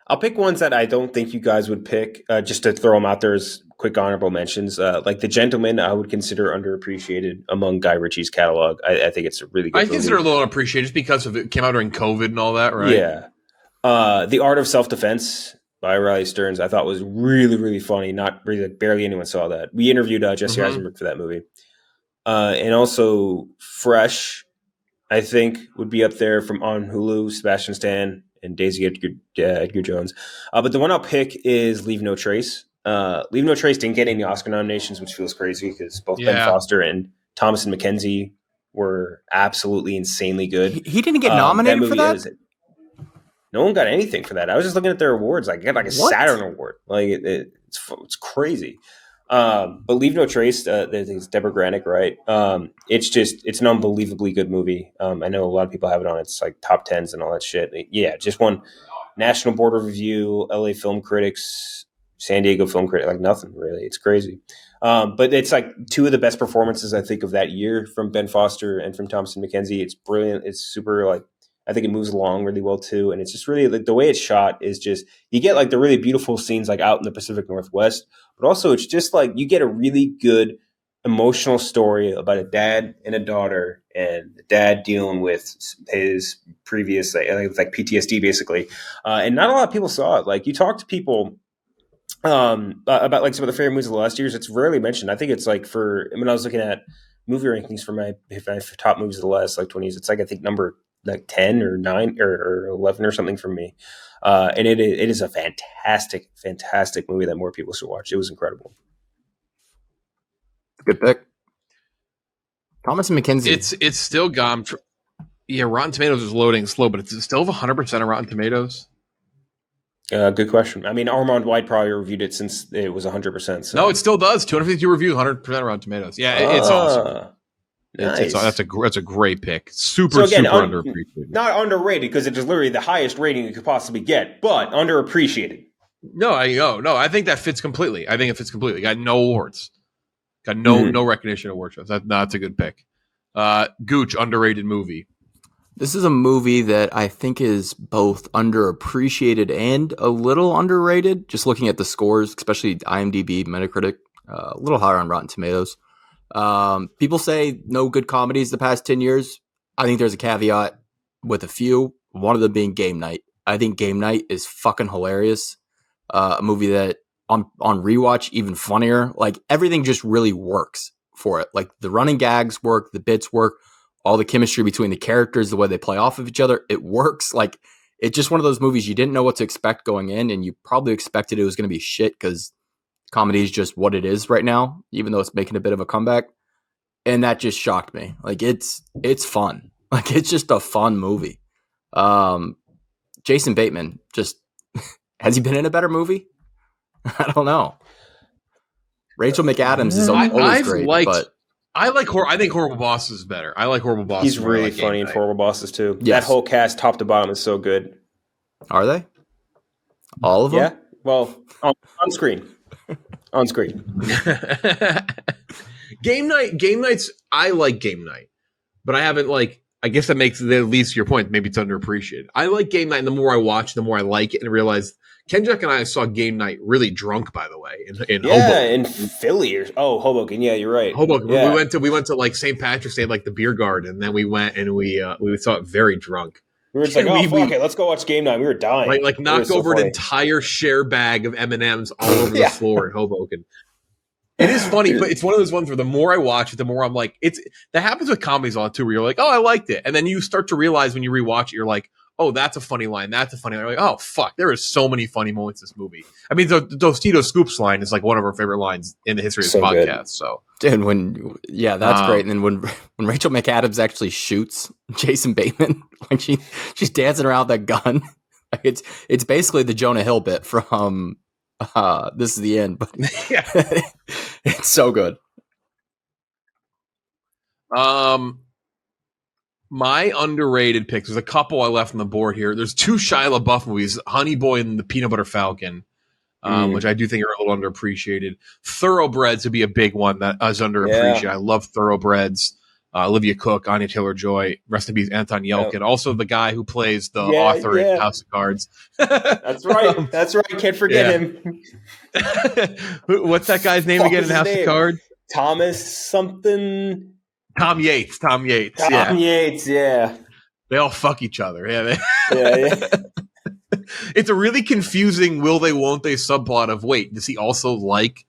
I'll pick ones that I don't think you guys would pick, just to throw them out there as quick honorable mentions. Like The Gentleman, I would consider underappreciated among Guy Ritchie's catalog. I think it's a really good movie. Consider it a little unappreciated just because of it came out during COVID and all that, right? Yeah. The Art of Self-Defense by Riley Stearns, I thought was really, really funny. Not really, barely anyone saw that. We interviewed Jesse Eisenberg for that movie. And also Fresh, I think, would be up there from on Hulu, Sebastian Stan and Daisy Edgar Jones. But the one I'll pick is Leave No Trace. Leave No Trace didn't get any Oscar nominations, which feels crazy because both Ben Foster and Thomas and Mackenzie were absolutely insanely good. He didn't get nominated for that? No one got anything for that. I was just looking at their awards. Like, got like a Saturn Award. Like, it's crazy. But Leave No Trace, I think it's Deborah Granick, right? It's an unbelievably good movie. I know a lot of people have it on its like top 10s and all that shit. Yeah, just won National Board of Review, LA Film Critics, San Diego Film Critics, like nothing really. It's crazy. But it's like two of the best performances I think of that year from Ben Foster and from Thompson McKenzie. It's brilliant. It's super like, I think it moves along really well too. And it's just really like the way it's shot is just, you get like the really beautiful scenes like out in the Pacific Northwest, but also it's just like you get a really good emotional story about a dad and a daughter, and the dad dealing with his previous, like PTSD basically. And not a lot of people saw it. Like you talk to people about like some of the favorite movies of the last years, it's rarely mentioned. I think it's like when I was looking at movie rankings for my top movies of the last like 20 years, it's like, I think number like 10 or 9 or 11 or something from me. And it is a fantastic, fantastic movie that more people should watch. It was incredible. Good pick. Thomas and McKenzie. It's still gone. Rotten Tomatoes is loading slow, but it's still 100% on Rotten Tomatoes. Good question. I mean, Armand White probably reviewed it since it was 100%. So. No, it still does. 252 reviews, 100% Rotten Tomatoes. Yeah, it's awesome. Nice. That's a great pick. Super underappreciated. Not underrated because it is literally the highest rating you could possibly get, but underappreciated. No, I think that fits completely. I think it fits completely. Got no awards. Got no recognition award shows. That's a good pick. Gooch, underrated movie. This is a movie that I think is both underappreciated and a little underrated. Just looking at the scores, especially IMDb, Metacritic, a little higher on Rotten Tomatoes. People say no good comedies the past 10 years. I think there's a caveat with a few, one of them being Game Night. I think Game Night is fucking hilarious. A movie that on rewatch, even funnier. Like everything just really works for it. Like the running gags work, the bits work, all the chemistry between the characters, the way they play off of each other. It works. Like it's just one of those movies you didn't know what to expect going in, and you probably expected it was going to be shit because comedy is just what it is right now, even though it's making a bit of a comeback. And that just shocked me. Like it's fun. Like it's just a fun movie. Jason Bateman just has he been in a better movie? I don't know. Rachel McAdams is always great, but I think Horrible Bosses is better. I like Horrible Bosses. He's really funny in Horrible Bosses too. Yes. That whole cast, top to bottom, is so good. Are they? All of them? Yeah. Well, on screen. On screen. Game nights. I like Game Night, but I haven't I guess that makes at least your point. Maybe it's underappreciated. I like Game Night, and the more I watch, the more I like it, and realize Kenjack and I saw Game Night really drunk, by the way, in Hoboken. In Philly Hoboken. Yeah, you're right. Hoboken. Yeah. We went to St. Patrick's Day, the beer garden, and then we went and we saw it very drunk. We were just like, fuck it, let's go watch Game Night. We were dying. Knocked over an entire share bag of M&Ms all over the floor in Hoboken. It is funny, but it's one of those ones where the more I watch it, the more I'm like, that happens with comedies a lot too, where you're like, oh, I liked it. And then you start to realize when you rewatch it, you're like, oh, that's a funny line. That's a funny line. You're like, oh, fuck, there is so many funny moments in this movie. I mean, the Tostito Scoops line is one of our favorite lines in the history of this podcast. Good. So, dude, that's great. And then when Rachel McAdams actually shoots Jason Bateman, she's dancing around that gun, it's basically the Jonah Hill bit from This Is the End, but it's so good. My underrated picks. There's a couple I left on the board here. There's 2 Shia LaBeouf movies, Honey Boy and The Peanut Butter Falcon, which I do think are a little underappreciated. Thoroughbreds would be a big one that is underappreciated. I love Thoroughbreds. Olivia Cook, Anya Taylor-Joy, rest in peace, Anton Yelchin. Also the guy who plays the author in House of Cards. That's right. That's right. Can't forget him. What's that guy's name again in House of Cards? Thomas something. Tom Yates. Tom Yates, yeah. They all fuck each other. Yeah. Yeah. It's a really confusing will they, won't they subplot of, wait, does he also like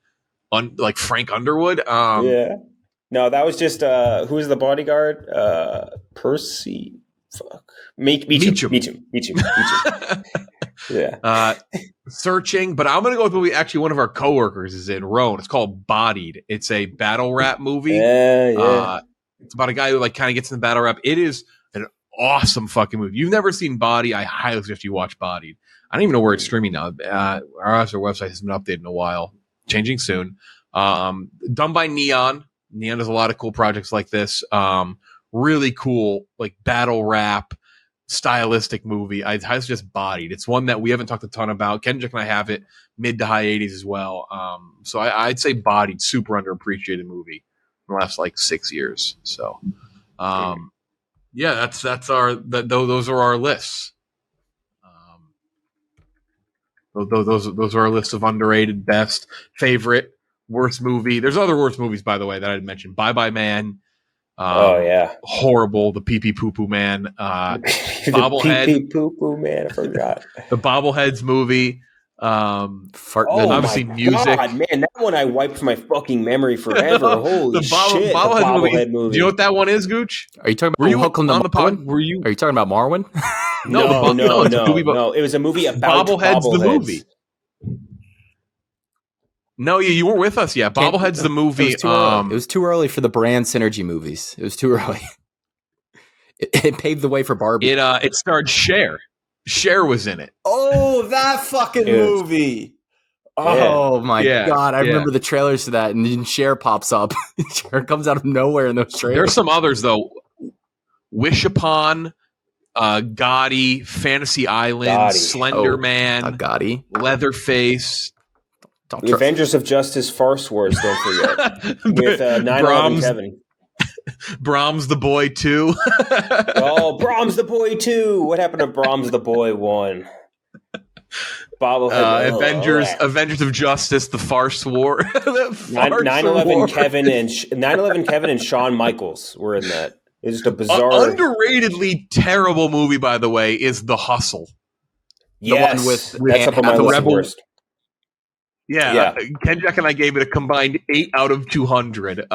Frank Underwood? Yeah. No, that was just, who's the bodyguard? Percy. Fuck. Meacham. Yeah. Searching, but I'm going to go with the movie actually one of our coworkers is in, Roan. It's called Bodied. It's a battle rap movie. Yeah. It's about a guy who kind of gets in the battle rap. It is an awesome fucking movie. You've never seen Body, I highly suggest you watch Bodied. I don't even know where it's streaming now. Our website hasn't been updated in a while. Changing soon. Done by Neon. Neon does a lot of cool projects like this. Really cool, battle rap, stylistic movie. I highly suggest Bodied. It's one that we haven't talked a ton about. Kendrick and I have it mid to high 80s as well. So I'd say Bodied, super underappreciated movie in the last 6 years. So, those are our lists. Those are our lists of underrated, best, favorite, worst movie. There's other worst movies, by the way, that I didn't mention. Bye Bye Man. Horrible. The Pee Pee Poo Poo Man. Bobblehead. Pee Pee Poo Poo Man. I forgot. The Bobbleheads movie. Obviously music. God, man, that one I wiped from my fucking memory forever. Holy shit! The Bobblehead movie. Do you know what that one is, Gooch? Are you talking about? Were you on the pod? Were you? Are you talking about Marwin? No. It was a movie about Bobbleheads. The movie. No, you weren't with us yet. Bobblehead's the movie. It was too early for the brand synergy movies. It was too early. It paved the way for Barbie. It starred Cher. Cher was in it. Oh, that fucking movie. Oh my God. I remember the trailers to that, and then Cher pops up. Cher comes out of nowhere in those trailers. There's some others though. Wish Upon, Gotti, Fantasy Island, Slender Man, Gotti, Leatherface. The Avengers of Justice Farce Wars, don't forget. With 9/11 Kevin. Brahms the Boy 2. Brahms the Boy 2. What happened to Brahms the Boy 1? Bobblehead. Avengers of Justice, the Farce War. 9/11 Kevin and Shawn Michaels were in that. It's just a bizarre, underratedly terrible movie, by the way, is The Hustle. The one with that's up on my list worst. Yeah. Kenjack and I gave it a combined 8 out of 200.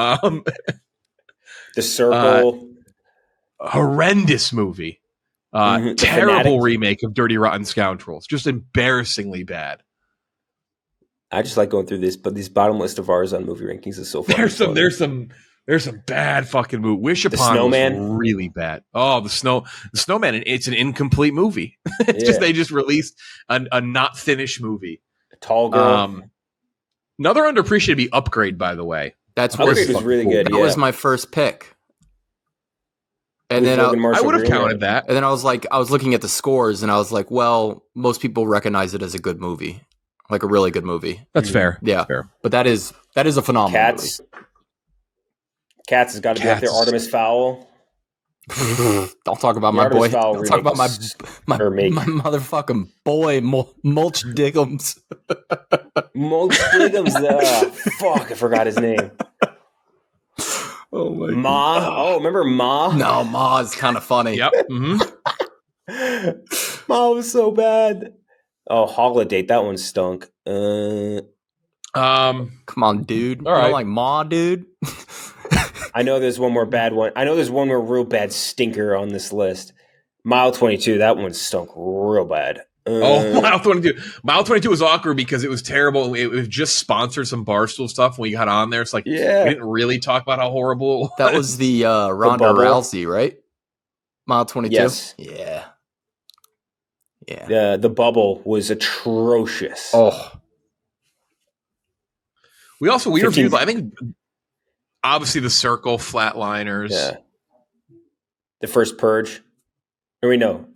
The Circle. Horrendous movie. Terrible remake of Dirty Rotten Scoundrels. Just embarrassingly bad. I just like going through this, but these bottom list of ours on movie rankings is so fun. There's some bad fucking movie. Wish Upon was really bad. Oh, the Snowman. It's an incomplete movie. They just released a not finished movie. Tall Girl. Another underappreciated be Upgrade, by the way. That's Upgrade was really good. That was my first pick. And then I would have counted that. And then I was looking at the scores, and I was like, well, most people recognize it as a good movie, like a really good movie. That's fair. Yeah, that's fair. But that is a phenomenal movie. Cats has got to be up there. Artemis Fowl. Don't talk about my boy. Don't talk about my motherfucking boy, Mulch Diggums. Mulch Diggums. Fuck, I forgot his name. Oh my Ma. God. Oh, remember Ma? No, Ma is kind of funny. Yep. Mm-hmm. Ma was so bad. Oh, Holiday. That one stunk. Come on, dude. All right. You don't like Ma, dude? I know there's one more bad one. I know there's one more real bad stinker on this list. Mile 22. That one stunk real bad. Mile 22. Mile 22 was awkward because it was terrible. It just sponsored some Barstool stuff when we got on there. It's like, we didn't really talk about how horrible it was. That was the Ronda Rousey, right? Mile 22? Yes. Yeah. The bubble was atrocious. Oh. We reviewed, I think, obviously The Circle, Flatliners. Yeah. The first Purge. Or we know.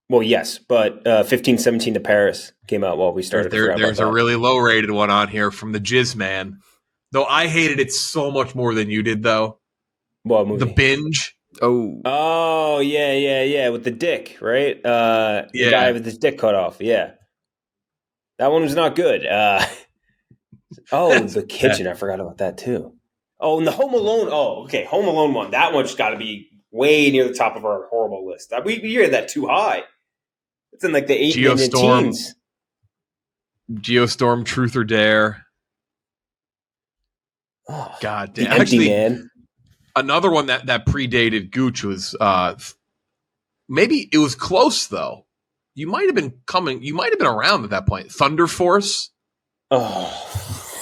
Well, yes, but 1517 to Paris came out while we started. There's a really low-rated one on here from the Jizz Man. Though I hated it so much more than you did, though. What movie? The Binge. Oh, yeah, with the dick, right? The guy with his dick cut off, yeah. That one was not good. The Kitchen, I forgot about that, too. Oh, and the Home Alone. Oh, okay, Home Alone one. That one's got to be way near the top of our horrible list. We rated that too high. It's in like the 8 teens. Geostorm, Truth or Dare. Oh, God damn. Actually, Man. Another one that predated Gooch was maybe it was close though. You might have been around at that point. Thunder Force. Oh,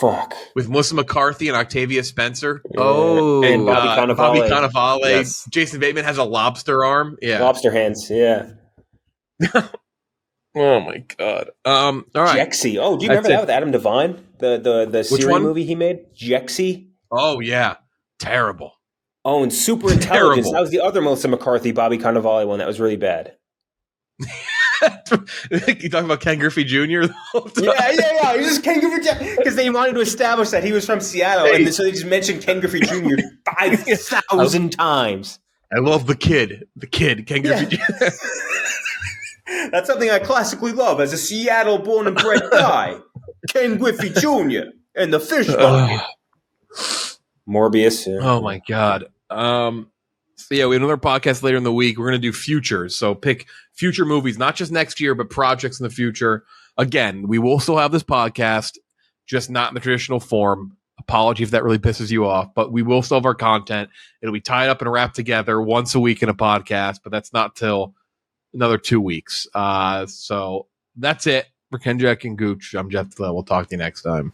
fuck. With Melissa McCarthy and Octavia Spencer. Oh, and Bobby Cannavale. Yes. Jason Bateman has a lobster arm. Yeah. Lobster hands, yeah. Oh my God. All right. Jexy. Oh, do you remember that with Adam Devine? The Siri movie he made? Jexy? Oh yeah. Terrible. Oh, and Super Intelligence. That was the other Melissa McCarthy, Bobby Cannavale one that was really bad. You talking about Ken Griffey Jr.? Yeah. He was just Ken Griffey Jr. Because they wanted to establish that he was from Seattle, and so they just mentioned Ken Griffey Jr. 5,000 times. I love the kid, Ken Griffey Jr. That's something I classically love as a Seattle born and bred guy. Ken Griffey Jr. and the Fish Bucket. Morbius. Yeah. Oh my God. So we have another podcast later in the week. We're going to do futures. So pick future movies, not just next year, but projects in the future. Again, we will still have this podcast, just not in the traditional form. Apology if that really pisses you off, but we will still have our content. It'll be tied up and wrapped together once a week in a podcast, but that's not till another 2 weeks. So that's it for Ken, Jack, and Gooch. I'm Jeff. We'll talk to you next time.